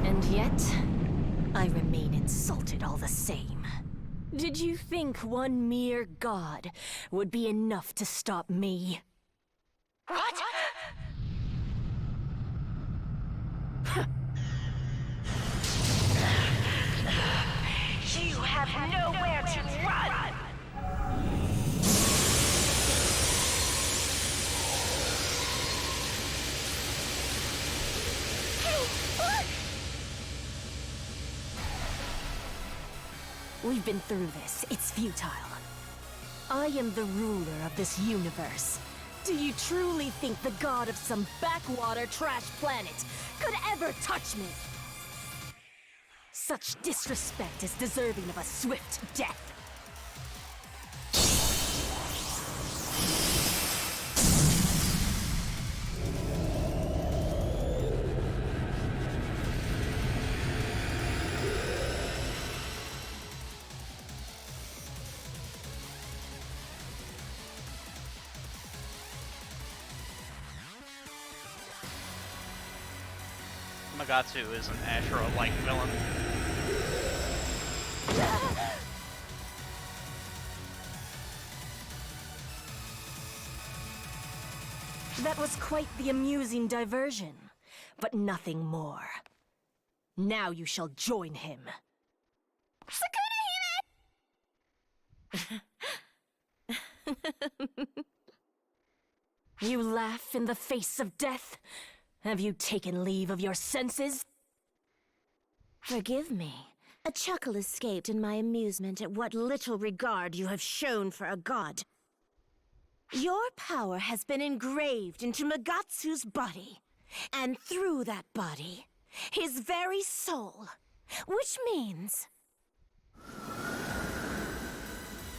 And yet, I remain insulted all the same. Did you think one mere god would be enough to stop me? What? You have nowhere to run! Hey, look! We've been through this. It's futile. I am the ruler of this universe. Do you truly think the god of some backwater trash planet could ever touch me? Such disrespect is deserving of a swift death. Magatsu is an Ashura-like villain. That was quite the amusing diversion, but nothing more. Now you shall join him. Sukuna-hime! You laugh in the face of death? Have you taken leave of your senses? Forgive me. A chuckle escaped in my amusement at what little regard you have shown for a god. Your power has been engraved into Magatsu's body, and through that body, his very soul, which means...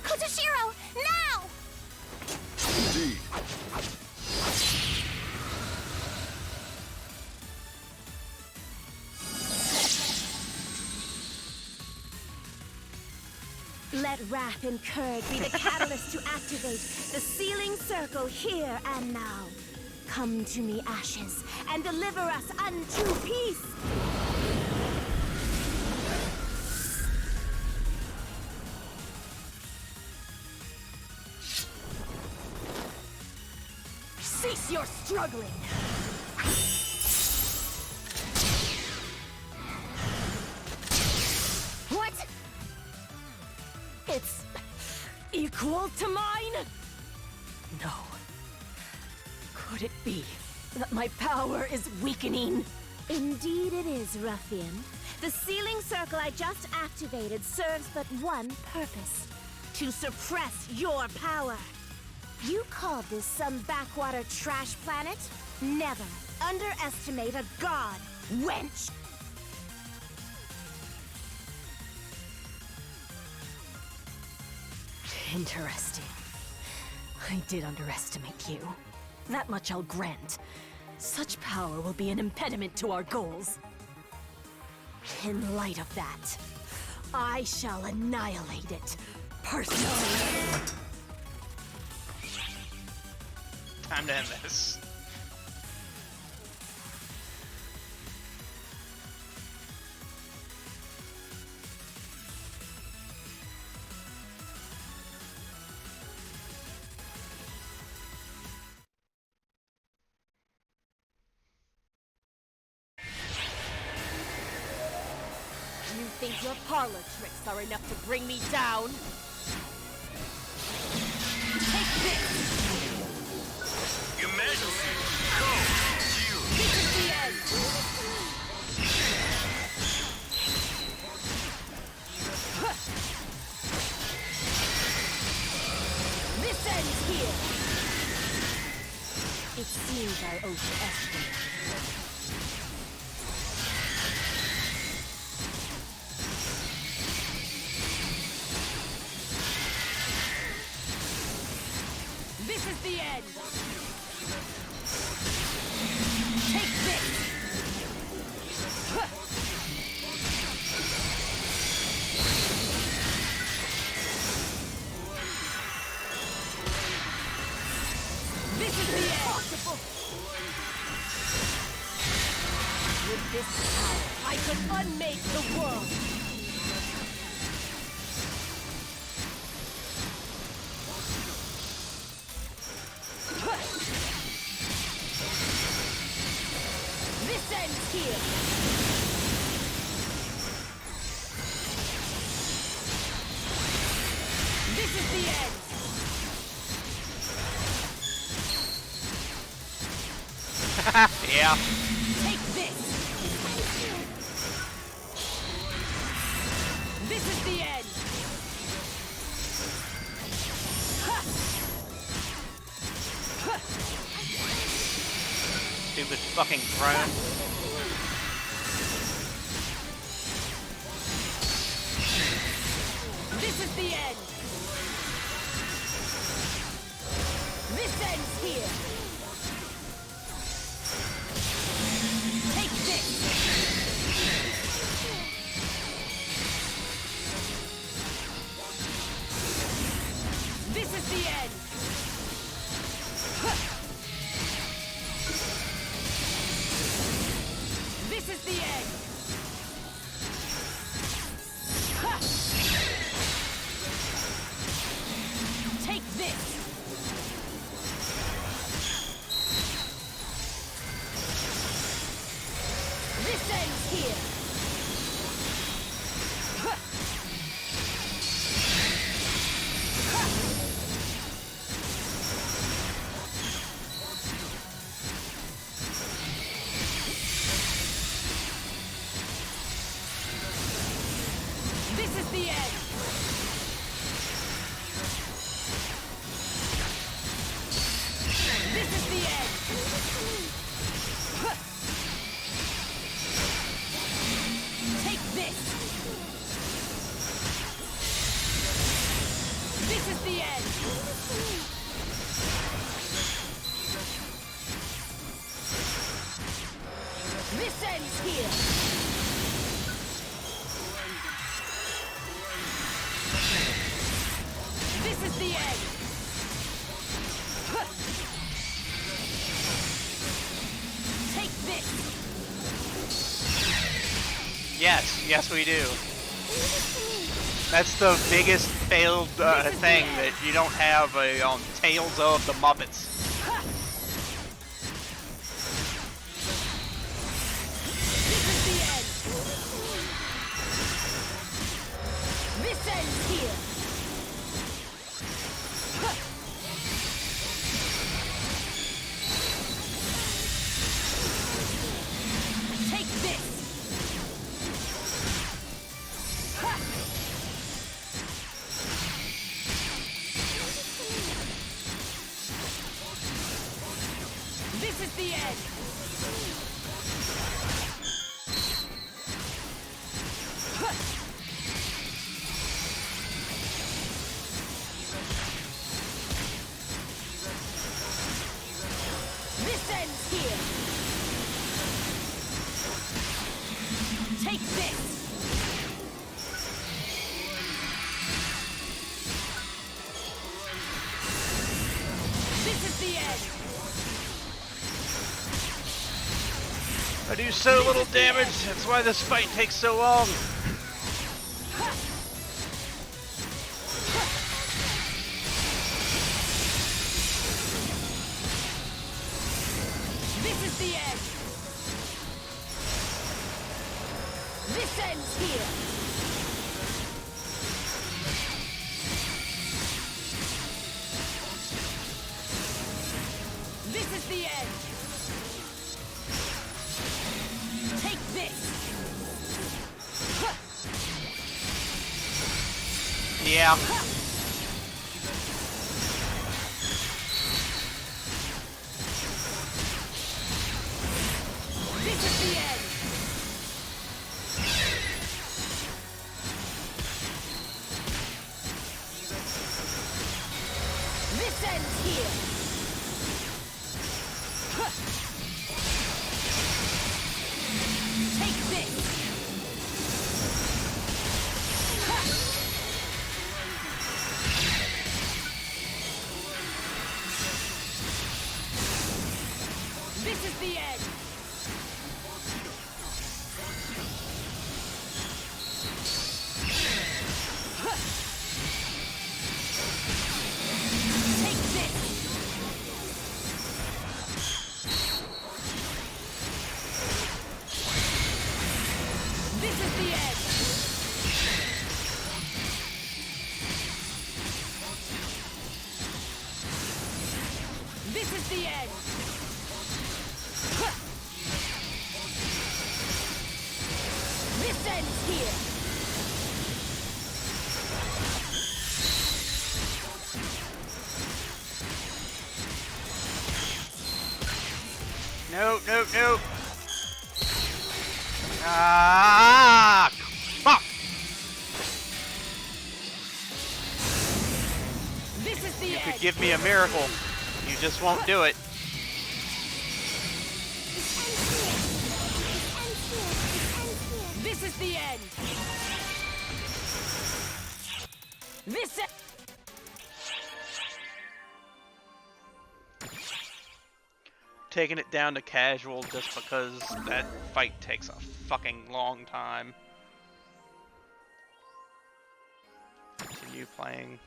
Kotoshiro, now! Indeed. Let wrath incurred be the catalyst to activate the sealing circle here and now. Come to me, ashes, and deliver us unto peace! Cease your struggling! What? It's equal to mine? No. Could it be that my power is weakening? Indeed it is, ruffian. The sealing circle I just activated serves but one purpose: to suppress your power. You called this some backwater trash planet? Never underestimate a god, wench! Interesting. I did underestimate you. That much I'll grant. Such power will be an impediment to our goals. In light of that, I shall annihilate it, personally. Time to end this. You think your parlor tricks are enough to bring me down? Take this! Your Majesty, go! This is the end! This ends here! It seems I overestimated you. This is the end! Take this! This is the end! Impossible! With this power, I could unmake the world! This ends here! This is the end! Yeah. Take this! This is the end! Stupid fucking drone. This is the end! This ends here! Take this! This is the end! This is the end! Take this! This ends here! the end! This ends here! This is the end! Take this! Yes, we do. That's the biggest failed thing, that you don't have a Tales of the Muppets. This ends here! Take this! This is the end! This ends here! Take this! This is the end! I do so little damage, that's why this fight takes so long. This is the end! This ends here! This is the end! Take this! Yeah. This is the end! This ends here! Take this! This is the end! Take this! This is the end! This is the end! This ends here! Nope. Ah! Fuck! This is the You end! could give me a miracle. You just won't do it. This is the end! This e- Taking it down to casual just because that fight takes a fucking long time. Continue playing.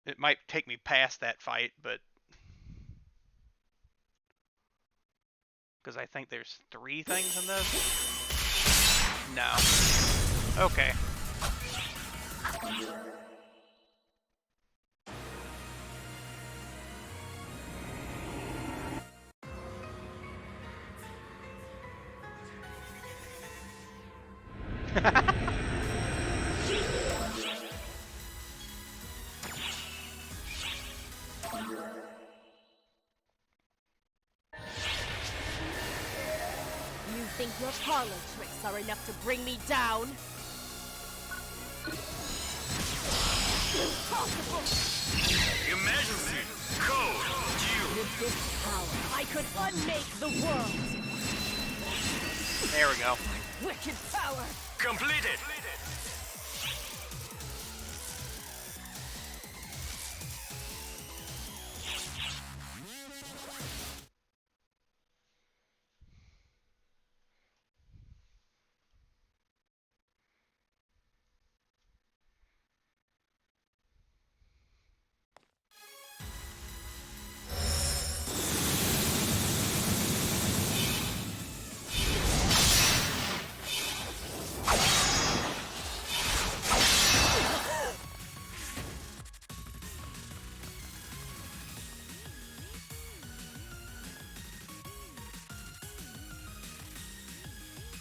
It might take me past that fight, but because I think there's 3 things in this. No. Okay. You think your parlor tricks are enough to bring me down? impossible! Your Majesty, code, you. With this power, I could unmake the world! There we go. Wicked power! Completed.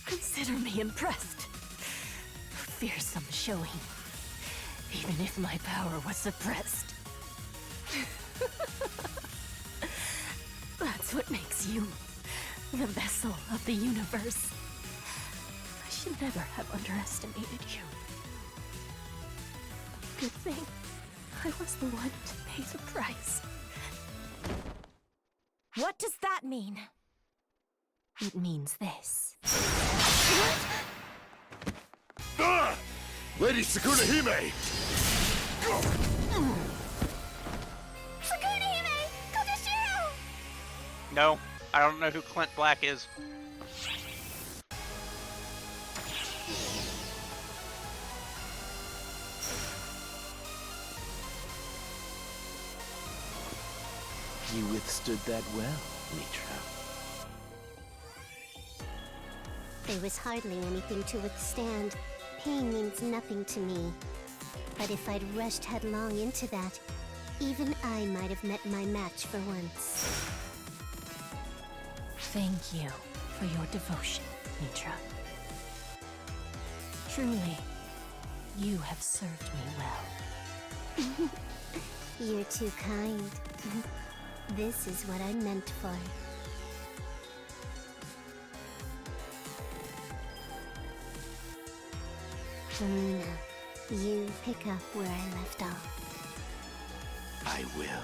Consider me impressed. Fearsome showing. Even if my power was suppressed. That's what makes you the vessel of the universe. I should never have underestimated you. Good thing I was the one to pay the price. What does that mean? It means this. Ah! Lady Sukuna-hime! Sukuna-hime! Kokoshiro! No, I don't know who Clint Black is. You withstood that well, Mitra. There was hardly anything to withstand. Pain means nothing to me. But if I'd rushed headlong into that, even I might have met my match for once. Thank you for your devotion, Mitra. Truly, you have served me well. You're too kind. This is what I'm meant for. Luna, you pick up where I left off. I will.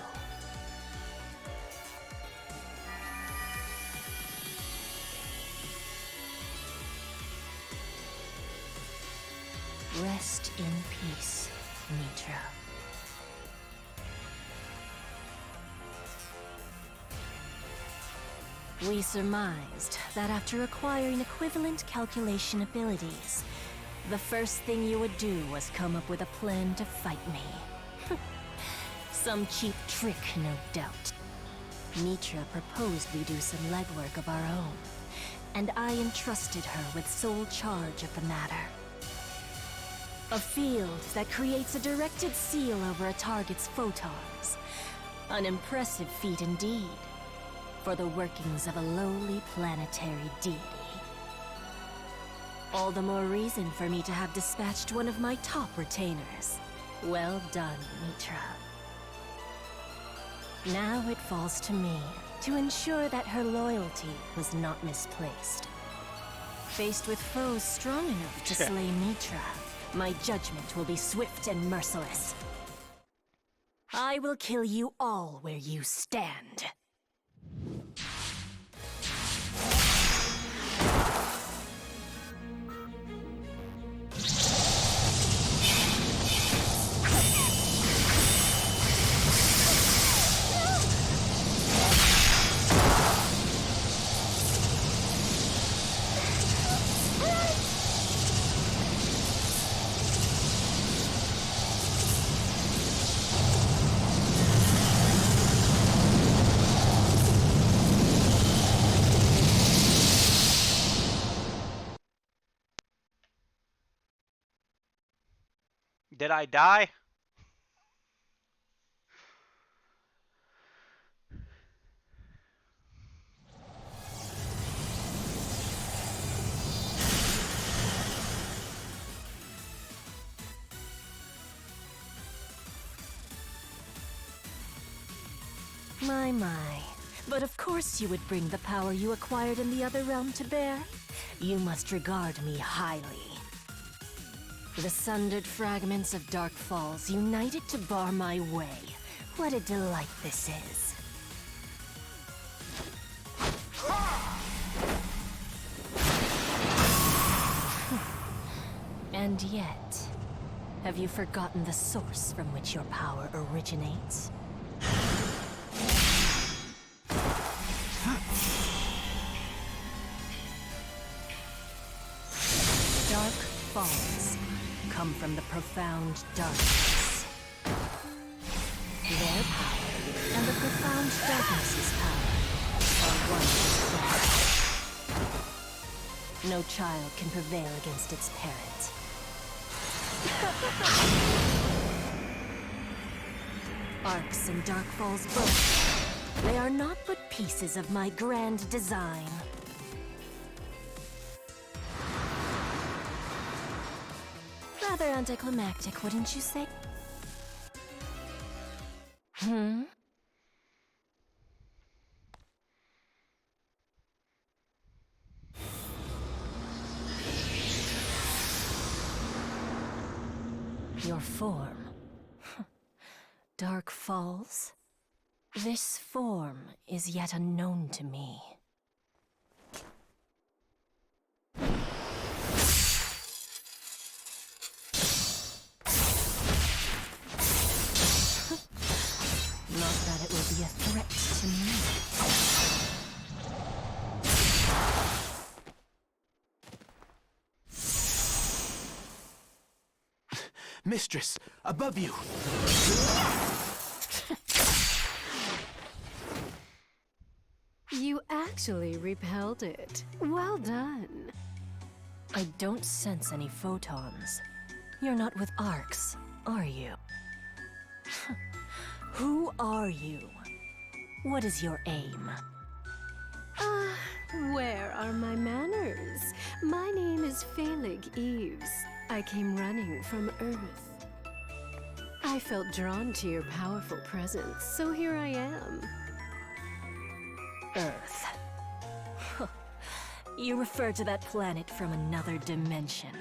Rest in peace, Mitra. We surmised that after acquiring equivalent calculation abilities, the first thing you would do was come up with a plan to fight me. Some cheap trick, no doubt. Mitra proposed we do some legwork of our own, and I entrusted her with sole charge of the matter. A field that creates a directed seal over a target's photons. An impressive feat indeed, for the workings of a lowly planetary deity. All the more reason for me to have dispatched one of my top retainers. Well done, Mitra. Now it falls to me to ensure that her loyalty was not misplaced. Faced with foes strong enough to slay Mitra, my judgment will be swift and merciless. I will kill you all where you stand. Did I die? My. But of course you would bring the power you acquired in the other realm to bear. You must regard me highly. The sundered fragments of Dark Falls united to bar my way. What a delight this is. And yet, have you forgotten the source from which your power originates? Dark Falls come from the profound darkness. Their power and the profound darkness's power are one and the same. No child can prevail against its parent. Arcs and Dark Falls both. They are not but pieces of my grand design. Rather anticlimactic, wouldn't you say? Hmm? Your form. Dark Falls? This form is yet unknown to me. Not that it will be a threat to me. Mistress, above you! You actually repelled it. Well done. I don't sense any photons. You're not with arcs, are you? Who are you? What is your aim? Where are my manners? My name is Phalig Eves. I came running from Earth. I felt drawn to your powerful presence, so here I am. Earth. You refer to that planet from another dimension.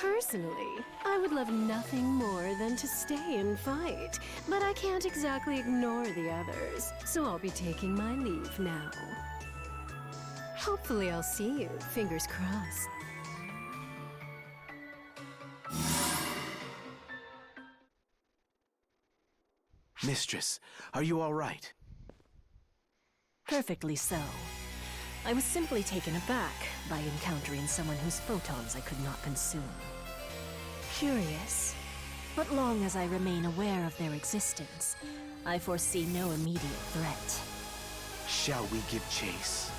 Personally, I would love nothing more than to stay and fight, but I can't exactly ignore the others, so I'll be taking my leave now. Hopefully I'll see you, fingers crossed. Mistress, are you all right? Perfectly so. I was simply taken aback by encountering someone whose photons I could not consume. Curious, but long as I remain aware of their existence, I foresee no immediate threat. Shall we give chase?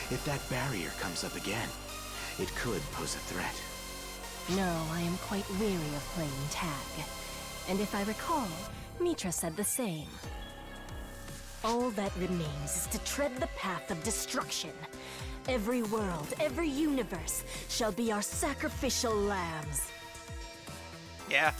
If that barrier comes up again, it could pose a threat. No, I am quite weary of playing tag. And if I recall, Mitra said the same. All that remains is to tread the path of destruction. Every world, every universe shall be our sacrificial lambs. Yeah.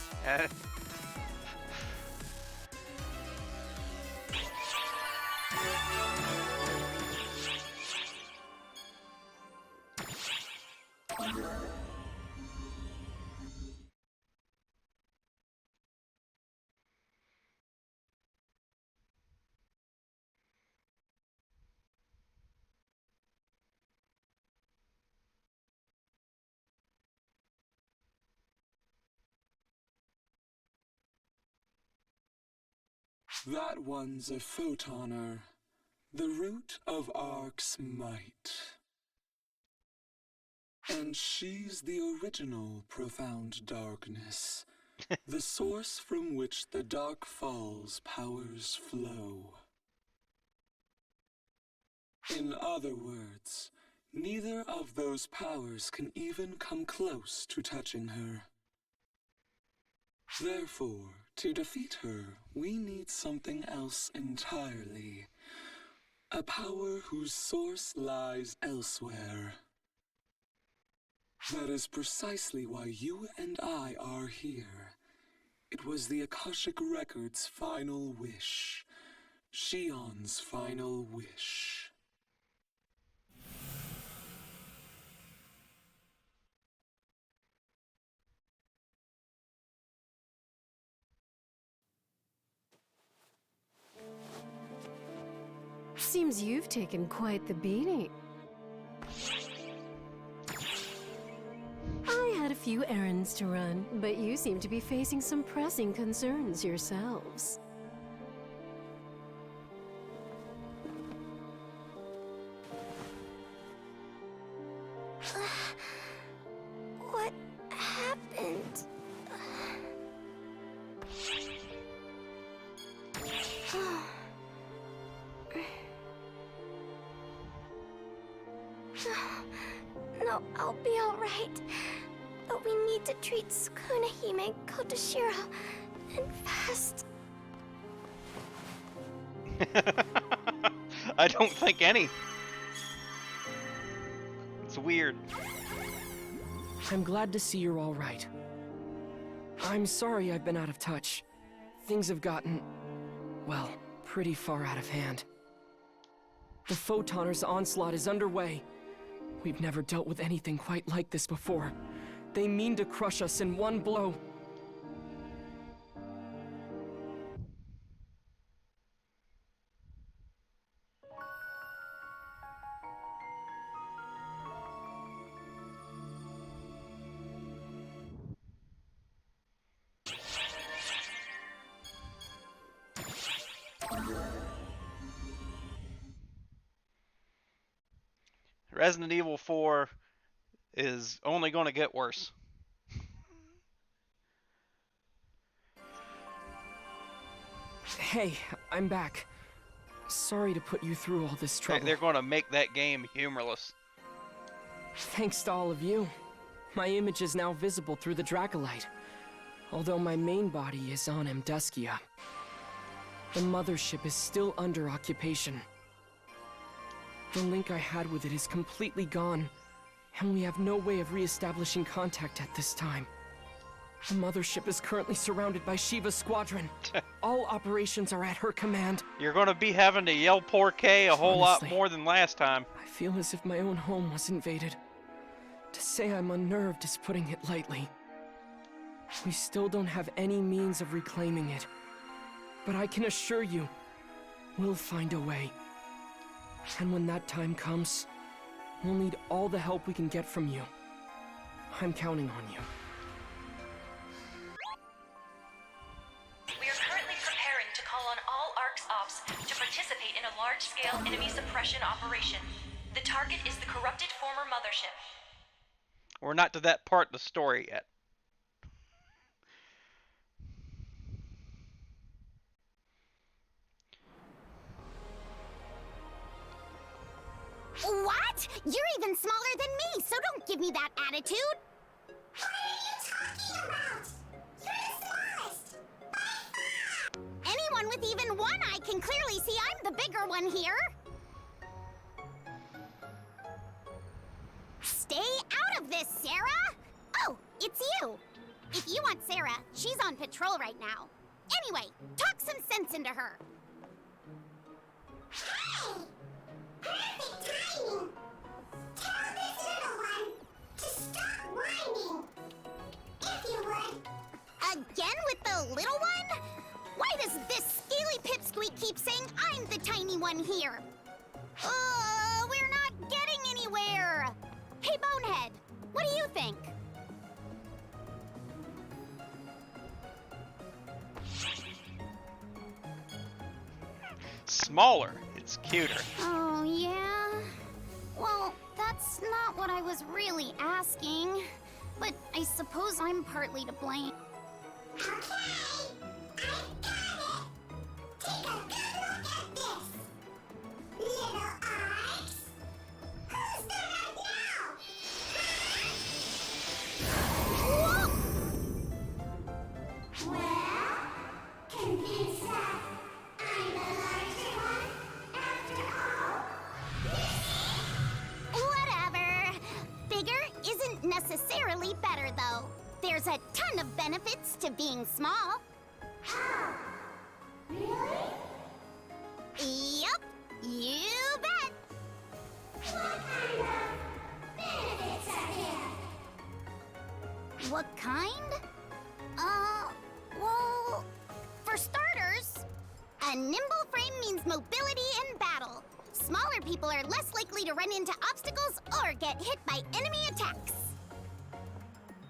That one's a photoner, the root of Ark's might. And she's the original profound darkness, the source from which the Dark Falls powers flow. In other words, neither of those powers can even come close to touching her. Therefore, to defeat her, we need something else entirely. A power whose source lies elsewhere. That is precisely why you and I are here. It was the Akashic Record's final wish, Shion's final wish. Seems you've taken quite the beating. I had a few errands to run, but you seem to be facing some pressing concerns yourselves. What happened? No, I'll be all right. But we need to treat Sukuna Hime, Kotoshiro, and fast. I don't think any. It's weird. I'm glad to see you're all right. I'm sorry I've been out of touch. Things have gotten, well, pretty far out of hand. The Photoners' onslaught is underway. We've never dealt with anything quite like this before. They mean to crush us in one blow. Resident Evil 4 is only going to get worse. Hey, I'm back. Sorry to put you through all this trouble. They're going to make that game humorless. Thanks to all of you. My image is now visible through the Dracolite, although my main body is on Amduskia. The mothership is still under occupation. The link I had with it is completely gone, and we have no way of re-establishing contact at this time. The mothership is currently surrounded by Shiva's squadron. All operations are at her command. You're going to be having to yell poor K a whole Honestly, lot more than last time. I feel as if my own home was invaded. To say I'm unnerved is putting it lightly. We still don't have any means of reclaiming it. But I can assure you, we'll find a way. And when that time comes, we'll need all the help we can get from you. I'm counting on you. We are currently preparing to call on all ARC's ops to participate in a large-scale enemy suppression operation. The target is the corrupted former mothership. We're not to that part of the story yet. What? You're even smaller than me, so don't give me that attitude! What are you talking about? You're the smallest! Anyone with even one eye can clearly see I'm the bigger one here! Stay out of this, Sarah! Oh, it's you! If you want Sarah, she's on patrol right now. Anyway, talk some sense into her. Hey! Perfect timing! Tell this little one to stop whining! If you would. Again with the little one? Why does this scaly pipsqueak keep saying I'm the tiny one here? We're not getting anywhere! Hey, Bonehead, what do you think? Smaller. It's cuter. Oh, yeah? Well, that's not what I was really asking. But I suppose I'm partly to blame. Okay, I've got it. Take a good look at this. Little Arcs. Who's the right now? Whoa! Well, convinced that I'm the larger one after all? Whatever. Bigger isn't necessarily better, though. There's a ton of benefits to being small. Oh, really? You bet! What kind of benefits are there? What kind? Well, for starters, a nimble frame means mobility in battle. Smaller people are less likely to run into obstacles or get hit by enemy attacks.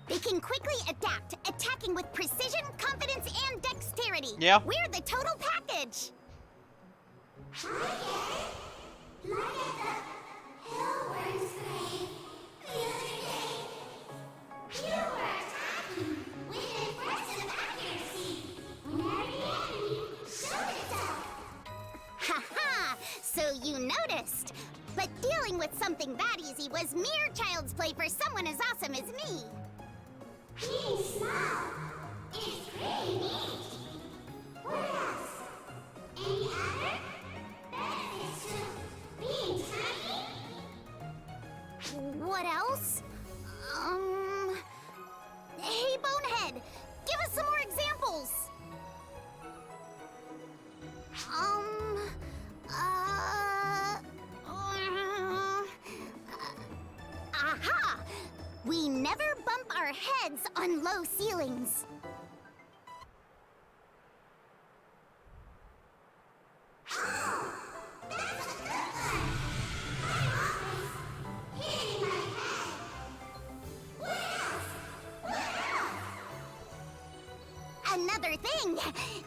They can quickly adapt, attacking with precision, confidence, and dexterity. Yeah. We're the total package. Look at the Hillworm's grave the other day. You were attacking with impressive accuracy whenever the enemy showed itself. Haha! So you noticed. But dealing with something that easy was mere child's play for someone as awesome as me. Being small is pretty neat. What else? Any other benefits to being tiny? What else? Hey, Bonehead, give us some more examples. Aha! We never bump our heads on low ceilings. Oh, that's a good one. I'm always hitting my head. What else? What else? Another thing,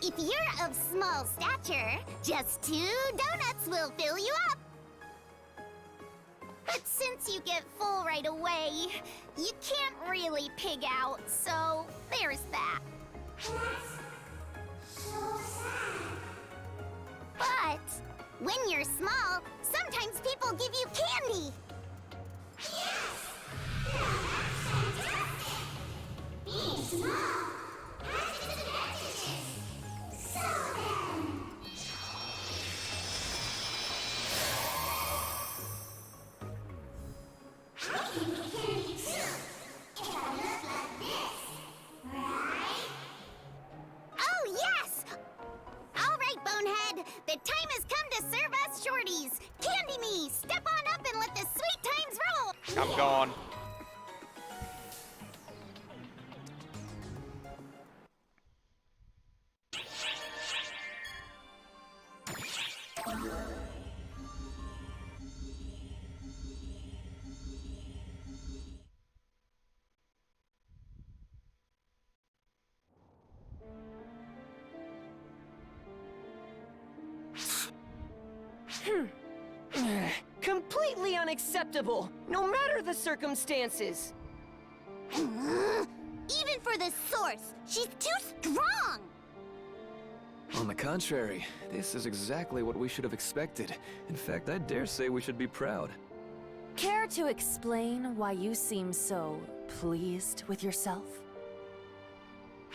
if you're of small stature, just 2 donuts will fill you up. But since you get full right away, you can't really pig out, so there's that. That's so sad. But when you're small, sometimes people give you candy. Yes! Now that's fantastic. Being small has its advantages. So then... I can be candy too, if I look like this, right? Oh, yes! All right, Bonehead, the time has come to serve us shorties. Candy me, step on up and let the sweet times roll. I'm gone. Completely unacceptable, no matter the circumstances. Even for the source, she's too strong. On the contrary, this is exactly what we should have expected. In fact, I dare say we should be proud. Care to explain why you seem so pleased with yourself?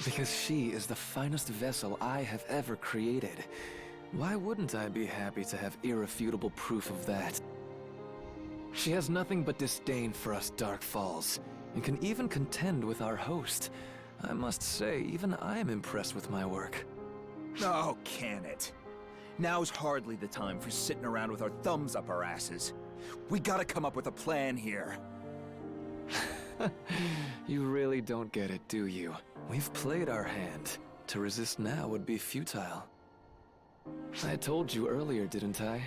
Because she is the finest vessel I have ever created. Why wouldn't I be happy to have irrefutable proof of that? She has nothing but disdain for us Dark Falls, and can even contend with our host. I must say, even I am impressed with my work. Oh, can it? Now's hardly the time for sitting around with our thumbs up our asses. We gotta come up with a plan here. You really don't get it, do you? We've played our hand. To resist now would be futile. I told you earlier, didn't I?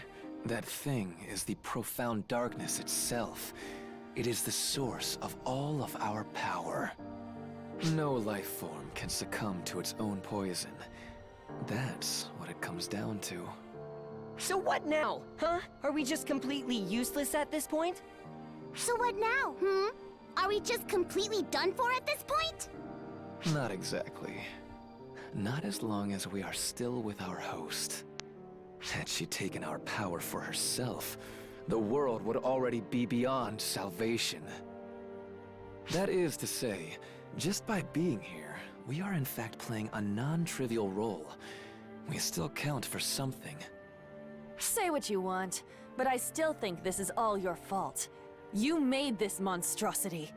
That thing is the profound darkness itself. It is the source of all of our power. No life form can succumb to its own poison. That's what it comes down to. So what now, huh? Are we just completely useless at this point? So what now, Are we just completely done for at this point? Not exactly. Not as long as we are still with our host. Had she taken our power for herself, the world would already be beyond salvation. That is to say, just by being here, we are in fact playing a non-trivial role. We still count for something. Say what you want, but I still think this is all your fault. You made this monstrosity.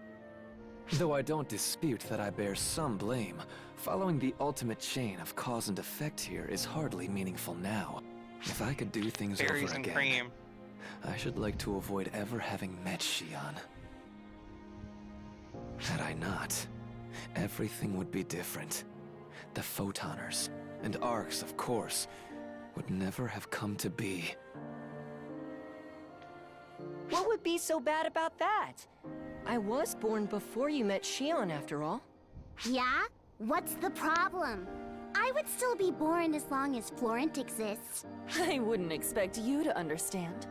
Though I don't dispute that I bear some blame, following the ultimate chain of cause and effect here is hardly meaningful now. If I could do things Berries over and again, cream. I should like to avoid ever having met Xion. Had I not, everything would be different. The Photoners, and Arcs, of course, would never have come to be. What would be so bad about that? I was born before you met Xion, after all. Yeah? What's the problem? I would still be born as long as Florent exists. I wouldn't expect you to understand.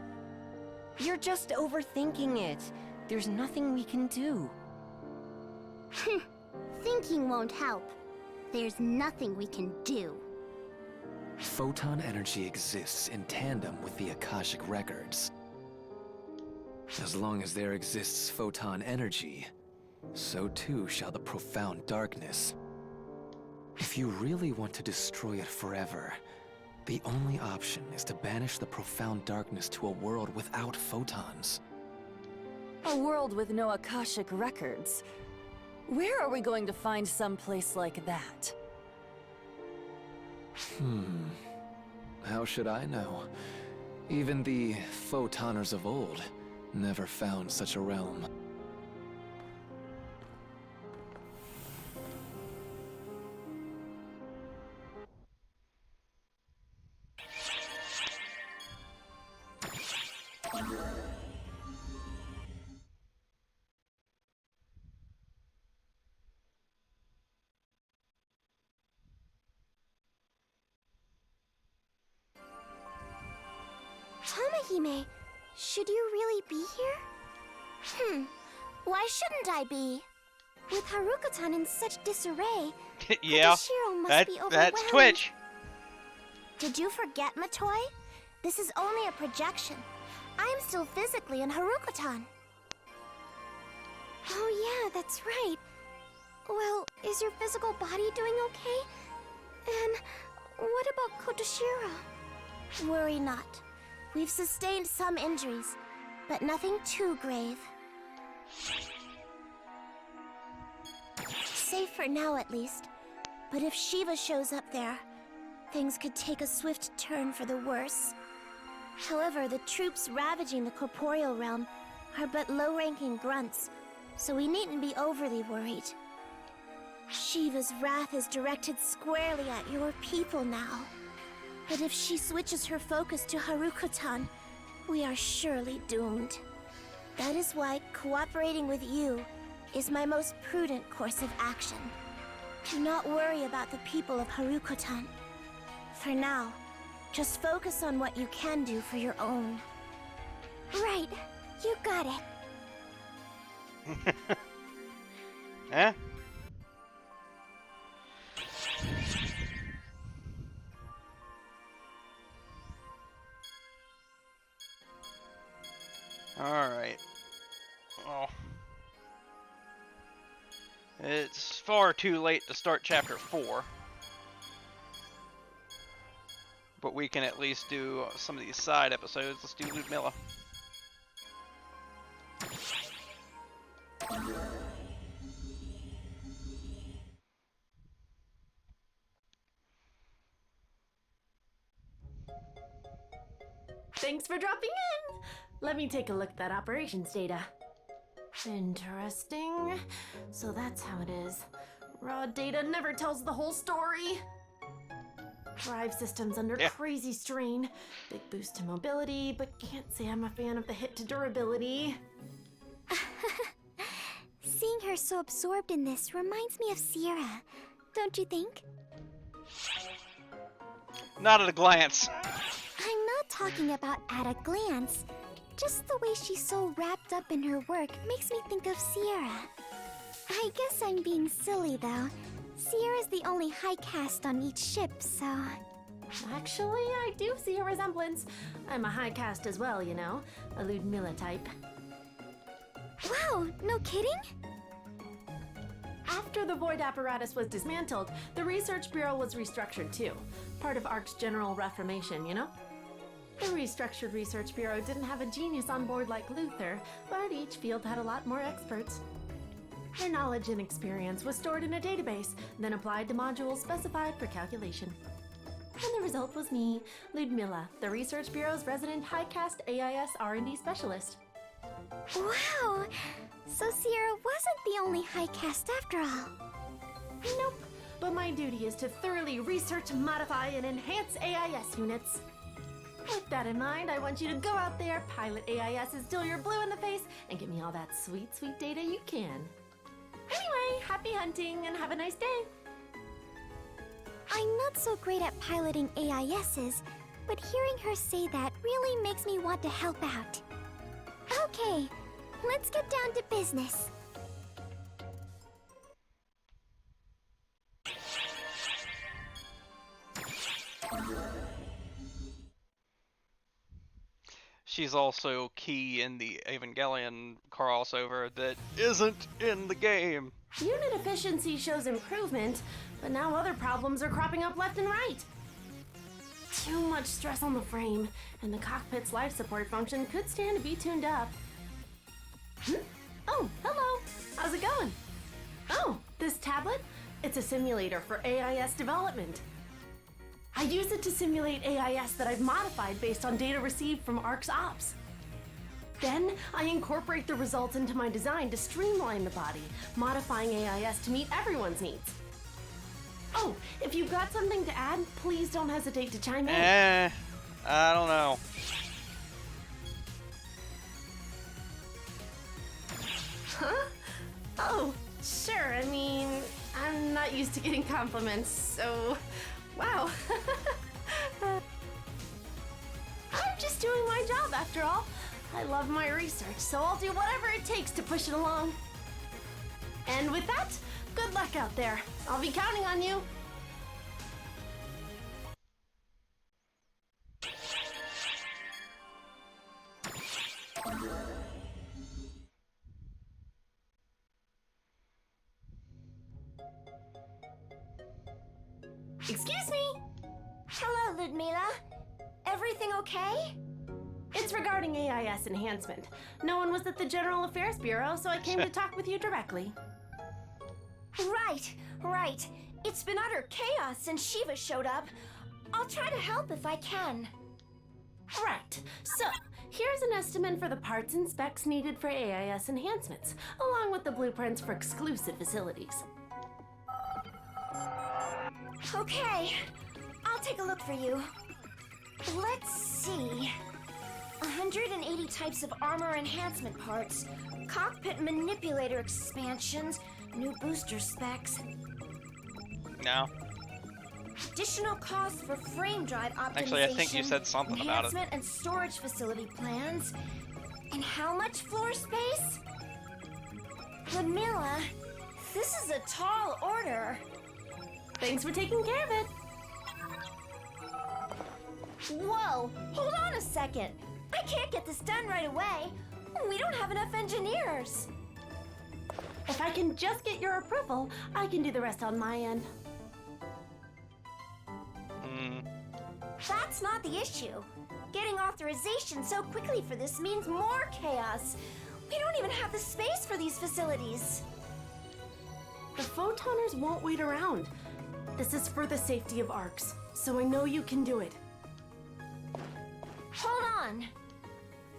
You're just overthinking it. There's nothing we can do. Thinking won't help. There's nothing we can do. Photon energy exists in tandem with the Akashic records. As long as there exists photon energy, so too shall the profound darkness. If you really want to destroy it forever, the only option is to banish the profound darkness to a world without photons. A world with no Akashic records. Where are we going to find some place like that? How should I know? Even the Photoners of old never found such a realm. Tamahime, should you really be here? Why shouldn't I be? With Haruka-tan in such disarray, Yeah, Kotoshiro must be overwhelmed. that's Twitch. Did you forget, Matoi? This is only a projection. I'm still physically in Haruka-tan. Oh yeah, that's right. Well, is your physical body doing okay? And what about Kotoshiro? Worry not. We've sustained some injuries, but nothing too grave. Safe for now, at least. But if Shiva shows up there, things could take a swift turn for the worse. However, the troops ravaging the corporeal realm are but low-ranking grunts, so we needn't be overly worried. Shiva's wrath is directed squarely at your people now. But if she switches her focus to Haruka-tan, we are surely doomed. That is why cooperating with you is my most prudent course of action. Do not worry about the people of Haruka-tan. For now, just focus on what you can do for your own. Right, you got it. Eh? Alright. Oh. It's far too late to start chapter 4. But we can at least do some of these side episodes. Let's do Ludmilla. Thanks for dropping in! Let me take a look at that operations data. Interesting. So that's how it is. Raw data never tells the whole story. Drive systems under crazy strain. Big boost to mobility, but can't say I'm a fan of the hit to durability. Seeing her so absorbed in this reminds me of Sierra, don't you think? Not at a glance. I'm not talking about at a glance. Just the way she's so wrapped up in her work makes me think of Sierra. I guess I'm being silly though. Sierra's the only high caste on each ship, so... Actually, I do see a resemblance. I'm a high caste as well, you know. A Ludmilla type. Wow, no kidding? After the Void apparatus was dismantled, the Research Bureau was restructured too. Part of ARC's general reformation, you know? The restructured Research Bureau didn't have a genius on board like Luther, but each field had a lot more experts. Their knowledge and experience was stored in a database, then applied to modules specified for calculation. And the result was me, Ludmilla, the Research Bureau's resident high-cast AIS R&D specialist. Wow! So Sierra wasn't the only high cast after all. Nope. But my duty is to thoroughly research, modify, and enhance AIS units. With that in mind, I want you to go out there, pilot AISs till you're blue in the face, and get me all that sweet, sweet data you can. Anyway, happy hunting and have a nice day. I'm not so great at piloting AISs, but hearing her say that really makes me want to help out. Okay, let's get down to business. She's also key in the Evangelion crossover that isn't in the game. Unit efficiency shows improvement, but now other problems are cropping up left and right. Too much stress on the frame, and the cockpit's life support function could stand to be tuned up. Oh, hello. How's it going? Oh, this tablet? It's a simulator for AIS development. I use it to simulate AIS that I've modified based on data received from ARC's ops. Then, I incorporate the results into my design to streamline the body, modifying AIS to meet everyone's needs. Oh, if you've got something to add, please don't hesitate to chime in. I don't know. Huh? Oh, sure. I mean, I'm not used to getting compliments, so... Wow. I'm just doing my job, after all. I love my research, so I'll do whatever it takes to push it along. And with that, good luck out there. I'll be counting on you. Excuse me? Hello, Ludmilla. Everything okay? It's regarding AIS enhancement. No one was at the General Affairs Bureau, so I came to talk with you directly. Right. It's been utter chaos since Shiva showed up. I'll try to help if I can. Right. So, here's an estimate for the parts and specs needed for AIS enhancements, along with the blueprints for exclusive facilities. Okay, I'll take a look for you. Let's see. 180 types of armor enhancement parts, cockpit manipulator expansions, new booster specs. No. Additional costs for frame drive optimization. Actually, I think you said something about it. Enhancement and storage facility plans. And how much floor space? Ludmilla, this is a tall order. Thanks for taking care of it. Whoa, hold on a second. I can't get this done right away. We don't have enough engineers. If I can just get your approval, I can do the rest on my end. That's not the issue. Getting authorization so quickly for this means more chaos. We don't even have the space for these facilities. The photoners won't wait around. This is for the safety of ARCs, so I know you can do it. Hold on.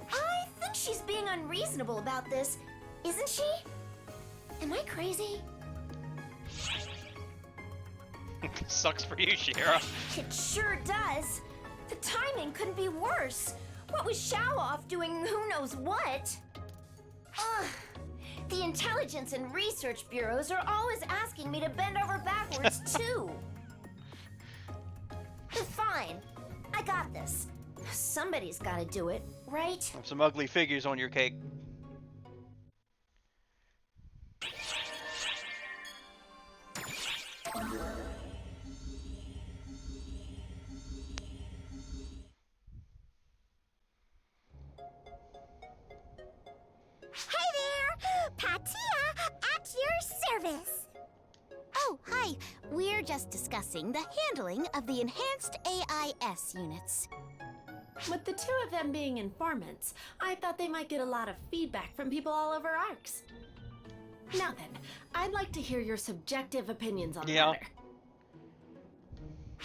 I think she's being unreasonable about this, isn't she? Am I crazy? Sucks for you, Shira. It sure does. The timing couldn't be worse. What was Shao off doing who knows what? Ugh. The intelligence and research bureaus are always asking me to bend over backwards, too. Fine. I got this. Somebody's gotta do it, right? Some ugly figures on your cake. Hi there! Patia at your service! Oh, hi. We're just discussing the handling of the enhanced AIS units. With the two of them being informants, I thought they might get a lot of feedback from people all over ARCs. Now then, I'd like to hear your subjective opinions on the matter.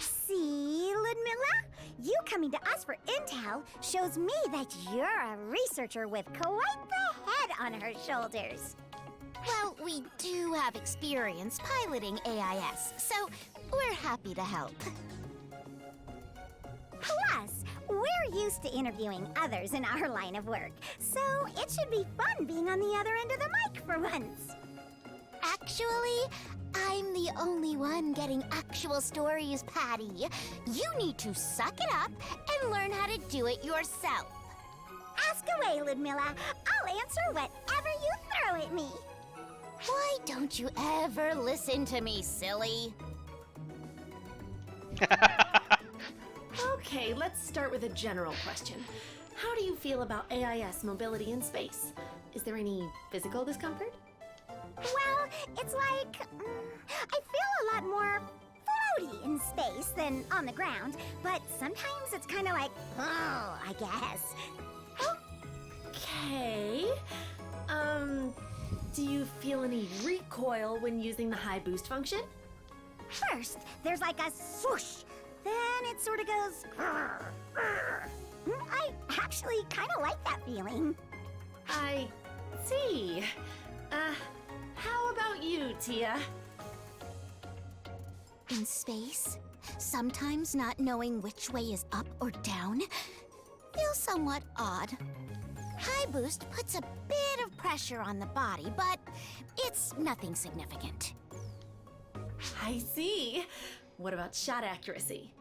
See, Ludmilla? You coming to us for intel shows me that you're a researcher with quite the head on her shoulders. Well, we do have experience piloting AIS, so we're happy to help. Plus, we're used to interviewing others in our line of work, so it should be fun being on the other end of the mic for once. Actually, I'm the only one getting actual stories, Patty. You need to suck it up and learn how to do it yourself. Ask away, Ludmilla. I'll answer whatever you throw at me. Why don't you ever listen to me, silly? Okay, let's start with a general question. How do you feel about AIS mobility in space? Is there any physical discomfort? Well, it's like, I feel a lot more floaty in space than on the ground, but sometimes it's kind of like, oh, I guess. Okay. Do you feel any recoil when using the high boost function? First, there's like a swoosh. Then it sort of goes, grrr, grrr. I actually kind of like that feeling. I see. How about you, Tia? In space, sometimes not knowing which way is up or down feels somewhat odd. High boost puts a bit of pressure on the body, but it's nothing significant. I see. What about shot accuracy?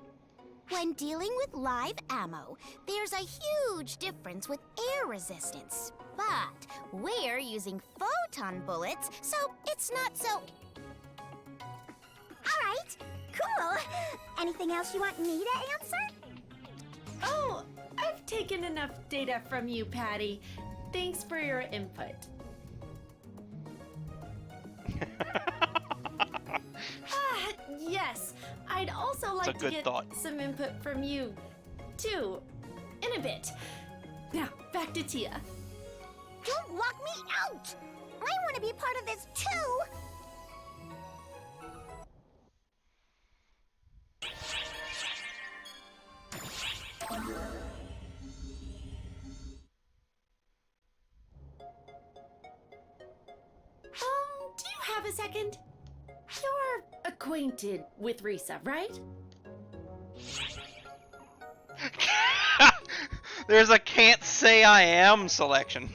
When dealing with live ammo, there's a huge difference with air resistance. But we're using photon bullets, so it's not so... All right, cool. Anything else you want me to answer? Oh, I've taken enough data from you, Patty. Thanks for your input. Yes. I'd also like to get some input from you, too, in a bit. Now, back to Tia. Don't lock me out! I want to be part of this, too! Do you have a second? You're acquainted with Risa, right? There's a can't say I am selection.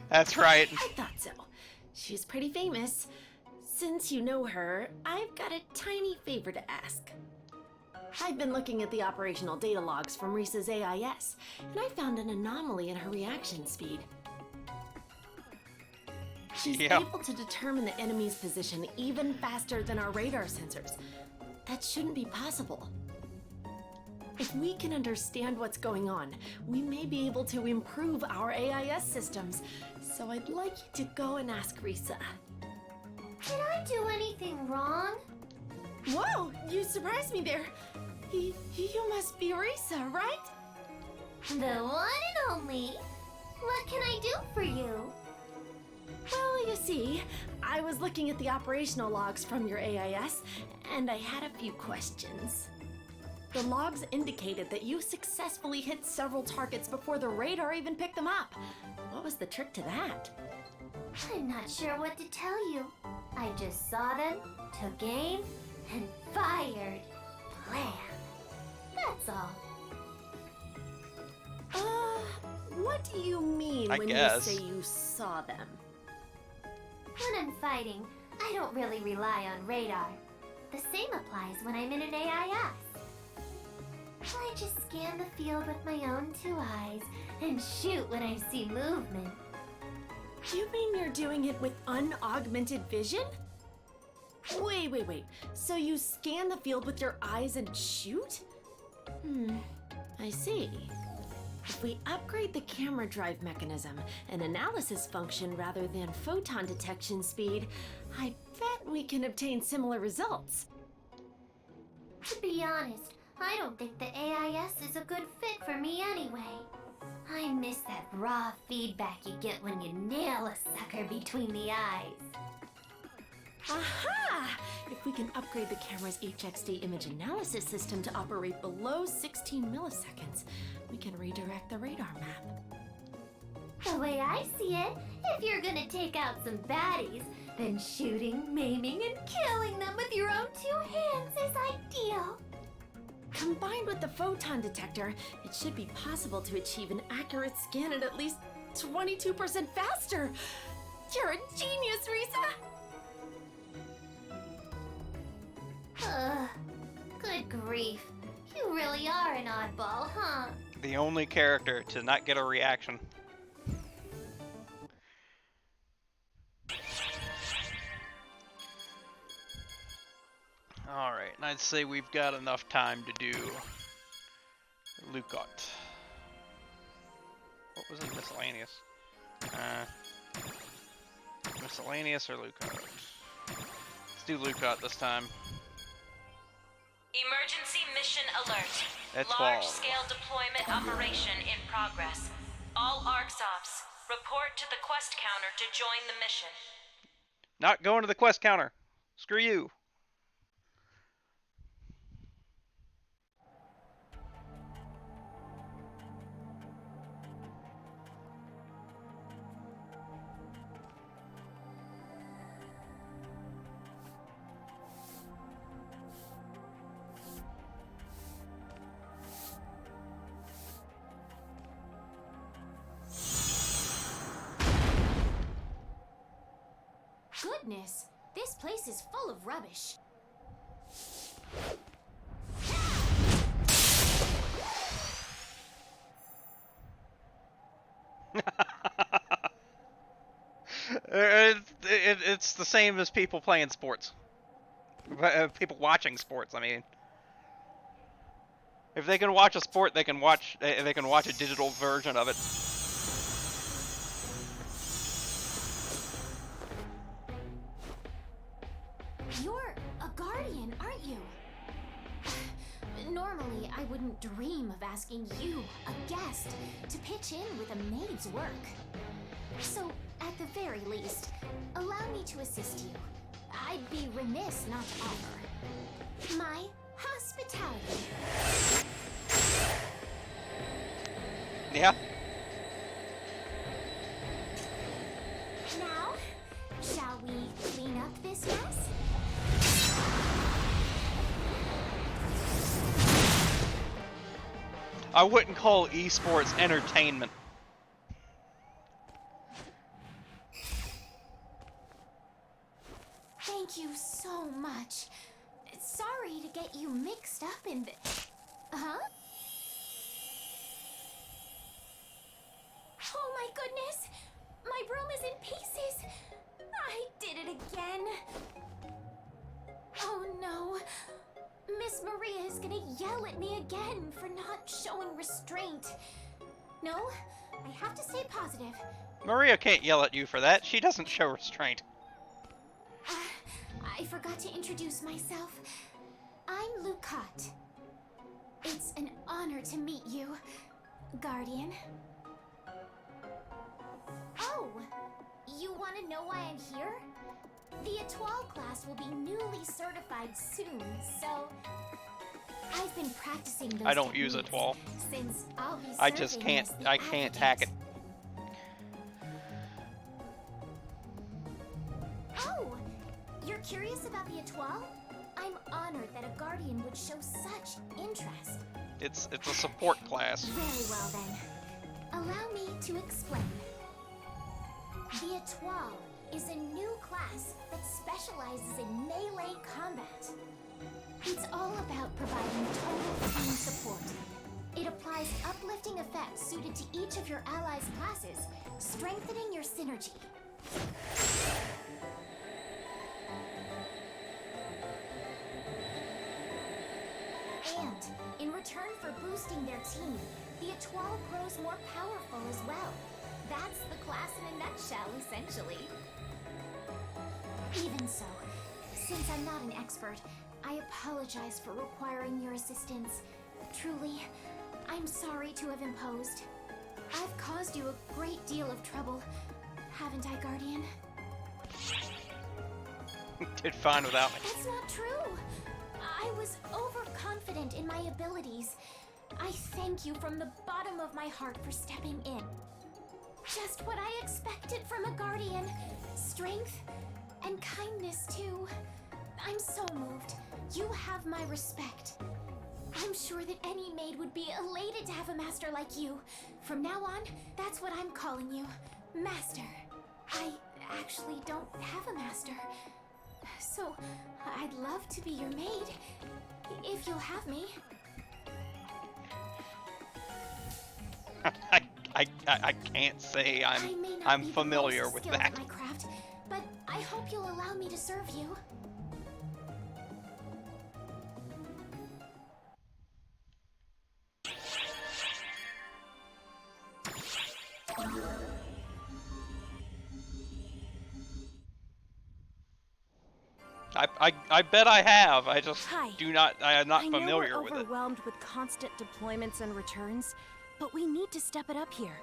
That's right. I thought so. She's pretty famous. Since you know her, I've got a tiny favor to ask. I've been looking at the operational data logs from Risa's AIS, and I found an anomaly in her reaction speed. She's able to determine the enemy's position even faster than our radar sensors. That shouldn't be possible. If we can understand what's going on, we may be able to improve our AIS systems. So I'd like you to go and ask Risa. Did I do anything wrong? Whoa, you surprised me there. You must be Risa, right? The one and only. What can I do for you? Well, you see, I was looking at the operational logs from your AIS, and I had a few questions. The logs indicated that you successfully hit several targets before the radar even picked them up. What was the trick to that? I'm not sure what to tell you. I just saw them, took aim, and fired. Blam. That's all. What do you mean when you say you saw them? When I'm fighting, I don't really rely on radar. The same applies when I'm in an AIS. I just scan the field with my own two eyes and shoot when I see movement. You mean you're doing it with unaugmented vision? Wait. So you scan the field with your eyes and shoot? I see. If we upgrade the camera drive mechanism and analysis function rather than photon detection speed, I bet we can obtain similar results. To be honest, I don't think the AIS is a good fit for me anyway. I miss that raw feedback you get when you nail a sucker between the eyes. Aha! If we can upgrade the camera's HXD image analysis system to operate below 16 milliseconds, we can redirect the radar map. The way I see it, if you're gonna take out some baddies, then shooting, maiming, and killing them with your own two hands is ideal. Combined with the photon detector, it should be possible to achieve an accurate scan at least 22% faster. You're a genius, Risa! Ugh, good grief. You really are an oddball, huh? The only character to not get a reaction. Alright, and I'd say we've got enough time to do Lucot. What was it? Miscellaneous? Miscellaneous or Lucot? Let's do Lucot this time. Emergency mission alert. That's Large-scale deployment operation in progress. All ARCS ops, report to the quest counter to join the mission. Not going to the quest counter. Screw you. Goodness, this place is full of rubbish. It's the same as people playing sports. People watching sports, I mean. If they can watch a sport, they can watch a digital version of it. You're a guardian, aren't you? Normally, I wouldn't dream of asking you, a guest, to pitch in with a maid's work. So, at the very least, allow me to assist you. I'd be remiss not to offer my hospitality. Yeah. Now, shall we clean up this mess? I wouldn't call esports entertainment. Thank you so much. Sorry to get you mixed up in the... Huh? Oh my goodness! My broom is in pieces! I did it again! Oh no! Miss Maria is gonna yell at me again for not showing restraint. No, I have to stay positive. Maria can't yell at you for that. She doesn't show restraint. I forgot to introduce myself. I'm Lucot. It's an honor to meet you, Guardian. Oh, you want to know why I'm here? The Etoile class will be newly certified soon, so I've been practicing those I don't use Etoile. Since I'll be I just serving can't. as the I can't hack it. Oh, you're curious about the Etoile? I'm honored that a Guardian would show such interest. It's a support class. Very well then. Allow me to explain. The Etoile is a new class that specializes in melee combat. It's all about providing total team support. It applies uplifting effects suited to each of your allies' classes, strengthening your synergy. And, in return for boosting their team, the Etoile grows more powerful as well. That's the class in a nutshell, essentially. Even so, since I'm not an expert, I apologize for requiring your assistance. Truly, I'm sorry to have imposed. I've caused you a great deal of trouble, haven't I, Guardian? Did fine without me. That's not true. I was overconfident in my abilities. I thank you from the bottom of my heart for stepping in. Just what I expected from a guardian. Strength and kindness, too. I'm so moved. You have my respect. I'm sure that any maid would be elated to have a master like you. From now on, that's what I'm calling you. Master. I actually don't have a master. So, I'd love to be your maid, if you'll have me. I can't say I may not I'm be the familiar most with skilled that. at my craft, but I hope you'll allow me to serve you. I bet I have. I just Hi. I am not I familiar know with we're it. overwhelmed with constant deployments and returns, but we need to step it up here.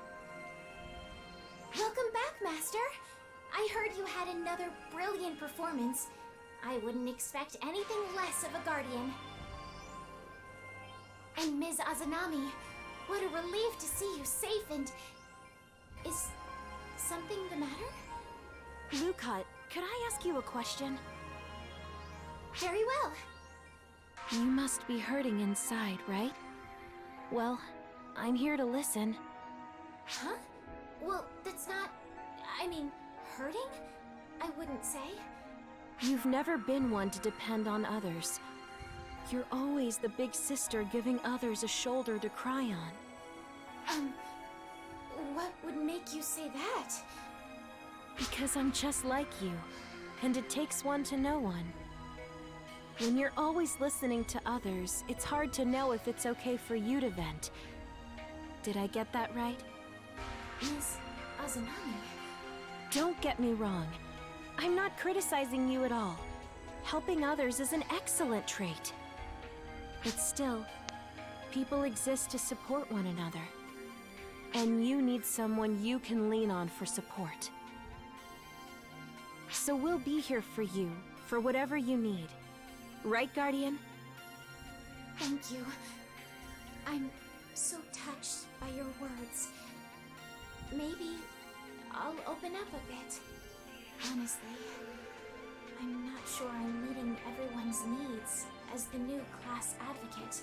Welcome back, Master. I heard you had another brilliant performance. I wouldn't expect anything less of a guardian. And Ms. Azanami, what a relief to see you safe and... Is something the matter? Lucot, could I ask you a question? Very well. You must be hurting inside, right? Well, I'm here to listen. Huh? Well, that's not... I mean, hurting? I wouldn't say. You've never been one to depend on others. You're always the big sister giving others a shoulder to cry on. What would make you say that? Because I'm just like you, and it takes one to know one. When you're always listening to others, it's hard to know if it's okay for you to vent. Did I get that right? Ms. Azanami... Don't get me wrong. I'm not criticizing you at all. Helping others is an excellent trait. But still, people exist to support one another. And you need someone you can lean on for support. So we'll be here for you, for whatever you need. Right, Guardian? Thank you. I'm so touched by your words. Maybe I'll open up a bit. Honestly, I'm not sure I'm meeting everyone's needs as the new class advocate.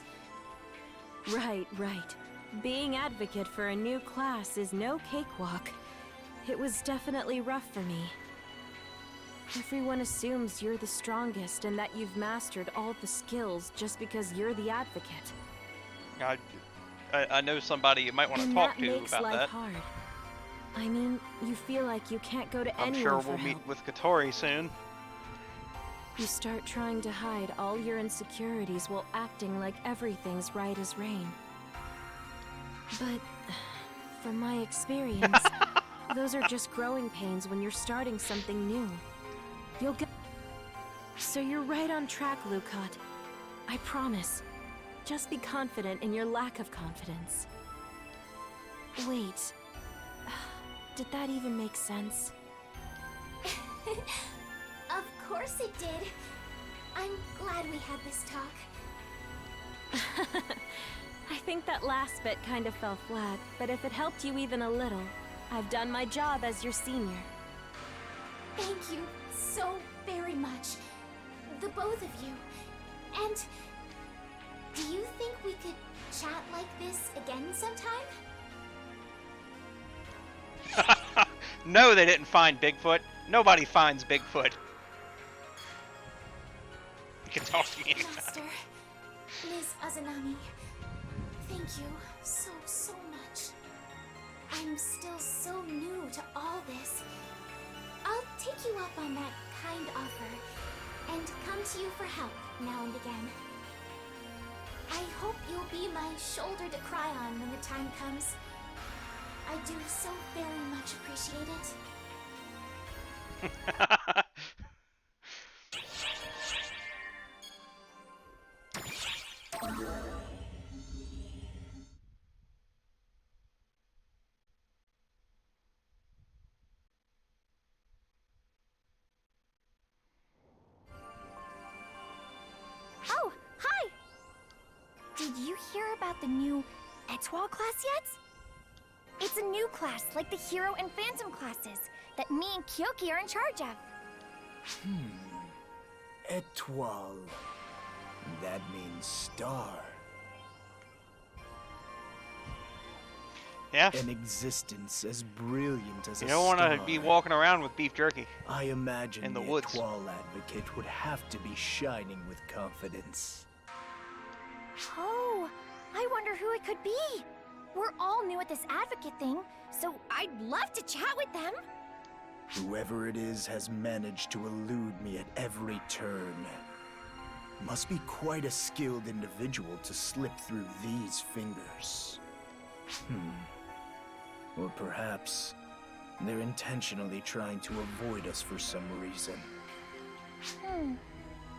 Right. Being advocate for a new class is no cakewalk. It was definitely rough for me. Everyone assumes you're the strongest and that you've mastered all the skills just because you're the advocate. I know somebody you might want to talk to And that makes about life that. hard. I mean, you feel like you can't go to I'm anyone sure for we'll help. meet with Katori soon. You start trying to hide all your insecurities while acting like everything's right as rain. But, from my experience, those are just growing pains when you're starting something new. You'll get... So you're right on track, Lucot. I promise. Just be confident in your lack of confidence. Wait. Did that even make sense? Of course it did. I'm glad we had this talk. I think that last bit kind of fell flat, but if it helped you even a little, I've done my job as your senior. Thank you so very much. The both of you. And do you think we could chat like this again sometime? No, they didn't find Bigfoot. Nobody finds Bigfoot. You can talk to me anytime. Master, Ms. Azanami, thank you so much. I'm still so new to all this. I'll take you up on that kind offer and come to you for help now and again. I hope you'll be my shoulder to cry on when the time comes. I do so very much appreciate it. about the new Etoile class yet? It's a new class, like the Hero and Phantom classes, that me and Kyoki are in charge of. Etoile. That means star. Yeah. An existence as brilliant as You a don't want star. to be walking around with beef jerky. I imagine in the the woods. Etoile advocate would have to be shining with confidence. Oh, I wonder who it could be. We're all new at this advocate thing, so I'd love to chat with them. Whoever it is has managed to elude me at every turn. Must be quite a skilled individual to slip through these fingers. Or perhaps they're intentionally trying to avoid us for some reason.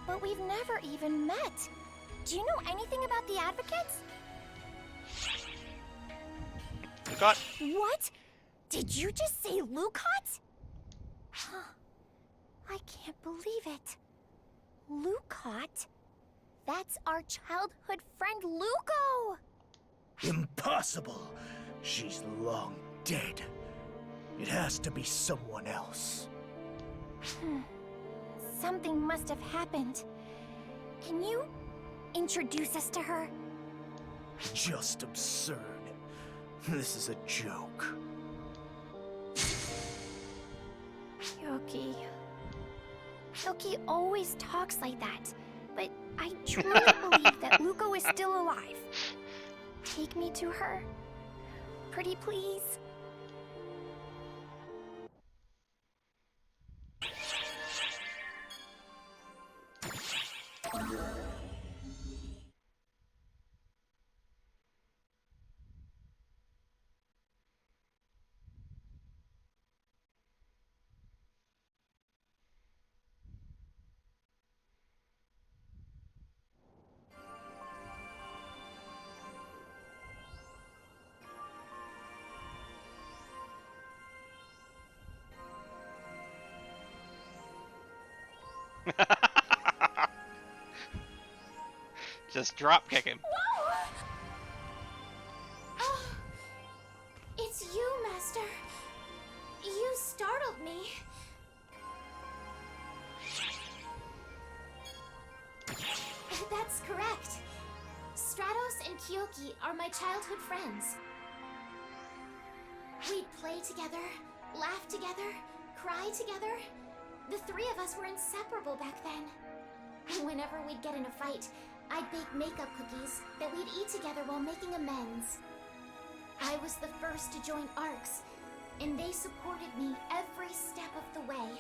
But we've never even met. Do you know anything about the advocates? Lucot? What? Did you just say Lucot? I can't believe it. Lucot? That's our childhood friend Luco! Impossible! She's long dead. It has to be someone else. Something must have happened. Can you introduce us to her? Just absurd. This is a joke. Kyoki. Kyoki always talks like that, but I truly believe that Luco is still alive. Take me to her. Pretty please. Just drop kick him. Oh, it's you, Master. You startled me. That's correct. Stratos and Kyoki are my childhood friends. We'd play together, laugh together, cry together. The three of us were inseparable back then. Whenever we'd get in a fight, I'd bake makeup cookies that we'd eat together while making amends. I was the first to join ARCS, and they supported me every step of the way.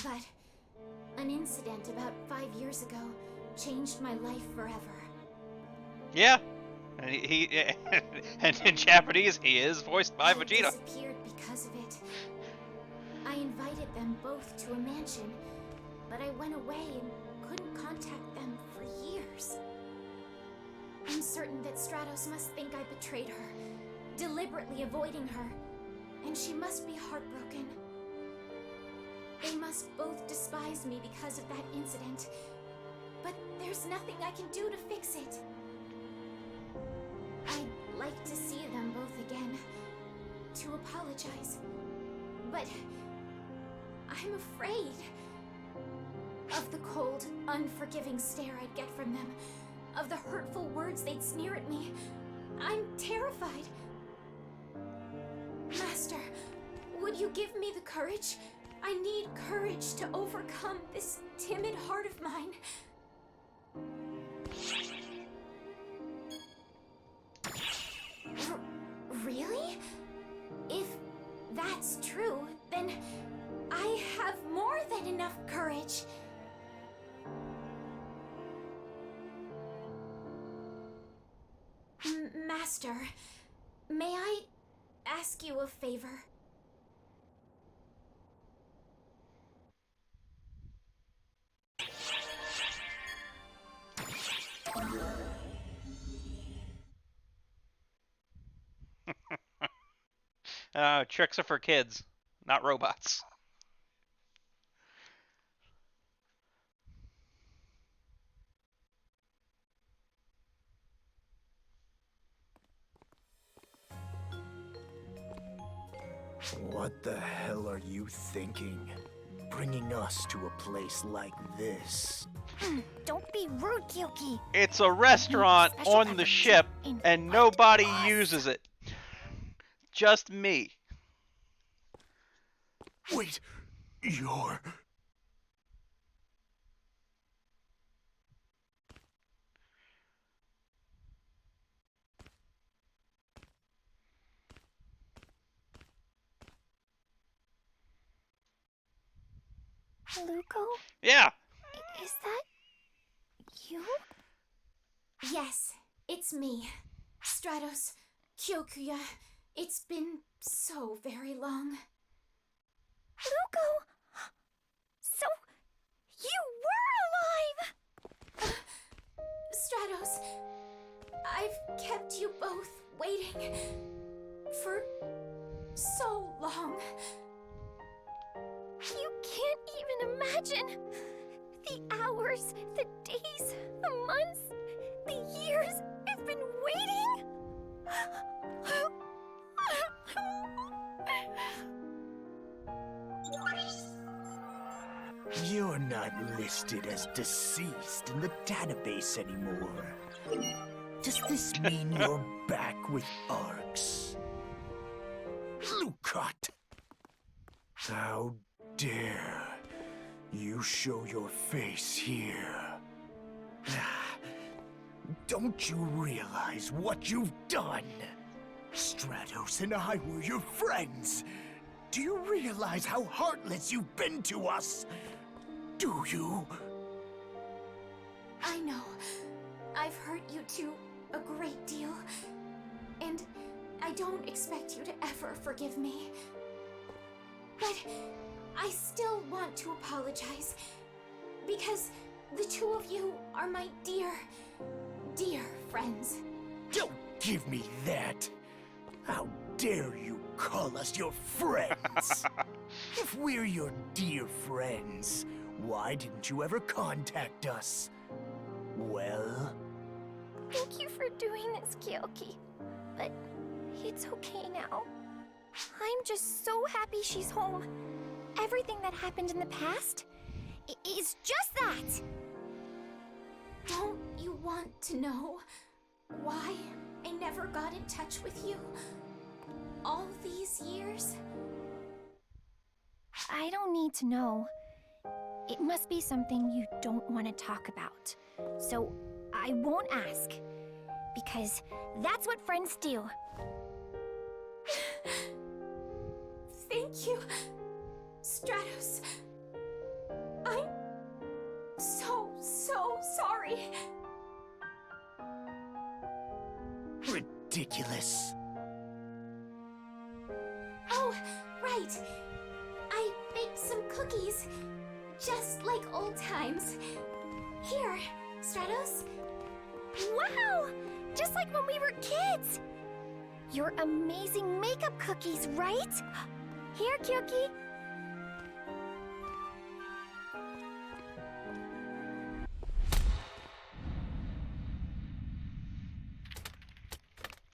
But an incident about 5 years ago changed my life forever. Yeah. And he and in Japanese, he is voiced by Vegeta. I disappeared because of it. I invited them both to a mansion, but I went away and couldn't contact them for years. I'm certain that Stratos must think I betrayed her, deliberately avoiding her, and she must be heartbroken. They must both despise me because of that incident, but there's nothing I can do to fix it. I'd like to see them both again, to apologize, but I'm afraid of the cold, unforgiving stare I'd get from them, of the hurtful words they'd sneer at me. I'm terrified. Master, would you give me the courage? I need courage to overcome this timid heart of mine. Really? If that's true, then I have more than enough courage. Master, may I ask you a favor? Tricks are for kids, not robots. What the hell are you thinking? Bringing us to a place like this? Don't be rude, Kyoki. It's a restaurant on the ship, and nobody uses it. Just me. Wait, you're... Luko? Yeah. Is that you? Yes, it's me. Stratos, Kyokuya. It's been so very long. Luko! So, you were alive! Stratos, I've kept you both waiting for so long. You can't even imagine the hours, the days, the months, the years I've been waiting. You're not listed as deceased in the database anymore. Does this mean you're back with Arx? Lucot! How dare you show your face here? Don't you realize what you've done? Stratos and I were your friends. Do you realize how heartless you've been to us? Do you? I know. I've hurt you two a great deal. And I don't expect you to ever forgive me. But I still want to apologize. Because the two of you are my dear, dear friends. Don't give me that! How dare you call us your friends? If we're your dear friends, why didn't you ever contact us? Well? Thank you for doing this, Kyoki. But it's okay now. I'm just so happy she's home. Everything that happened in the past is just that. Don't you want to know why I never got in touch with you all these years? I don't need to know. It must be something you don't want to talk about. So I won't ask. Because that's what friends do. Thank you, Stratos. I'm so sorry. Ridiculous. Oh, right. I baked some cookies, just like old times. Here, Stratos. Wow! Just like when we were kids! Your amazing makeup cookies, right? Here, Kyoki.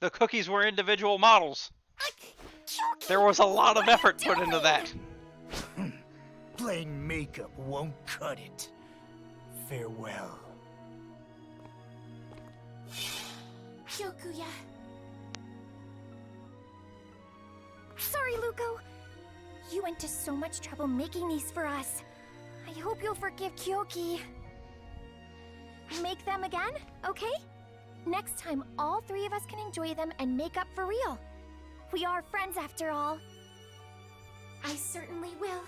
The cookies were individual models. There was a lot of effort put into that. Plain makeup won't cut it. Farewell. Kyokuya. Sorry, Luko. You went to so much trouble making these for us. I hope you'll forgive Kyoki. Make them again, okay? Next time, all three of us can enjoy them and make up for real. We are friends after all. I certainly will.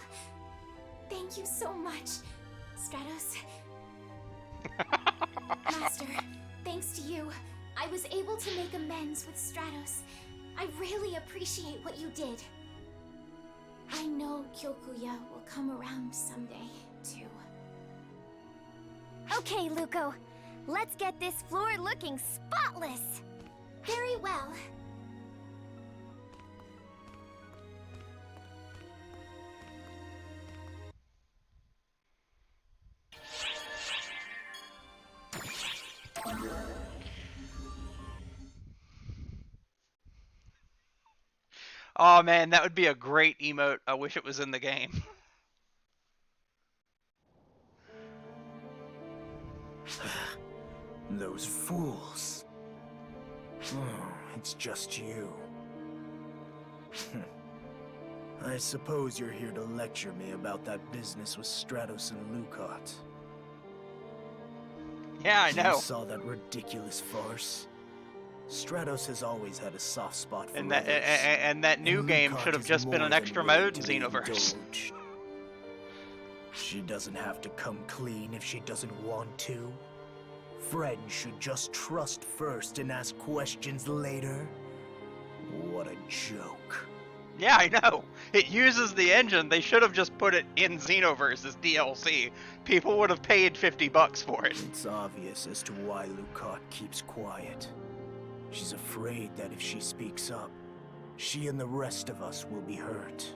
Thank you so much, Stratos. Master, thanks to you, I was able to make amends with Stratos. I really appreciate what you did. I know Kyokuya will come around someday, too. Okay, Luko. Let's get this floor looking spotless! Very well. Oh man, that would be a great emote. I wish it was in the game. Those fools. Oh, it's just you. I suppose you're here to lecture me about that business with Stratos and Lucot. Yeah, I know. You saw that ridiculous farce? Stratos has always had a soft spot for And others, that new game Lucot should have is just been more an than extra willing mode in to be Xenoverse. indulged. She doesn't have to come clean if she doesn't want to. Friends should just trust first and ask questions later. What a joke. Yeah, I know. It uses the engine. They should have just put it in Xenoverse as DLC. People would have paid $50 for it. It's obvious as to why Lucot keeps quiet. She's afraid that if she speaks up, she and the rest of us will be hurt.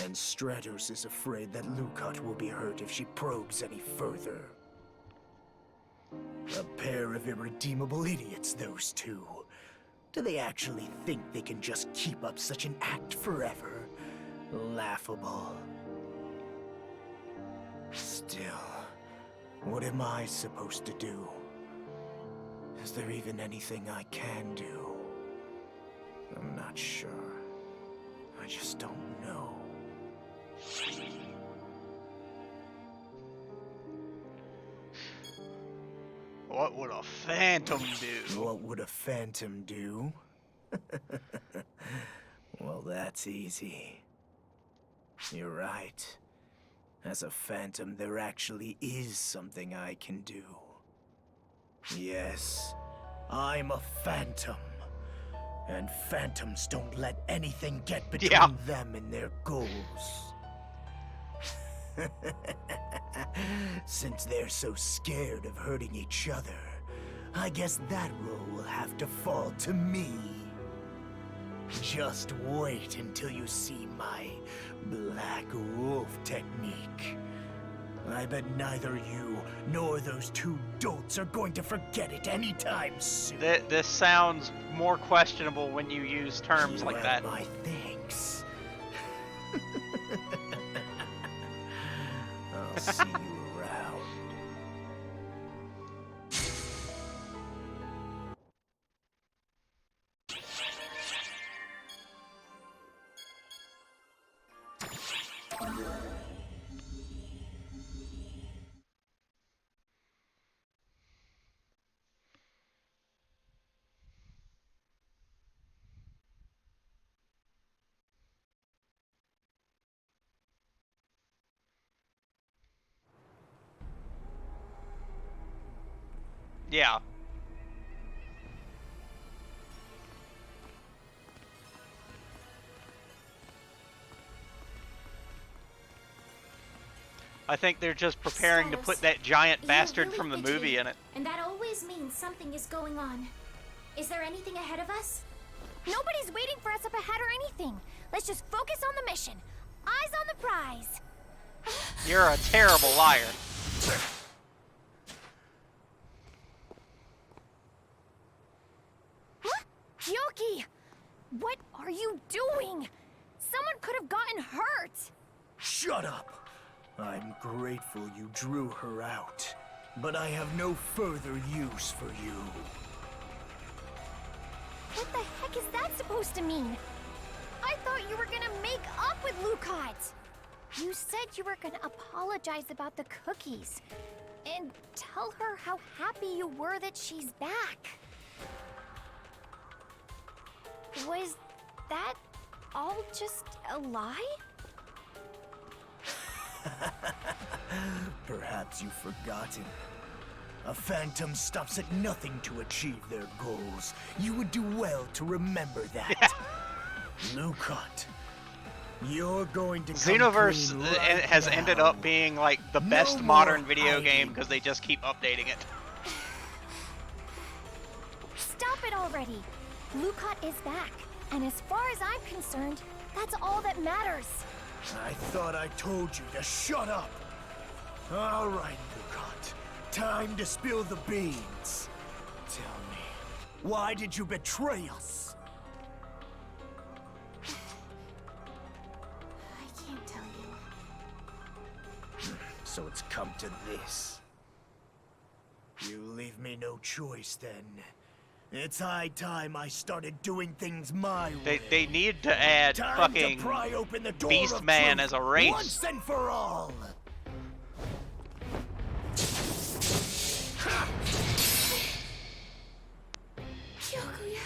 And Stratos is afraid that Lucot will be hurt if she probes any further. A pair of irredeemable idiots, those two. Do they actually think they can just keep up such an act forever? Laughable. Still, what am I supposed to do? Is there even anything I can do? I'm not sure. I just don't know. What would a phantom do? What would a phantom do? Well, that's easy. You're right. As a phantom, there actually is something I can do. Yes, I'm a phantom. And phantoms don't let anything get between them and their goals. Since they're so scared of hurting each other, I guess that role will have to fall to me. Just wait until you see my Black Wolf technique. I bet neither you nor those two dolts are going to forget it anytime soon. This sounds more questionable when you use terms like that. My thanks. I'll see you around. Yeah. I think they're just preparing to put that giant bastard from the movie in it. And that always means something is going on. Is there anything ahead of us? Nobody's waiting for us up ahead or anything. Let's just focus on the mission. Eyes on the prize. You're a terrible liar. Huh? Yoki! What are you doing? Someone could have gotten hurt. Shut up! I'm grateful you drew her out, but I have no further use for you. What the heck is that supposed to mean? I thought you were gonna make up with Lucot. You said you were gonna apologize about the cookies and tell her how happy you were that she's back. Was that all just a lie? Perhaps you've forgotten. A phantom stops at nothing to achieve their goals. You would do well to remember that. Lucot, you're going to Xenoverse right has now. ended up being like the best modern video game because they just keep updating it. Stop it already! Lucot is back, and as far as I'm concerned, that's all that matters. I thought I told you to shut up. All right, Lucot. Time to spill the beans. Tell me, why did you betray us? So it's come to this. You leave me no choice then. It's high time I started doing things my way. They need to add Time fucking to pry open the door Beast of Man truth as a race. once and for all. Kyokuya!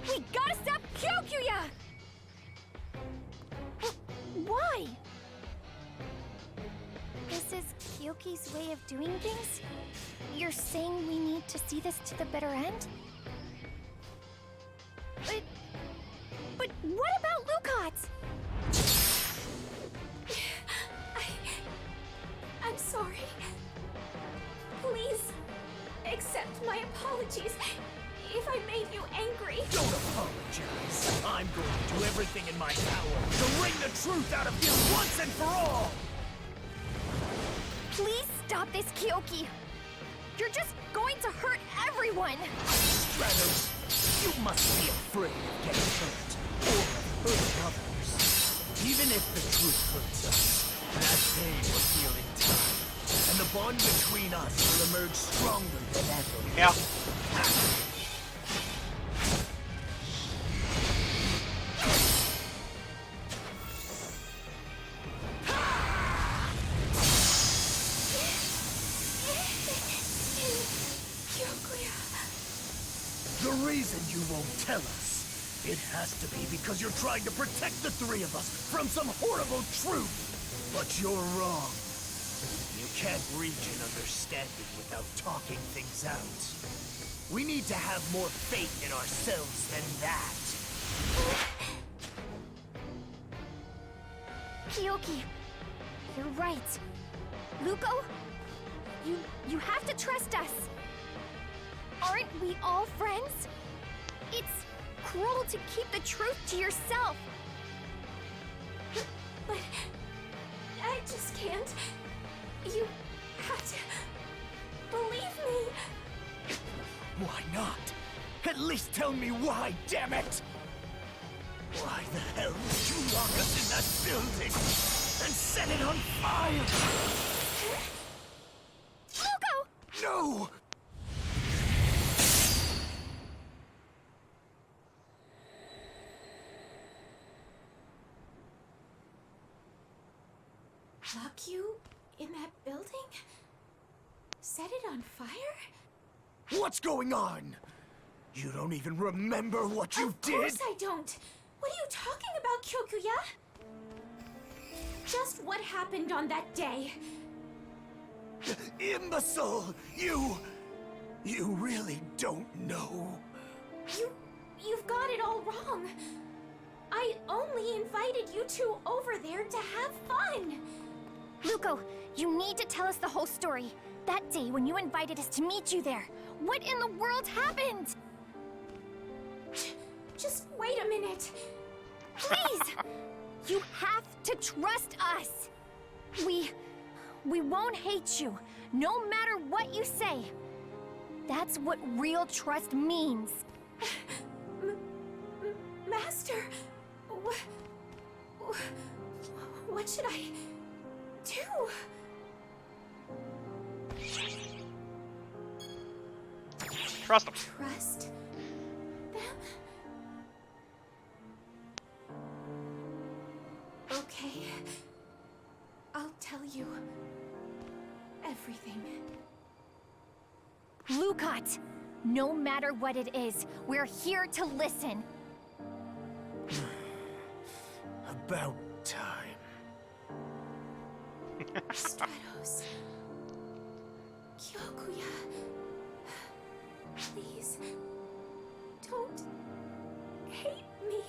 We gotta stop Kyokuya! Why? This is Kyoki's way of doing things? You're saying we need to see this to the bitter end? But what about Lucot? I'm sorry. Please, accept my apologies if I made you angry. Don't apologize. I'm going to do everything in my power to wring the truth out of you once and for all. Please stop this, Kyoki. You're just going to hurt everyone. Rather, you must be afraid of getting hurt or of hurting others. Even if the truth hurts us, that pain will heal in time, and the bond between us will emerge stronger than ever. Yeah. The reason you won't tell us, it has to be because you're trying to protect the three of us from some horrible truth. But you're wrong. You can't reach an understanding without talking things out. We need to have more faith in ourselves than that. Kyoki, you're right. Luko, you have to trust us. Aren't we all friends? It's cruel to keep the truth to yourself. But I just can't. You have to believe me. Why not? At least tell me why, damn it! Why the hell did you lock us in that building and set it on fire? Luko! No! Lock you in that building? Set it on fire? What's going on? You don't even remember what you did? Of course I don't. What are you talking about, Kyokuya? Just what happened on that day. Imbecile! You really don't know. You've got it all wrong. I only invited you two over there to have fun. Luko, you need to tell us the whole story. That day when you invited us to meet you there. What in the world happened? Just wait a minute. Please! You have to trust us. We won't hate you, no matter what you say. That's what real trust means. Master, what should I do? Trust them. Trust them? Okay. I'll tell you everything. Lucot, no matter what it is, we're here to listen. About time. Stratos. Kyokuya. Please. Don't hate me.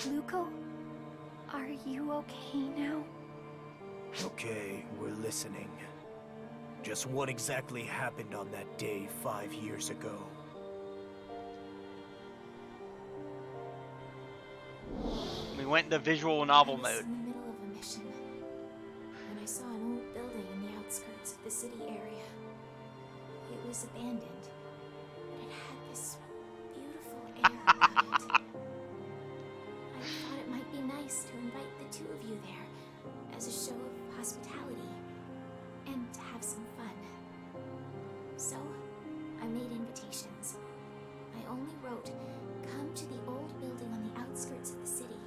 Luko, Are you okay now? Okay, we're listening. Just what exactly happened on that day 5 years ago? We went into visual novel mode. In the middle of a mission, when I saw an old building in the outskirts of the city area. It was abandoned, but it had this beautiful air about it. I thought it might be nice to invite the two of you there as a show of hospitality and to have some fun. So, I made invitations. I only wrote, "Come to the old building on the outskirts of the city,"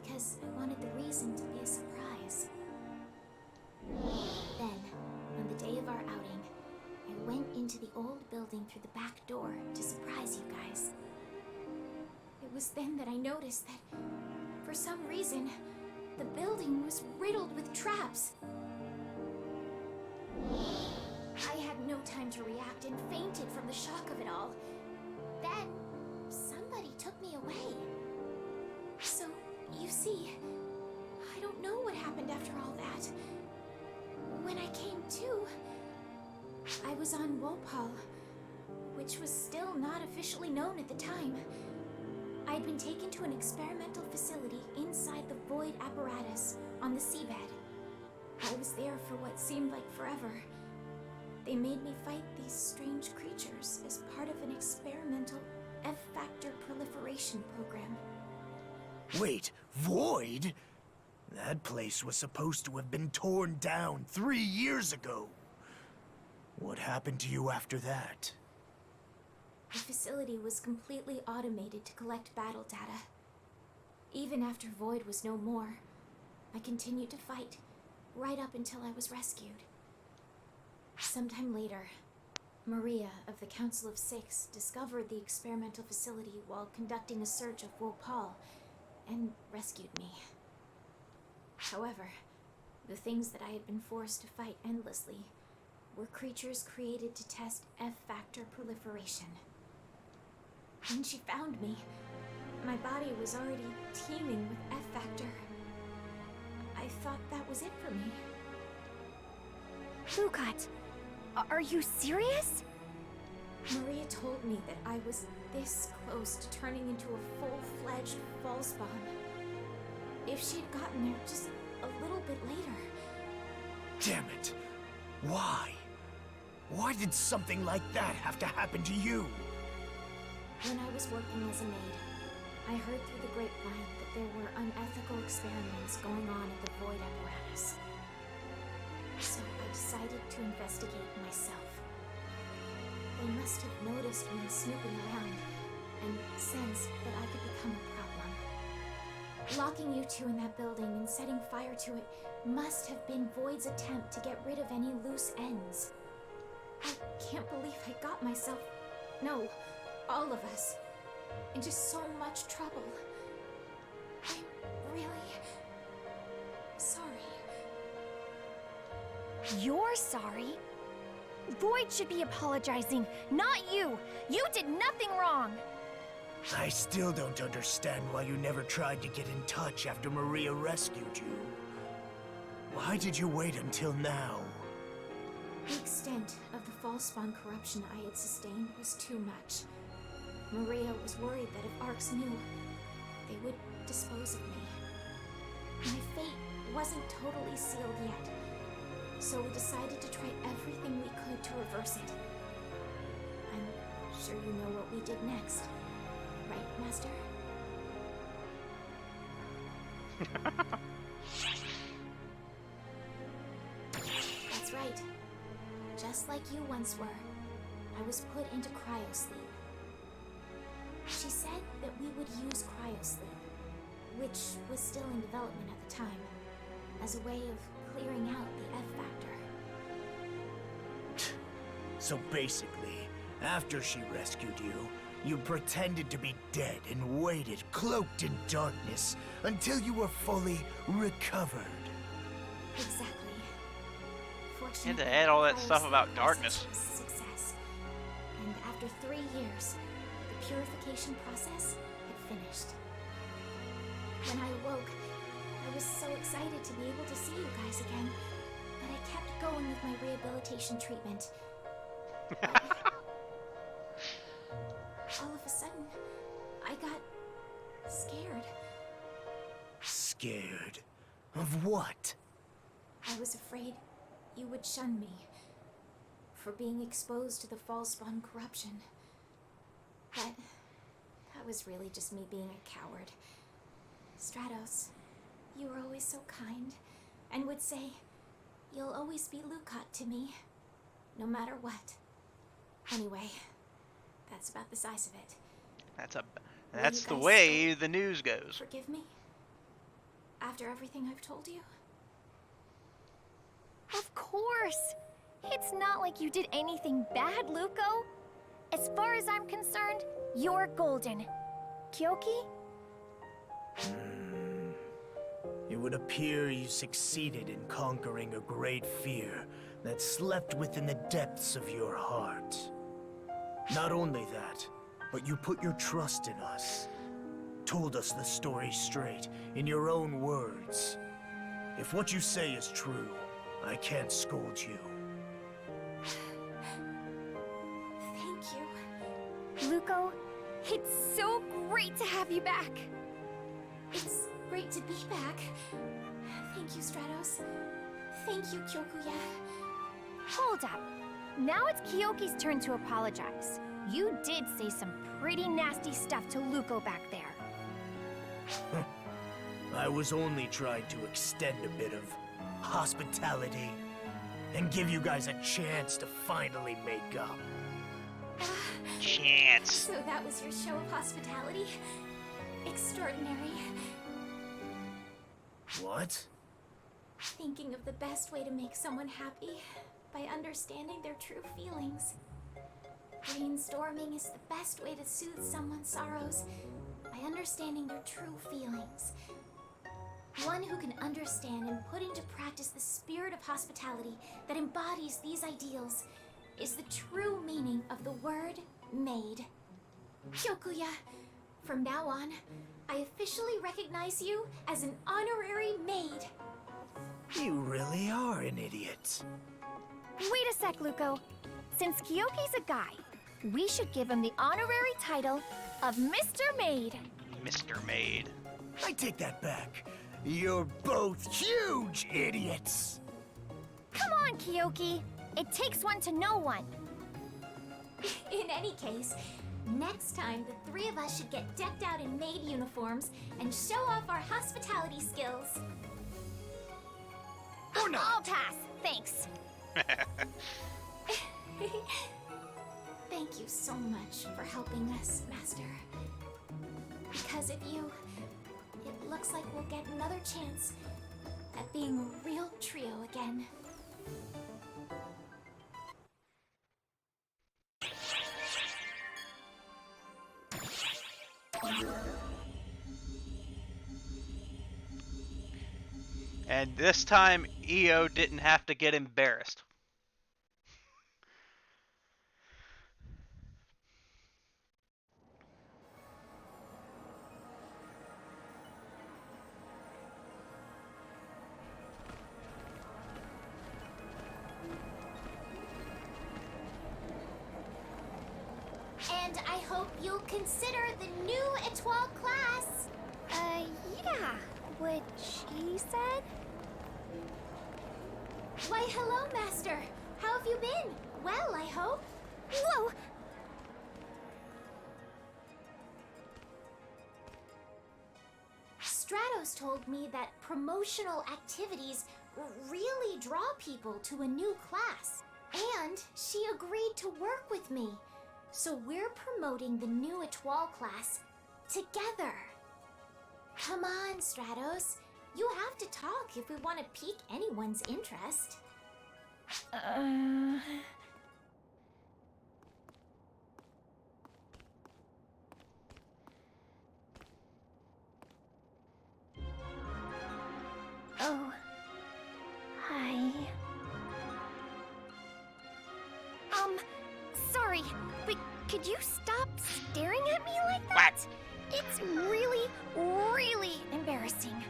because I wanted the reason to be a surprise. Then, on the day of our outing, I went into the old building through the back door to surprise you guys. It was then that I noticed that, for some reason, the building was riddled with traps. I had no time to react and fainted from the shock of it all. Then, somebody took me away. So, you see, I don't know what happened after all that. When I came to, I was on Wopal, which was still not officially known at the time. I'd been taken to an experimental facility inside the void apparatus on the seabed. I was there for what seemed like forever. They made me fight these strange creatures as part of an experimental F-factor proliferation program. Wait, Void? That place was supposed to have been torn down 3 years ago. What happened to you after that? The facility was completely automated to collect battle data. Even after Void was no more, I continued to fight, right up until I was rescued. Sometime later, Maria of the Council of Six discovered the experimental facility while conducting a search of Wopal and rescued me. However, the things that I had been forced to fight endlessly were creatures created to test F-factor proliferation. When she found me, my body was already teeming with F-factor. I thought that was it for me. Lukat, are you serious? Maria told me that I was this close to turning into a full-fledged Fallspawn. If she'd gotten there just a little bit later. Damn it! Why? Why did something like that have to happen to you? When I was working as a maid, I heard through the grapevine that there were unethical experiments going on at the void apparatus. So I decided to investigate myself. They must have noticed me snooping around and sensed that I could become a problem. Locking you two in that building and setting fire to it must have been Void's attempt to get rid of any loose ends. I can't believe I got myself, no, all of us, in just so much trouble. I'm really sorry. You're sorry? Void should be apologizing, not you! You did nothing wrong! I still don't understand why you never tried to get in touch after Maria rescued you. Why did you wait until now? The extent of the Fallspawn corruption I had sustained was too much. Maria was worried that if Arcs knew, they would dispose of me. My fate wasn't totally sealed yet, so we decided to try everything we could to reverse it. I'm sure you know what we did next, right, Master? That's right. Just like you once were, I was put into cryosleep. She said that we would use cryosleep, which was still in development at the time, as a way of clearing out the F-factor. So basically, after she rescued you, you pretended to be dead and waited, cloaked in darkness, until you were fully recovered. Exactly. And to add all that stuff about darkness. Success. And after 3 years, the purification process had finished. When I awoke, I was so excited to be able to see you guys again, but I kept going with my rehabilitation treatment. All of a sudden, I got scared. Scared? Of what? I was afraid you would shun me for being exposed to the false-spawn corruption. But that was really just me being a coward. Stratos, you were always so kind and would say, "You'll always be Lukat to me, no matter what." Anyway, that's about the size of it. That's the way the news goes. Forgive me? After everything I've told you? Of course! It's not like you did anything bad, Luko. As far as I'm concerned, you're golden. Kyoki? It would appear you succeeded in conquering a great fear that slept within the depths of your heart. Not only that, but you put your trust in us. Told us the story straight, in your own words. If what you say is true, I can't scold you. Thank you. Luko, it's so great to have you back. It's great to be back. Thank you, Stratos. Thank you, Kyokuya. Hold up. Now it's Kyoki's turn to apologize. You did say some pretty nasty stuff to Luko back there. I was only trying to extend a bit of hospitality and give you guys a chance to finally make up. Chance. So that was your show of hospitality? Extraordinary. What? Thinking of the best way to make someone happy by understanding their true feelings. Brainstorming is the best way to soothe someone's sorrows by understanding their true feelings. One who can understand and put into practice the spirit of hospitality that embodies these ideals is the true meaning of the word maid. Kyokuya, from now on, I officially recognize you as an honorary maid. You really are an idiot. Wait a sec, Luko. Since Kyoki's a guy, we should give him the honorary title of Mr. Maid. Mr. Maid. I take that back. You're both huge idiots. Come on, Kyoki. It takes one to know one. In any case, next time the three of us should get decked out in maid uniforms and show off our hospitality skills. Or not. I'll pass, thanks. Thank you so much for helping us, Master. Because of you, it looks like we'll get another chance at being a real trio again. And this time, EO didn't have to get embarrassed. And I hope you'll consider the new Étoile class. Yeah. What she said? Why, hello, Master. How have you been? Well, I hope. Whoa! Stratos told me that promotional activities really draw people to a new class. And she agreed to work with me. So we're promoting the new Étoile class together. Come on, Stratos. You have to talk if we want to pique anyone's interest. Oh. Hi. Sorry, but could you stop staring at me like that? What? It's really, really embarrassing.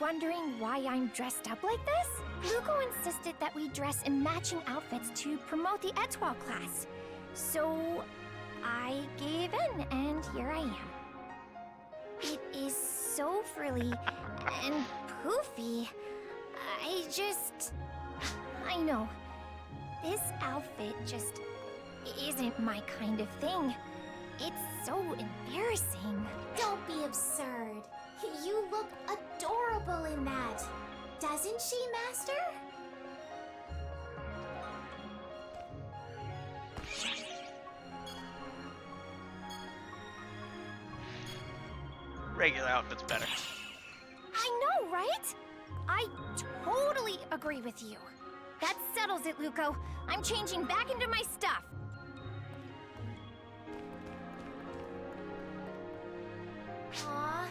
wondering why I'm dressed up like this? Luco insisted that we dress in matching outfits to promote the Etoile class. So I gave in, and here I am. It is so frilly and poofy. I know. This outfit just isn't my kind of thing. It's so embarrassing. Don't be absurd. You look adorable in that. Doesn't she, Master? Regular outfit's better. I know, right? I totally agree with you. That settles it, Luco. I'm changing back into my stuff. Aw,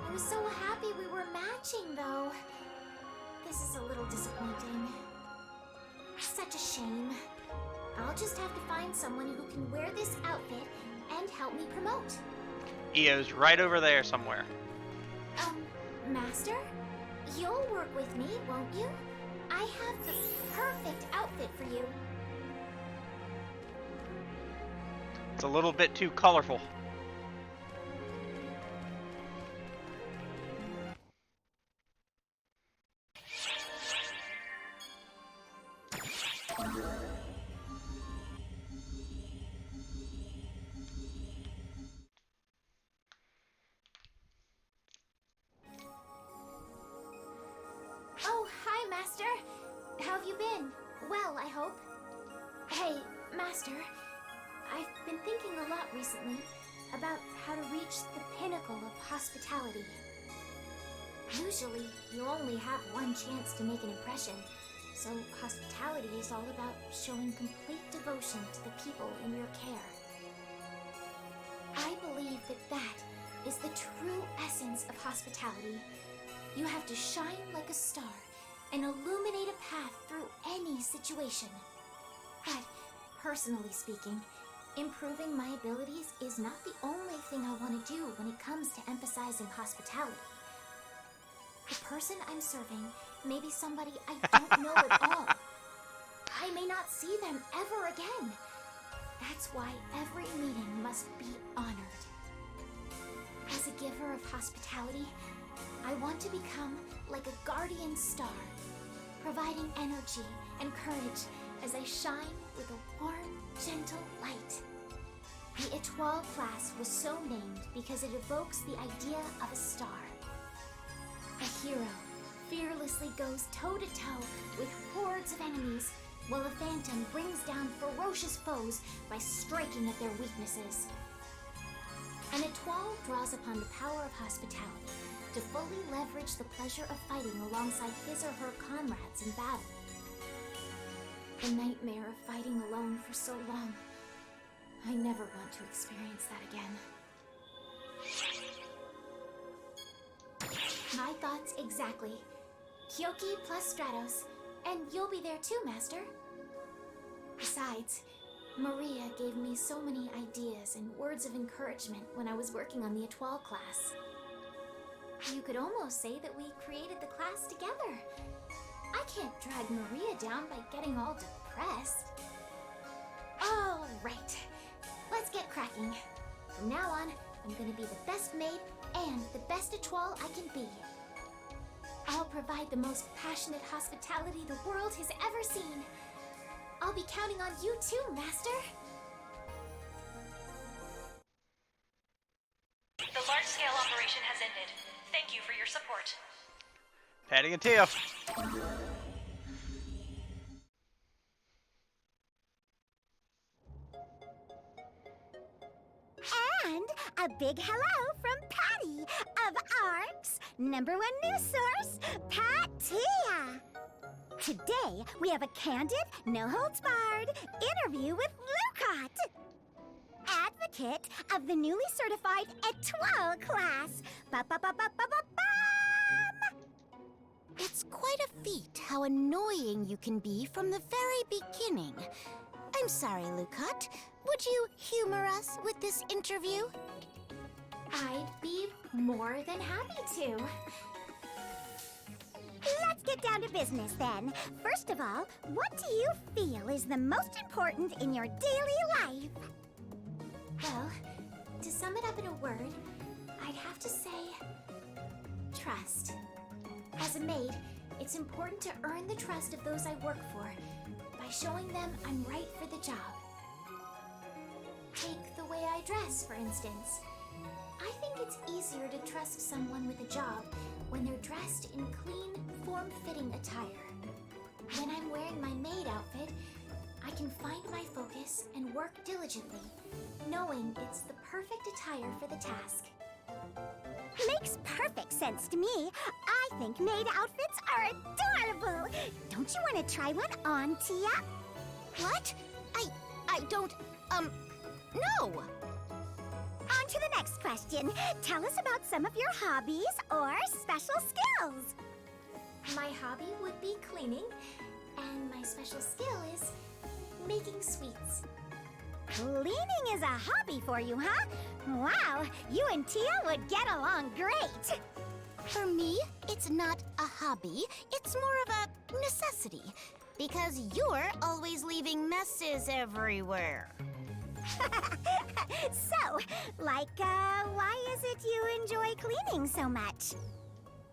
I was so happy we were matching, though. This is a little disappointing. Such a shame. I'll just have to find someone who can wear this outfit and help me promote. EO's right over there somewhere. Master? You'll work with me, won't you? I have the perfect outfit for you. It's a little bit too colorful. Oh, hi, Master. How have you been? Well, I hope. Hey, Master. I've been thinking a lot recently about how to reach the pinnacle of hospitality. Usually, you only have one chance to make an impression, so hospitality is all about showing complete devotion to the people in your care. I believe that is the true essence of hospitality. You have to shine like a star and illuminate a path through any situation. But, personally speaking, improving my abilities is not the only thing I want to do when it comes to emphasizing hospitality. The person I'm serving may be somebody I don't know at all. I may not see them ever again. That's why every meeting must be honored. As a giver of hospitality, I want to become like a guardian star, providing energy and courage as I shine with a warm, gentle light. The Etoile class was so named because it evokes the idea of a star. A hero fearlessly goes toe-to-toe with hordes of enemies, while a phantom brings down ferocious foes by striking at their weaknesses. An Etoile draws upon the power of hospitality to fully leverage the pleasure of fighting alongside his or her comrades in battle. The nightmare of fighting alone for so long. I never want to experience that again. My thoughts exactly. Kyoki plus Stratos, and you'll be there too, Master. Besides, Maria gave me so many ideas and words of encouragement when I was working on the Etoile class. You could almost say that we created the class together. I can't drag Maria down by getting all depressed. All right, let's get cracking. From now on, I'm gonna be the best maid and the best Etoile I can be. I'll provide the most passionate hospitality the world has ever seen. I'll be counting on you too, Master. The large-scale operation has ended. Thank you for your support. Patty and Tia. And a big hello from Patty of ARC's #1 news source, Patia. Today, we have a candid, no-holds-barred interview with Lucot, advocate of the newly certified Etoile class. Ba-ba-ba-ba-ba-ba-bam! It's quite a feat how annoying you can be from the very beginning. I'm sorry, Lucot. Would you humor us with this interview? I'd be more than happy to. down to business then. First of all, what do you feel is the most important in your daily life? Well, to sum it up in a word, I'd have to say trust. As a maid, it's important to earn the trust of those I work for by showing them I'm right for the job. Take the way I dress, for instance. I think it's easier to trust someone with a job when they're dressed in clean, form-fitting attire. When I'm wearing my maid outfit, I can find my focus and work diligently, knowing it's the perfect attire for the task. Makes perfect sense to me. I think maid outfits are adorable. Don't you want to try one on, Tia? What? I don't, no. On to the next question. Tell us about some of your hobbies or special skills. My hobby would be cleaning, and my special skill is making sweets. Cleaning is a hobby for you, huh? Wow, you and Tia would get along great. For me, it's not a hobby. It's more of a necessity. Because you're always leaving messes everywhere. So, why is it you enjoy cleaning so much?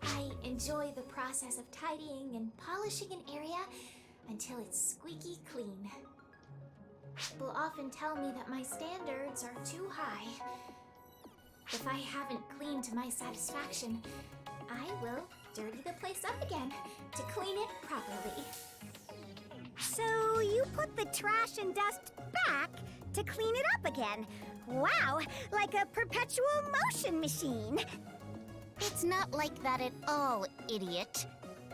I enjoy the process of tidying and polishing an area until it's squeaky clean. People often tell me that my standards are too high. If I haven't cleaned to my satisfaction, I will dirty the place up again to clean it properly. So you put the trash and dust back to clean it up again. Wow, like a perpetual motion machine. It's not like that at all, idiot.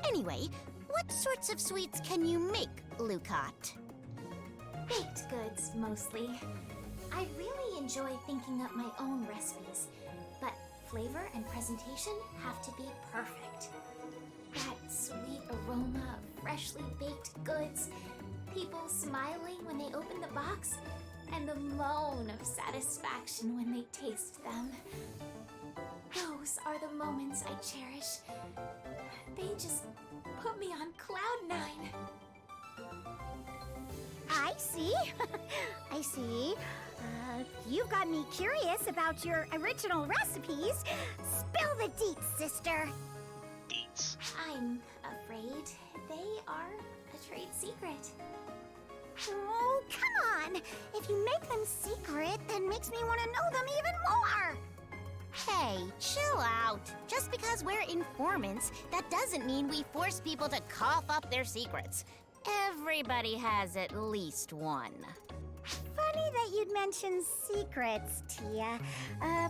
Anyway, what sorts of sweets can you make, Lukat? Baked goods, mostly. I really enjoy thinking up my own recipes, but flavor and presentation have to be perfect. That sweet aroma of freshly baked goods, people smiling when they open the box, and the moan of satisfaction when they taste them. Those are the moments I cherish. They just put me on cloud nine. I see. I see. You've got me curious about your original recipes. Spill the deets, sister. Deets. I'm afraid they are a trade secret. Oh, come on. If you make them secret, that makes me want to know them even more. Hey, chill out. Just because we're informants, that doesn't mean we force people to cough up their secrets. Everybody has at least one. Funny that you'd mention secrets, Tia.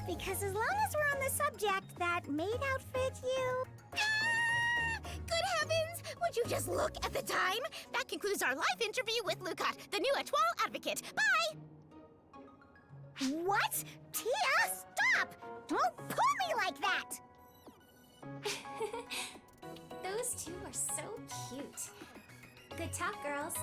Because as long as we're on the subject, that maid outfit you... Ah! Good heavens! Would you just look at the time? That concludes our live interview with Lukat, the new Etoile advocate. Bye! What? Tia, stop! Don't pull me like that! Those two are so cute. Good talk, girls.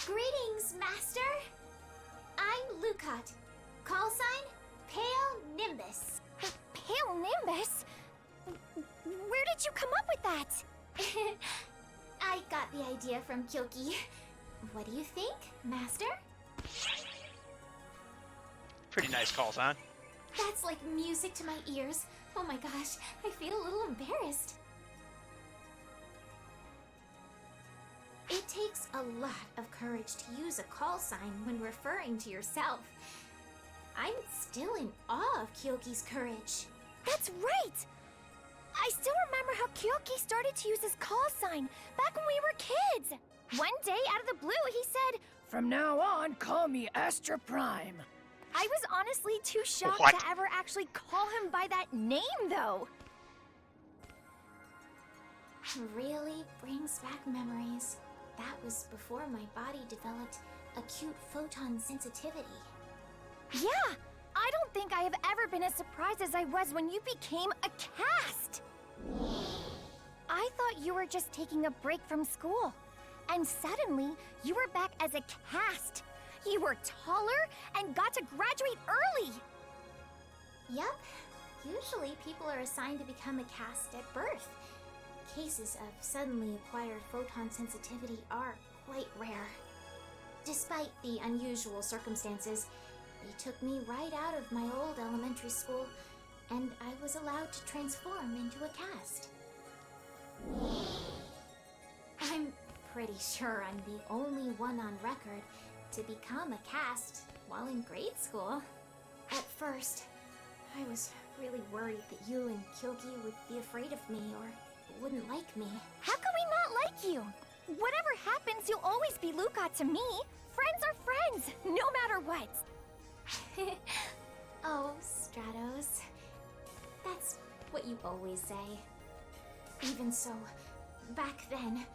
Greetings, Master! I'm Lukat. Call sign, Pale Nimbus. Pale Nimbus? Where did you come up with that? I got the idea from Kyoki. What do you think, Master? Pretty nice call sign. That's like music to my ears. Oh my gosh, I feel a little embarrassed. It takes a lot of courage to use a call sign when referring to yourself. I'm still in awe of Kyoki's courage. That's right! I still remember how Kyoki started to use his call sign back when we were kids. One day, out of the blue, he said, "From now on, call me Astra Prime." I was honestly too shocked What? to ever actually call him by that name, though. Really brings back memories. that was before my body developed acute photon sensitivity. Yeah, I don't think I have ever been as surprised as I was when you became a cast. I thought you were just taking a break from school, and suddenly you were back as a cast. You were taller and got to graduate early. Yup. Usually people are assigned to become a cast at birth. Cases of suddenly acquired photon sensitivity are quite rare. Despite the unusual circumstances, they took me right out of my old elementary school, and I was allowed to transform into a cast. I'm pretty sure I'm the only one on record to become a cast while in grade school. At first, I was really worried that you and Kyoki would be afraid of me or wouldn't like me. How could we not like you? Whatever happens, you'll always be Luca to me. Friends are friends, no matter what. Oh, Stratos. That's what you always say. Even so, back then,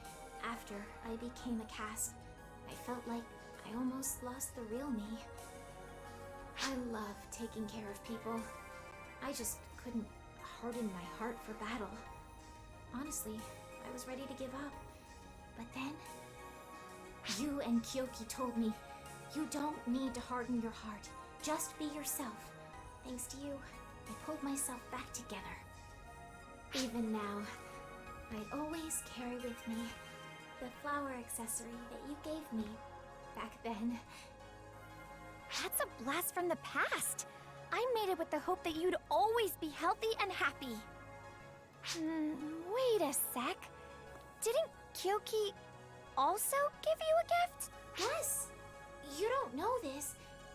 after I became a cast, I felt like I almost lost the real me. I love taking care of people. I just couldn't harden my heart for battle. Honestly, I was ready to give up. But then, you and Kyoki told me, you don't need to harden your heart. Just be yourself. Thanks to you, I pulled myself back together. Even now, I always carry with me the flower accessory that you gave me back then. That's a blast from the past. I made it with the hope that you'd always be healthy and happy. Wait a sec. Didn't Kyoki also give you a gift? Yes. You don't know this,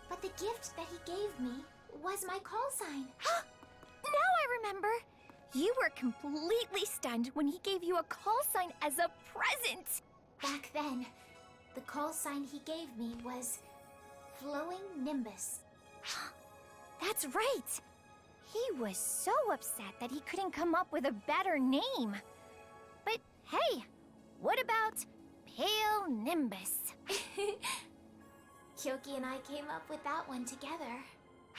but the gift that he gave me was my call sign. Now I remember. You were completely stunned when he gave you a call sign as a present. Back then, the call sign he gave me was Flowing Nimbus. That's right. He was so upset that he couldn't come up with a better name. But hey, what about Pale Nimbus? Kyoki and I came up with that one together.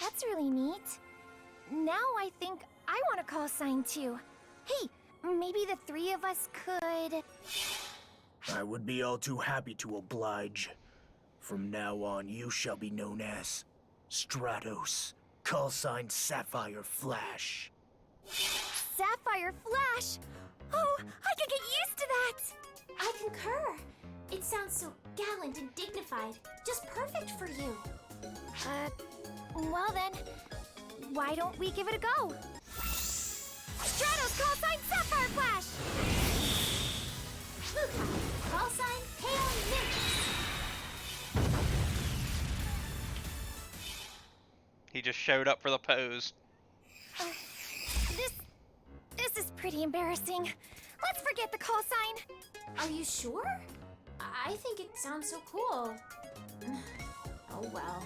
That's really neat. Now I think I want a call sign too. Hey, maybe the three of us could... I would be all too happy to oblige. From now on, you shall be known as Stratos, call sign Sapphire Flash. Sapphire Flash? Oh, I could get used to that! I concur. It sounds so gallant and dignified. Just perfect for you. Well then, why don't we give it a go? Stratos call sign Sapphire Flash! Luca, call sign Pale Nimbus. He just showed up for the pose. This is pretty embarrassing. Let's forget the call sign. Are you sure? I think it sounds so cool. Oh well.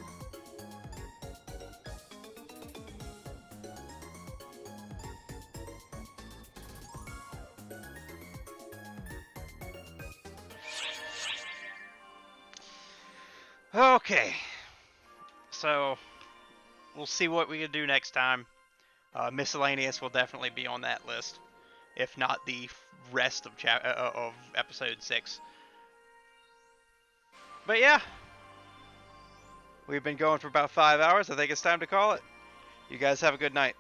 Okay. So, we'll see what we can do next time. Miscellaneous will definitely be on that list, if not the rest of episode 6. But yeah, we've been going for about 5 hours. I think it's time to call it. You guys have a good night.